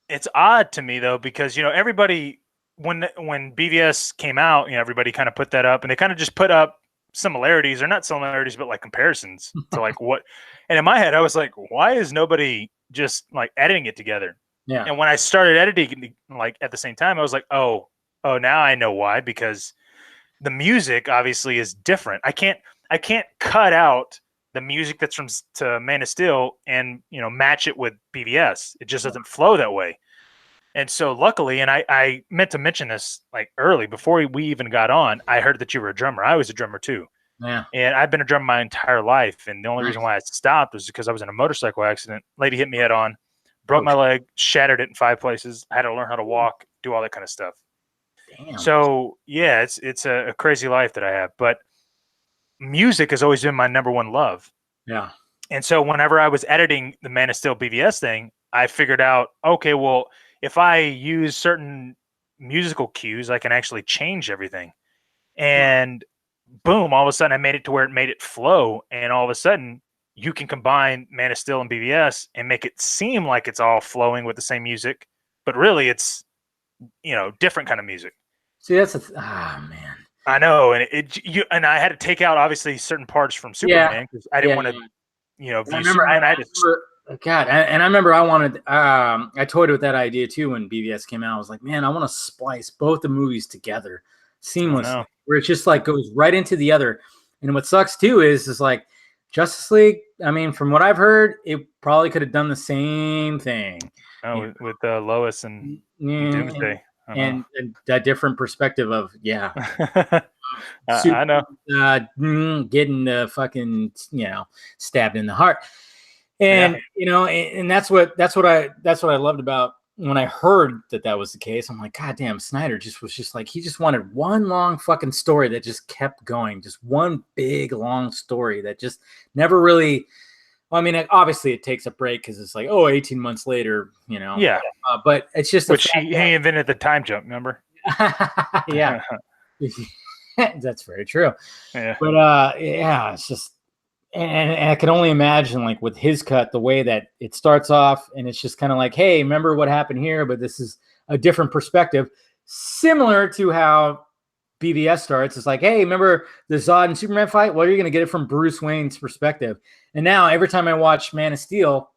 it's odd to me though, because everybody when BVS came out, everybody kind of put that up, and they kind of just put up similarities, or not similarities, but like comparisons to like what. And in my head, I was like, why is nobody just like editing it together? Yeah. And when I started editing like at the same time, I was like, oh, now I know why, because the music obviously is different. I can't cut out the music that's to Man of Steel and match it with BVS. It just doesn't flow that way. And so luckily, and I meant to mention this like early before we even got on, I heard that you were a drummer. I was a drummer too. Yeah. And I've been a drummer my entire life. And the only reason why I stopped was because I was in a motorcycle accident. Lady hit me head on, broke my leg, shattered it in 5 places. I had to learn how to walk, do all that kind of stuff. Damn. So yeah, it's a crazy life that I have, but music has always been my number one love. Yeah. And so whenever I was editing the Man of Steel BVS thing, I figured out, okay, well, if I use certain musical cues, I can actually change everything. And boom, all of a sudden I made it to where it made it flow. And all of a sudden you can combine Man of Steel and BVS and make it seem like it's all flowing with the same music, but really it's, different kind of music. See, that's man. I know. And I had to take out obviously certain parts from Superman because I didn't want to, view Superman. I remember I wanted, I toyed with that idea too when BVS came out. I was like, man, I want to splice both the movies together seamlessly, where it just like goes right into the other. And what sucks too is like Justice League. I mean, from what I've heard, it probably could have done the same thing. Oh, with Lois and Doomsday. And a different perspective of, I know. Getting the fucking, stabbed in the heart. And and that's what I loved about when I heard that was the case, I'm like, God damn, Snyder was just like, he just wanted one long fucking story that just kept going, just one big long story that just never really. Well, I mean, obviously it takes a break because it's like, 18 months later, Yeah. But it's just Which he invented the time jump, remember? Yeah. That's very true. Yeah. But it's just, and I can only imagine, like, with his cut, the way that it starts off, and it's just kind of like, hey, remember what happened here, but this is a different perspective, similar to how BVS starts. It's like, hey, remember the Zod and Superman fight? Well, you're going to get it from Bruce Wayne's perspective. And now every time I watch Man of Steel,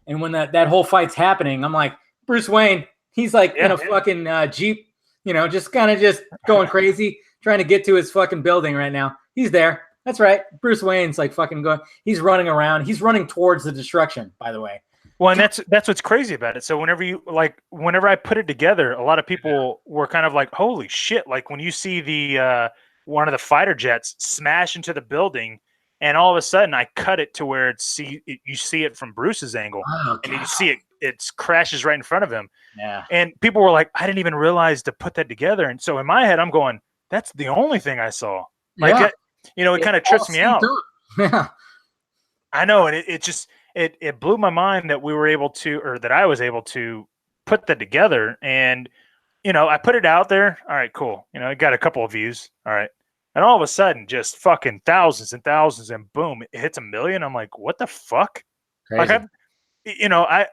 and when that whole fight's happening, I'm like, Bruce Wayne, he's like in a fucking Jeep, just kind of just going crazy, trying to get to his fucking building right now. He's there. That's right. Bruce Wayne's like fucking going. He's running around. He's running towards the destruction, by the way. Well, and that's what's crazy about it. So whenever I put it together, a lot of people were kind of like, holy shit. Like when you see the one of the fighter jets smash into the building, and all of a sudden I cut it to where you see it from Bruce's angle, and you see it crashes right in front of him. Yeah. And people were like, I didn't even realize to put that together. And so in my head, I'm going, that's the only thing I saw. Like, it kind of trips me out. Yeah. I know. And it blew my mind that we were able to, or that I was able to put that together. And, I put it out there. All right, cool. It got a couple of views. All right. And all of a sudden, just fucking thousands and thousands, and boom, it hits 1 million. I'm like, what the fuck? Crazy. Like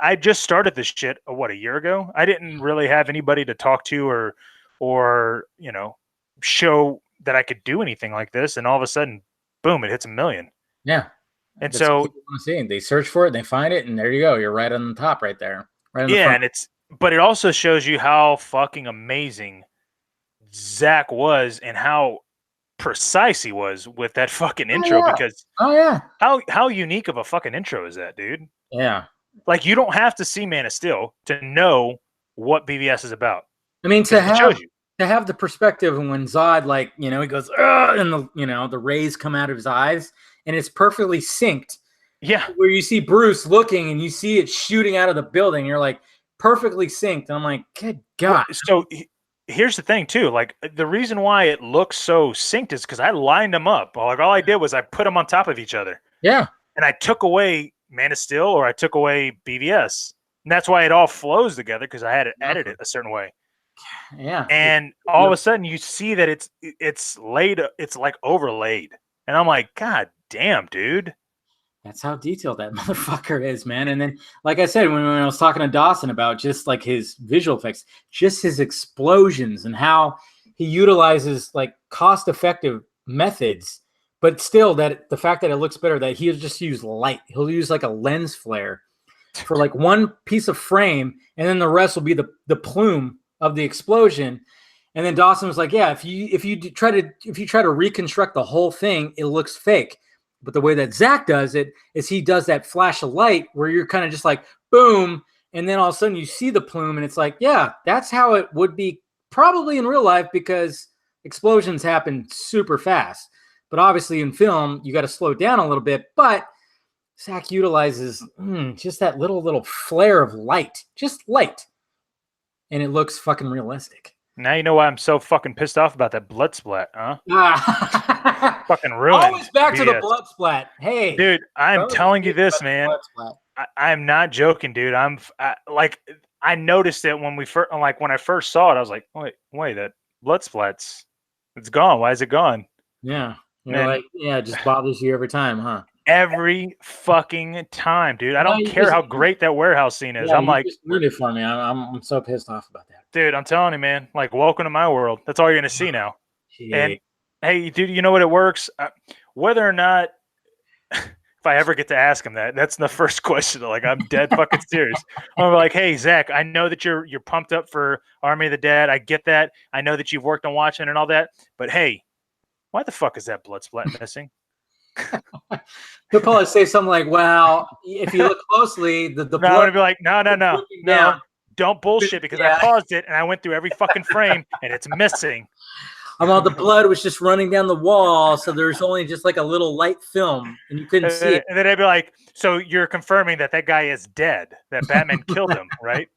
I just started this shit, a year ago? I didn't really have anybody to talk to or show that I could do anything like this. And all of a sudden, boom, it hits 1 million. Yeah. And That's so what people want to see. They search for it, they find it, and there you go. You're right on the top right there. Right on the front. But it also shows you how fucking amazing Zach was and how precise he was with that fucking intro. Because how unique of a fucking intro is that, dude? Yeah. Like, you don't have to see Man of Steel to know what BVS is about. I mean, to have the perspective when Zod, like, he goes, and the rays come out of his eyes, and it's perfectly synced. Yeah. Where you see Bruce looking and you see it shooting out of the building. You're like, perfectly synced. And I'm like, good God. So here's the thing, too. Like, the reason why it looks so synced is because I lined them up. Like, all I did was I put them on top of each other. Yeah. And I took away Man of Steel, or I took away BVS. And that's why it all flows together, because I had it edited a certain way. Yeah. And all of a sudden you see that it's laid, it's like overlaid. And I'm like, God damn, dude. That's how detailed that motherfucker is, man. And then, like I said, when I was talking to Dawson about just like his visual effects, just his explosions and how he utilizes like cost-effective methods, but still that the fact that it looks better, that he'll just use light. He'll use like a lens flare for like one piece of frame, and then the rest will be the plume of the explosion. And then Dawson was like, yeah, if you try to reconstruct the whole thing, it looks fake. But the way that Zach does it is he does that flash of light where you're kind of just like, boom, and then all of a sudden you see the plume, and it's like, yeah, that's how it would be probably in real life, because explosions happen super fast. But obviously in film, you got to slow down a little bit. But Zach utilizes just that little flare of light, just light. And it looks fucking realistic. Now you know why I'm so fucking pissed off about that blood splat, huh? Fucking ruined. Always back to the blood splat. Hey, dude, I'm telling you this, man. I'm not joking, dude. I noticed it when when I first saw it. I was like, wait, that blood splat's it's gone. Why is it gone? Yeah, it just bothers you every time, huh? Every fucking time, dude. I don't care how great that warehouse scene is. I'm like, just ruined it for me. I'm so pissed off about that. Dude, I'm telling you, man. Like, welcome to my world. That's all you're gonna see now. And hey, dude, you know what? It works. Whether or not, if I ever get to ask him that's the first question. Like, I'm dead fucking serious. I'm like, hey, Zach, I know that you're pumped up for Army of the Dead. I get that. I know that you've worked on Watchmen and all that. But hey, why the fuck is that blood splat missing? He'll probably say something like, well, if you look closely, the blood. I'm gonna be like, no. Don't bullshit, because I paused it and I went through every fucking frame and it's missing. The blood was just running down the wall, so there's only just like a little light film and you couldn't see it. And then I'd be like, so you're confirming that guy is dead, that Batman killed him, right?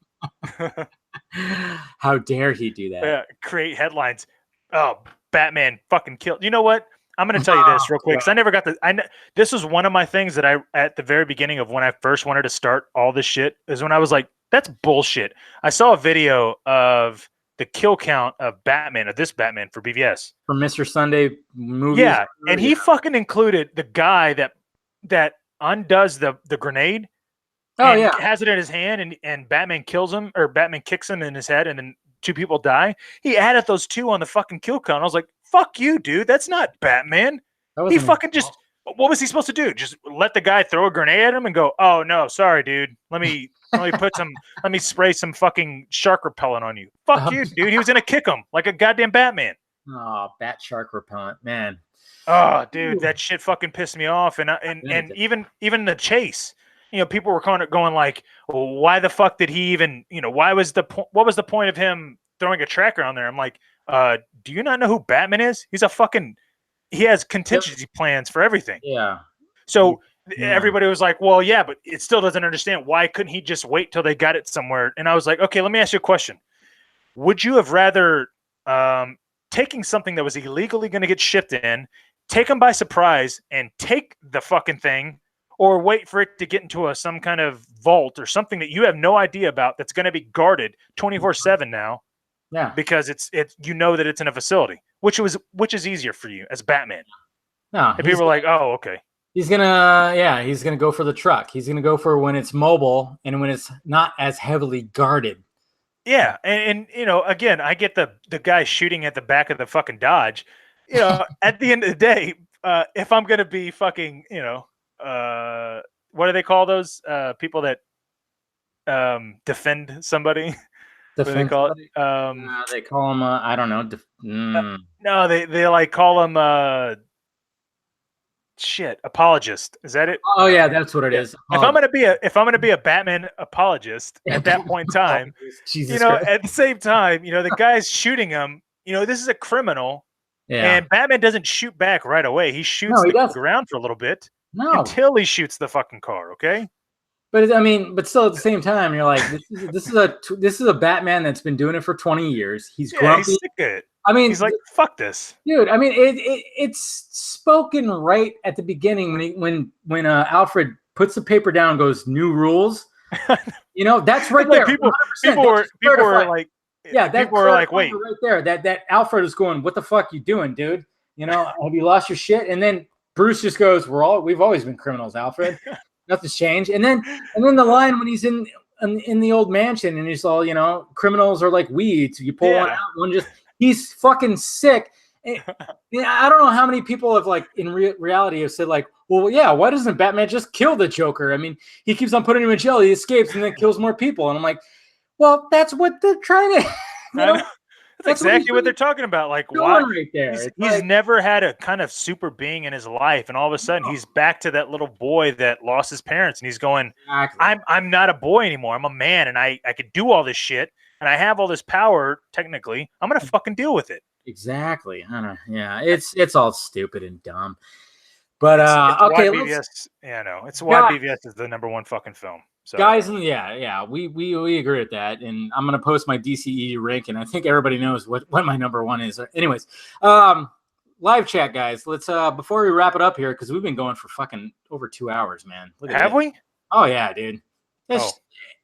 How dare he do that? Create headlines. Oh, Batman fucking killed. You know what? I'm going to tell you this real quick because I never got the. This was one of my things that I at the very beginning of when I first wanted to start all this shit is when I was like, that's bullshit. I saw a video of the kill count of Batman, of this Batman for BVS. For Mr. Sunday movies. Yeah, and he fucking included the guy that undoes the grenade. Oh, and yeah. has it in his hand, and Batman kills him, or Batman kicks him in his head, and then 2 people die. He added those 2 on the fucking kill count. I was like, fuck you, dude. That's not Batman. He fucking just, what was he supposed to do? Just let the guy throw a grenade at him and go, oh, no, sorry, dude. Let me let me spray some fucking shark repellent on you. Fuck you, dude. He was going to kick him like a goddamn Batman. Oh, bat shark repellent, man. Oh, dude, that shit fucking pissed me off. And even the chase, people were going like, well, why the fuck did he even, what was the point of him throwing a tracker on there? I'm like, do you not know who Batman is? He has contingency plans for everything. Yeah. So everybody was like, well, yeah, but it still doesn't understand. Why couldn't he just wait till they got it somewhere? And I was like, okay, let me ask you a question. Would you have rather taking something that was illegally going to get shipped in, take them by surprise and take the fucking thing, or wait for it to get into some kind of vault or something that you have no idea about that's going to be guarded 24/7 now? Yeah. Because it's that it's in a facility. Which is easier for you as Batman? No. If people are like, oh, okay. He's gonna go for the truck. He's gonna go for when it's mobile and when it's not as heavily guarded. Yeah, and again, I get the guy shooting at the back of the fucking Dodge. At the end of the day, if I'm gonna be fucking, what do they call those people that defend somebody? What do they call it? They call them. I don't know. No, they like call them apologist. Is that it? Oh yeah, that's what it is. If I'm gonna be a Batman apologist at that point in time, Jesus at the same time, the guy's shooting him. This is a criminal, and Batman doesn't shoot back right away. He shoots the ground for a little bit until he shoots the fucking car. Okay. But still, at the same time, you're like, this is a Batman that's been doing it for 20 years. He's grumpy. He's sick of it. He's like, fuck this, dude. It's spoken right at the beginning when Alfred puts the paper down and goes, "New rules." That's right there. People were like, yeah, people were like, wait, right there. That Alfred is going, "What the fuck you doing, dude? Have you lost your shit?" And then Bruce just goes, "We've always been criminals, Alfred." Nothing's changed. And then the line when he's in the old mansion and he's all, criminals are like weeds. You pull one out, he's fucking sick. And, I don't know how many people have in reality have said like, well, yeah, why doesn't Batman just kill the Joker? He keeps on putting him in jail. He escapes and then kills more people. And I'm like, well, that's what they're trying to, That's exactly what they're talking about. Like, why? Right there. He's never had a kind of super being in his life, and all of a sudden he's back to that little boy that lost his parents, and he's going, exactly. I'm not a boy anymore. I'm a man, and I could do all this shit, and I have all this power. Technically, I'm gonna fucking deal with it. Exactly. I know. Yeah, it's all stupid and dumb. But it's okay, BVS. Yeah, no, it's why BVS is the #1 fucking film. So. Guys, we agree with that, and I'm gonna post my DCE rank, and I think everybody knows what my #1 is. Anyways, live chat, guys. Let's before we wrap it up here, because we've been going for fucking over 2 hours, man. Have we? Oh yeah, dude.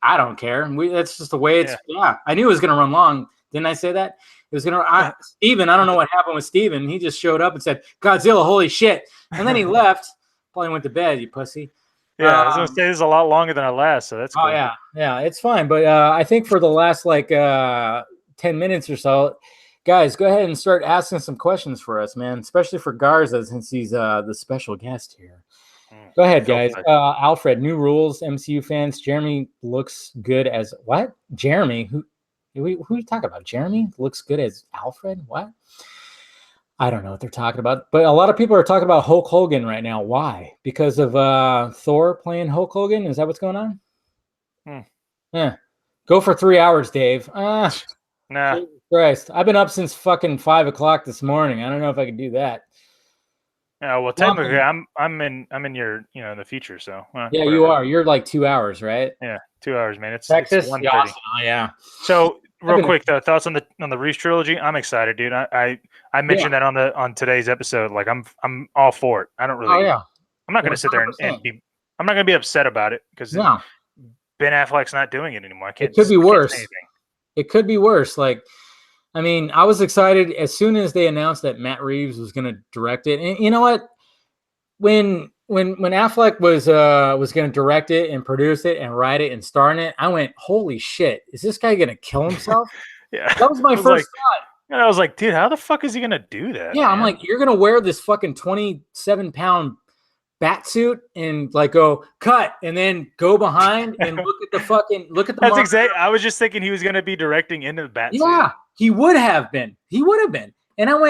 I don't care. That's just the way it's. Yeah, I knew it was gonna run long. Didn't I say that? It was gonna. Steven, I don't know what happened with Steven. He just showed up and said, "Godzilla, holy shit," and then he left. Probably went to bed. You pussy. Yeah, I was gonna say this is a lot longer than I last, so that's cool. Oh yeah, it's fine. But I think for the last 10 minutes or so, guys, go ahead and start asking some questions for us, man. Especially for Garza, since he's the special guest here. Go ahead, guys. Alfred, new rules, MCU fans. Jeremy looks good as what? Jeremy? Who are you talking about? Jeremy looks good as Alfred? What? I don't know what they're talking about, but a lot of people are talking about Hulk Hogan right now. Why? Because of Thor playing Hulk Hogan? Is that what's going on? Yeah. Go for 3 hours, Dave. Nah. Jesus Christ. I've been up since fucking 5 o'clock this morning. I don't know if I can do that. Yeah, well, technically, I'm in your the future, so Yeah, whatever. you are. You're like 2 hours, right? Yeah, 2 hours, man. It's Texas. 1:30. Yeah, awesome. Oh, yeah. So real been- quick, though, thoughts on the Reese trilogy? I'm excited, dude. I mentioned that on today's episode. Like I'm all for it. I don't really. Oh yeah. I'm not going to sit there and 100%. be. I'm not going to be upset about it because No, Ben Affleck's not doing it anymore. I can't. it could be I can't worse. say anything. It could be worse. Like, I mean, I was excited as soon as they announced that Matt Reeves was going to direct it. And you know what? When Affleck was going to direct it and produce it and write it and star in it, I went, "Holy shit! Is this guy going to kill himself?" Yeah, That was my first thought. And I was like, dude, how the fuck is he going to do that? Yeah, man? I'm like, you're going to wear this fucking 27-pound bat suit and like go cut and then go behind and look at the That's exactly. I was just thinking he was going to be directing into the bat suit. Yeah, he would have been. And I'm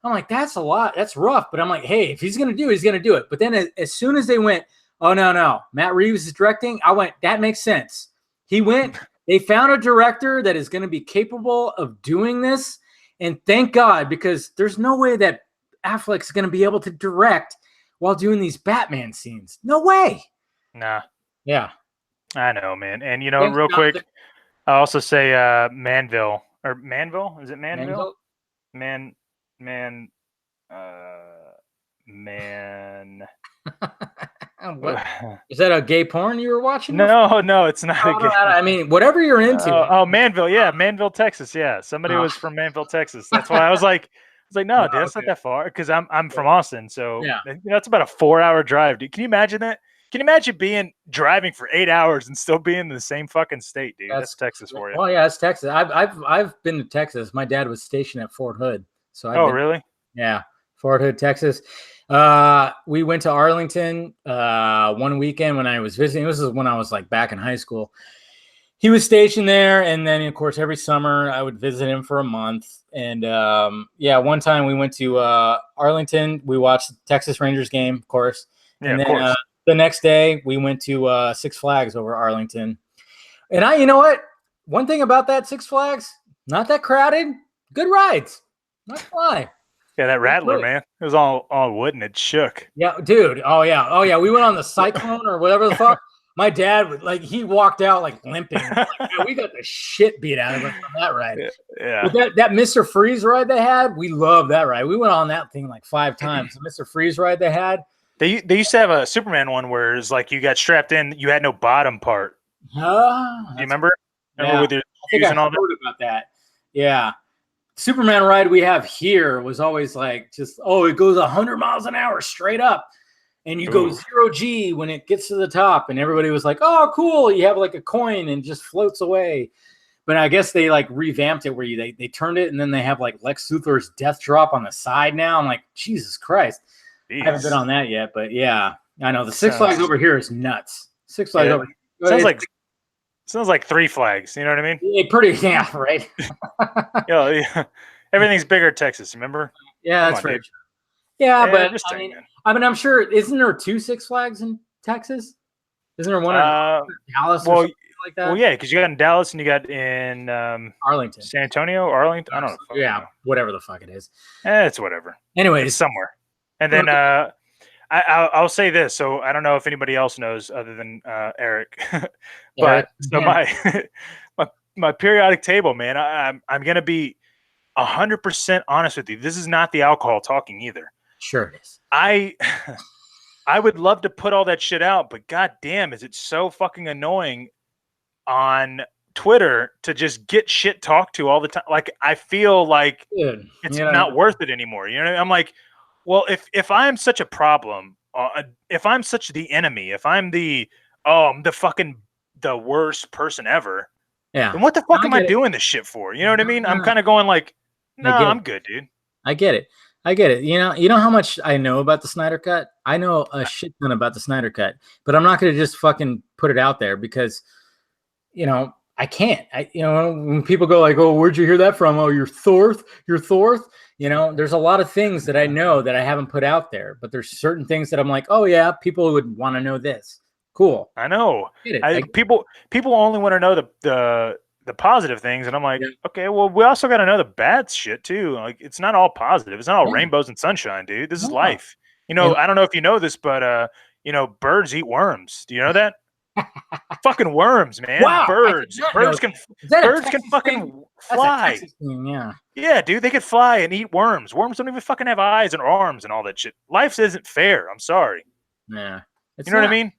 like, that's a lot. That's rough. But I'm like, hey, if he's going to do it, he's going to do it. But then as soon as they went, oh, no, Matt Reeves is directing, I went, that makes sense. They found a director that is going to be capable of doing this. And thank God, because there's no way that Affleck's going to be able to direct while doing these Batman scenes. No way. Nah. Yeah. I know, man. And, Thanks, real Jonathan. quick, I'll also say Manville. Is it Manville? Man. What? Is that a gay porn you were watching? No, it's not a gay. I mean, whatever you're into. Manville. Yeah, Manville, Texas. Yeah, somebody was from Manville, Texas. That's why I was like, no, dude, that's not that far because I'm from Austin. So it's about a 4-hour drive, dude. Can you imagine that? Can you imagine driving for 8 hours and still being in the same fucking state, dude? That's Texas for you. Oh yeah, it's Texas. I've been to Texas. My dad was stationed at Fort Hood, so really? Yeah, Fort Hood, Texas. We went to Arlington one weekend when I was visiting. This is when I was like back in high school. He was stationed there, and then of course every summer I would visit him for a month. And one time we went to Arlington. We watched the Texas Rangers game, of course. Yeah, and then, of course. The next day we went to Six Flags over Arlington. And you know what? One thing about that Six Flags, not that crowded. Good rides. Not gonna lie. Yeah, that Rattler, man. It was all wood and it shook. Yeah, dude. Oh yeah. We went on the Cyclone or whatever the fuck. My dad he walked out like limping. Like, we got the shit beat out of us on that ride. Yeah. But that Mr. Freeze ride they had, we loved that ride. We went on that thing like 5 times. The Mr. Freeze ride they had. They used to have a Superman one where it's like you got strapped in, you had no bottom part. Do you remember? Yeah. With your I think I heard about that. Yeah. Superman ride we have here was always like it goes 100 miles an hour straight up. And you go 0G when it gets to the top. And everybody was like, oh, cool. You have like a coin and just floats away. But I guess they like revamped it where they turned it and then they have like Lex Luthor's death drop on the side now. I'm like, Jesus Christ. Jeez. I haven't been on that yet. But yeah, I know. The Six Flags over here is nuts. Six Flags over here. Sounds like Three Flags. You know what I mean? Right? Yeah. Everything's bigger in Texas, remember? Yeah, that's right. Yeah, but I mean, I'm sure. Isn't there 2 Six Flags in Texas? Isn't there one in Dallas or something like that? Well, yeah, because you got in Dallas and you got in Arlington, San Antonio, Arlington. I don't know. Yeah, whatever the fuck it is. It's whatever. Anyways, it's somewhere. And then I'll say this. So I don't know if anybody else knows other than Eric, but my periodic table, man. I'm gonna be 100% honest with you. This is not the alcohol talking either. Sure it is. I would love to put all that shit out, but goddamn, is it so fucking annoying on Twitter to just get shit talked to all the time? Like I feel like it's not worth it anymore. You know what I mean? I'm like, well, if I'm such a problem, if I'm such the enemy, if I'm the worst person ever, then what the fuck am I doing this shit for? You know what I mean? I'm kind of going like, no, I'm good, dude. I get it. You know how much I know about the Snyder Cut? I know a shit ton about the Snyder Cut, but I'm not going to just fucking put it out there because, I can't. When people go like, oh, where'd you hear that from? Oh, you're Thorth. There's a lot of things that I know that I haven't put out there, but there's certain things that I'm like, oh yeah, people would want to know this. Cool. I know. People only want to know the positive things, and I'm like, okay, well, we also got to know the bad shit too. Like, it's not all positive. It's not all rainbows and sunshine, dude. This is life. You know, And- I don't know if you know this, but you know, birds eat worms. Do you know that? Fucking worms, man. Wow, I did Birds. not know Birds that. can Is that a birds can Texas fucking thing? That's a fly. Texas thing, yeah. Yeah, dude, they could fly and eat worms. Worms don't even fucking have eyes and arms and all that shit. Life isn't fair. I'm sorry. Yeah. It's You know what I not. mean?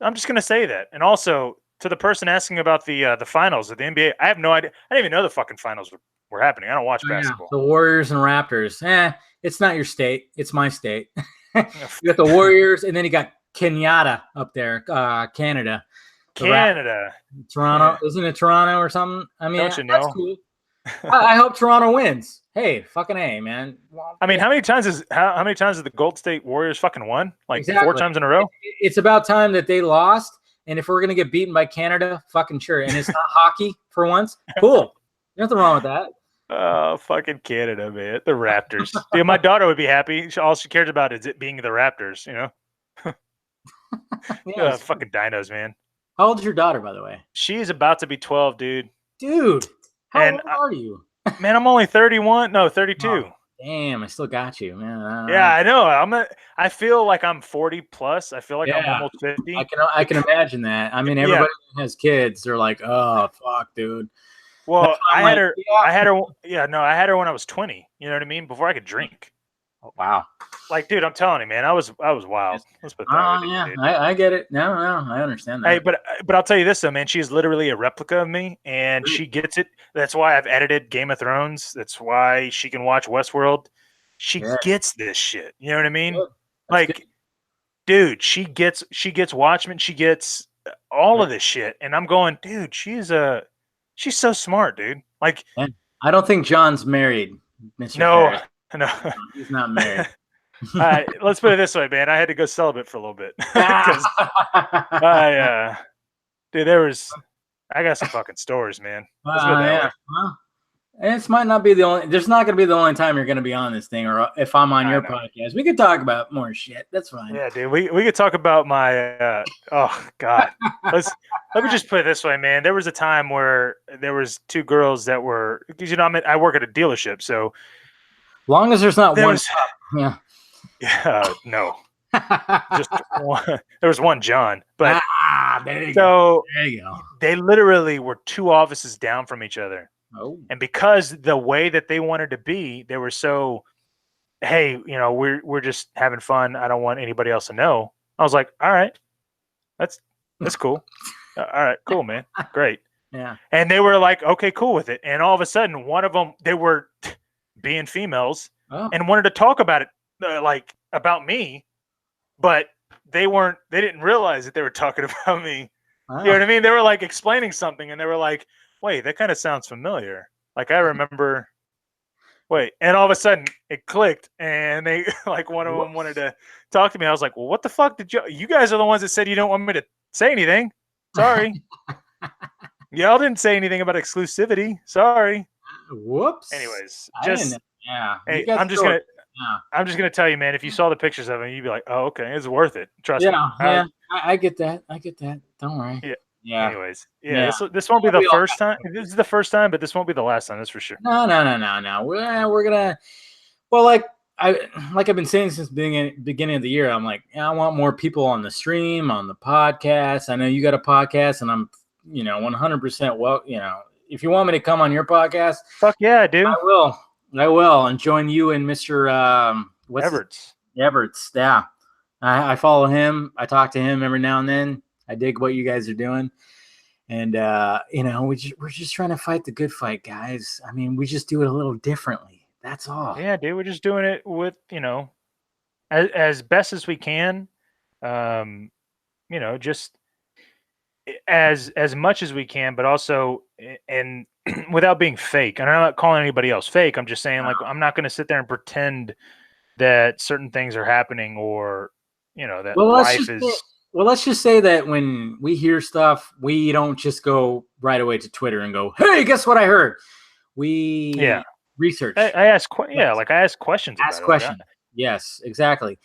I'm just gonna say that. And also to the person asking about the finals of the NBA, I have no idea. I didn't even know the fucking finals were happening. I don't watch Oh, yeah. basketball. The Warriors and Raptors. It's not your state. It's my state. You got the Warriors, and then you got Kenyatta up there, Canada. The Canada. Toronto. Isn't it Toronto or something? I mean, Don't you that's know? cool. I hope Toronto wins. Hey, fucking A, man. Well, I mean, how many times has the Gold State Warriors fucking won? Like 4 times in a row? It's about time that they lost. And if we're gonna get beaten by Canada, fucking sure. And it's not hockey for once. Cool. Nothing wrong with that. Oh, fucking Canada, man. The Raptors. Dude, my daughter would be happy. All she cares about is it being the Raptors, you know? Yeah, Fucking dinos, man. how old is your daughter, by the way? She's about to be 12, dude. Dude, how And old are you? Man, I'm only 31. No, 32. Oh, damn, I still got you, man. Yeah, I know. I feel like I'm 40 plus. I feel like I'm Yeah. almost 50. I can imagine that. I mean, everybody who has kids, they're like, oh fuck, dude. Well, I had her. Yeah. I had her. Yeah, no, I had her when I was 20. You know what I mean? Before I could drink. Oh, wow. Like, dude, I'm telling you, man, I was wild. Let's put it that way, Yeah, dude. I get it. No, I understand that. Hey, but I'll tell you this though, man. She is literally a replica of me, and she gets it. That's why I've edited Game of Thrones. That's why she can watch Westworld. She gets this shit. You know what I mean? Good. Like, good. dude, she gets Watchmen. She gets all of this shit, and I'm going, dude. She's so smart, dude. Like, Man, I don't think John's married, Mr. no, Ferris. no. He's not married. All right, let's put it this way, man. I had to go celibate for a little bit because dude, I got some fucking stories, man. Let's put it that way. Well, this might not be the only. There's not going to be the only time you're going to be on this thing, or if I'm on your podcast, we could talk about more shit. That's fine. Yeah, dude. We could talk about my. Oh God. Let me just put it this way, man. There was a time where there was 2 girls that were, because I work at a dealership, so long as there's not one. Yeah. Yeah. No. Just one. There was one John, but there you so there you go. They literally were 2 offices down from each other. Oh. And because the way that they wanted to be, they were so, hey, you know, we're just having fun. I don't want anybody else to know. I was like, all right, that's cool. All right, cool, man, great. Yeah. And they were like, okay, cool with it. And all of a sudden, one of them, they were being females and wanted to talk about it, like about me, but they didn't realize that they were talking about me. You know what I mean? They were like explaining something, and they were like, wait, that kind of sounds familiar. Like, I remember, wait. And all of a sudden it clicked, and they, like, one of them wanted to talk to me. I was like, well, what the fuck did you guys are the ones that said you don't want me to say anything. Sorry. Y'all didn't say anything about exclusivity. Sorry. Whoops. Anyways, hey, I'm just gonna tell you, man, if you saw the pictures of him, you'd be like, oh, okay, it's worth it. Trust me. Yeah. I get that. Don't worry. Yeah. Yeah. Anyways, this won't be the first time. This is the first time, but this won't be the last time. That's for sure. No. We're gonna. Well, like I've been saying since the beginning of the year, I'm like, I want more people on the stream, on the podcast. I know you got a podcast, and I'm, 100%. Well, if you want me to come on your podcast, fuck yeah, dude. I will, and join you and Mr. Everts. Everts, yeah. I follow him. I talk to him every now and then. I dig what you guys are doing. And, we're just trying to fight the good fight, guys. I mean, we just do it a little differently. That's all. Yeah, dude. We're just doing it with, as best as we can. Just as much as we can, but also, and without being fake. And I'm not calling anybody else fake. I'm just saying, like, I'm not going to sit there and pretend that certain things are happening or, that life is. Well, let's just say that when we hear stuff, we don't just go right away to Twitter and go, "Hey, guess what I heard?" We research. I ask questions. Ask questions. Yes, exactly.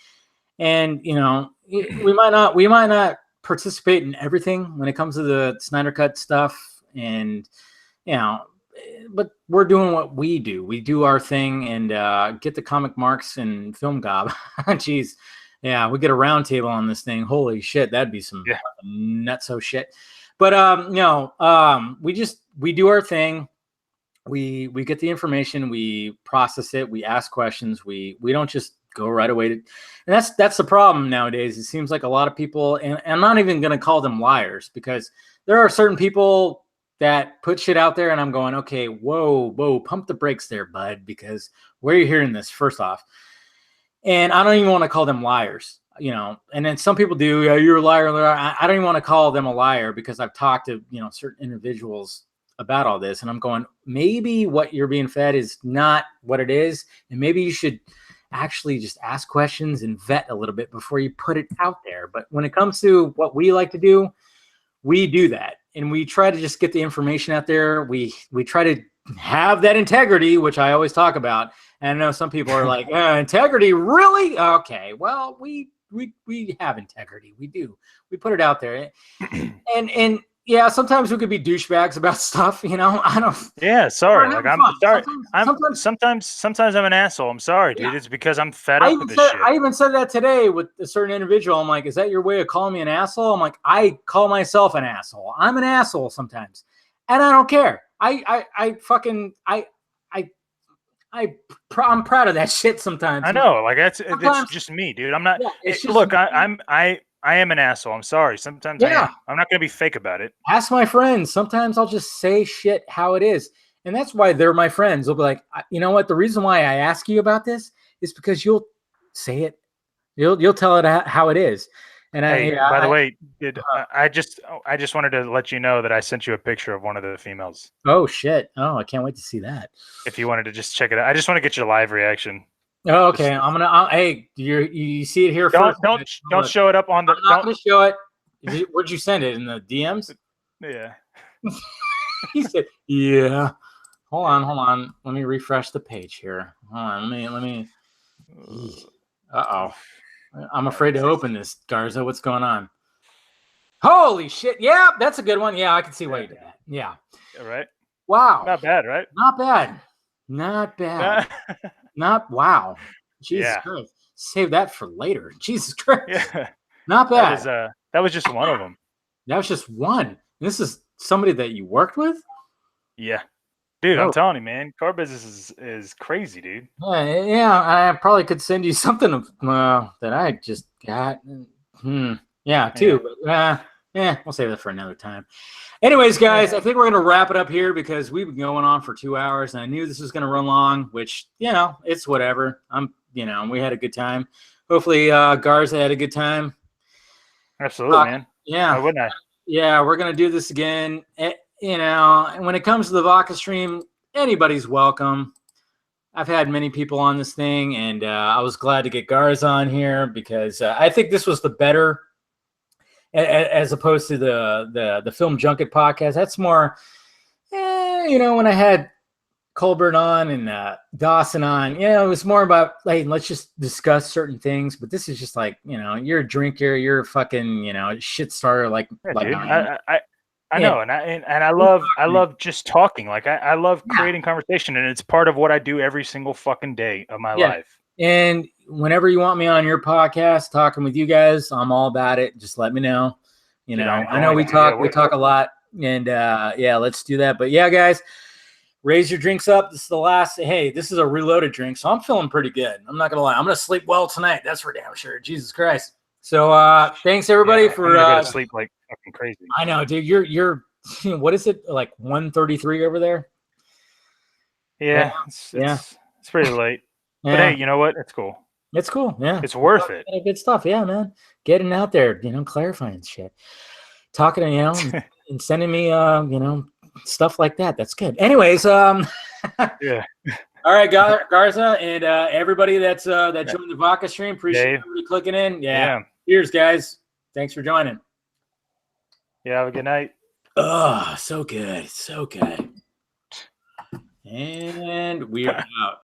And we might not participate in everything when it comes to the Snyder Cut stuff, and but we're doing what we do. We do our thing and get the comic marks and film gob. Jeez. Yeah, we get a round table on this thing. Holy shit, that'd be some nutso shit. But we do our thing. We get the information, we process it, we ask questions, we don't just go right away to, and that's the problem nowadays. It seems like a lot of people, and I'm not even going to call them liars, because there are certain people that put shit out there and I'm going, okay, whoa, pump the brakes there, bud, because where are you hearing this, first off? And I don't even want to call them liars, and then some people do. Yeah, you're a liar. I don't even want to call them a liar, because I've talked to, certain individuals about all this, and I'm going, maybe what you're being fed is not what it is. And maybe you should actually just ask questions and vet a little bit before you put it out there. But when it comes to what we like to do, we do that. And we try to just get the information out there. We try to have that integrity, which I always talk about. And I know some people are like, integrity, really? Okay, well, we have integrity. We do. We put it out there. And yeah, sometimes we could be douchebags about stuff, I don't. Yeah, sorry. Like, I'm sorry. Sometimes I'm an asshole. I'm sorry, dude. It's because I'm fed up with this shit. I even said that today with a certain individual. I'm like, is that your way of calling me an asshole? I'm like, I call myself an asshole. I'm an asshole sometimes, and I don't care. I'm proud of that shit sometimes. I know, like it's just me, dude. I'm not. Yeah, I am an asshole. I'm sorry. Sometimes I am. I'm not going to be fake about it. Ask my friends. Sometimes I'll just say shit how it is, and that's why they're my friends. They'll be like, you know what? The reason why I ask you about this is because you'll say it. You'll tell it how it is. And by the way, I just wanted to let you know that I sent you a picture of one of the females. Oh shit! Oh, I can't wait to see that. If you wanted to just check it out, I just want to get your live reaction. Oh, okay. Hey, you see it here first. Don't show it up on the. I'm not going to show it. Where'd you send it, in the DMs? Yeah. He said, "Yeah." Hold on. Let me refresh the page here. Hold on. Let me. Uh-oh. I'm afraid to open this, Garza. What's going on? Holy shit. Yeah, that's a good one. Yeah, I can see why you did that. Yeah. Right. Wow. Not bad, right? Not bad. Wow. Jesus Christ. Save that for later. Jesus Christ. Yeah. Not bad. That was just one of them. That was just one. This is somebody that you worked with? Yeah. Dude, I'm telling you, man, car business is crazy, dude. Yeah, I probably could send you something that I just got. Yeah, too. But we'll save that for another time. Anyways, guys, I think we're going to wrap it up here, because we've been going on for 2 hours, and I knew this was going to run long, which, it's whatever. We had a good time. Hopefully, Garza had a good time. Absolutely, man. Yeah. Why wouldn't I? Yeah, we're going to do this again. When it comes to the Vodka stream, anybody's welcome. I've had many people on this thing, and I was glad to get Garza on here, because I think this was the better, as opposed to the Film Junket podcast. That's more, when I had Colbert on and Dawson on, it was more about, like, let's just discuss certain things. But this is just like, you're a drinker, you're a fucking, shit starter. Like, dude, I know, and I love just talking. Like, I love creating conversation, and it's part of what I do every single fucking day of my life. And whenever you want me on your podcast talking with you guys, I'm all about it. Just let me know. I know we talk a lot, and let's do that. But yeah, guys, raise your drinks up. This is the last. Hey, this is a reloaded drink, so I'm feeling pretty good. I'm not gonna lie. I'm gonna sleep well tonight. That's for damn sure. Jesus Christ. So thanks everybody for sleep like fucking crazy. I know, dude. You're what is it, like 1:33 over there? Yeah, it's pretty late. But hey, you know what? It's cool. It's cool. Yeah, it's worth it. Good stuff. Yeah, man. Getting out there, clarifying shit, talking, and sending me, stuff like that. That's good. Anyways, yeah. All right, Garza, and everybody that joined the Vodka stream, appreciate everybody clicking in. Yeah. Cheers, guys. Thanks for joining. Yeah, have a good night. Oh, so good. So good. And we're out.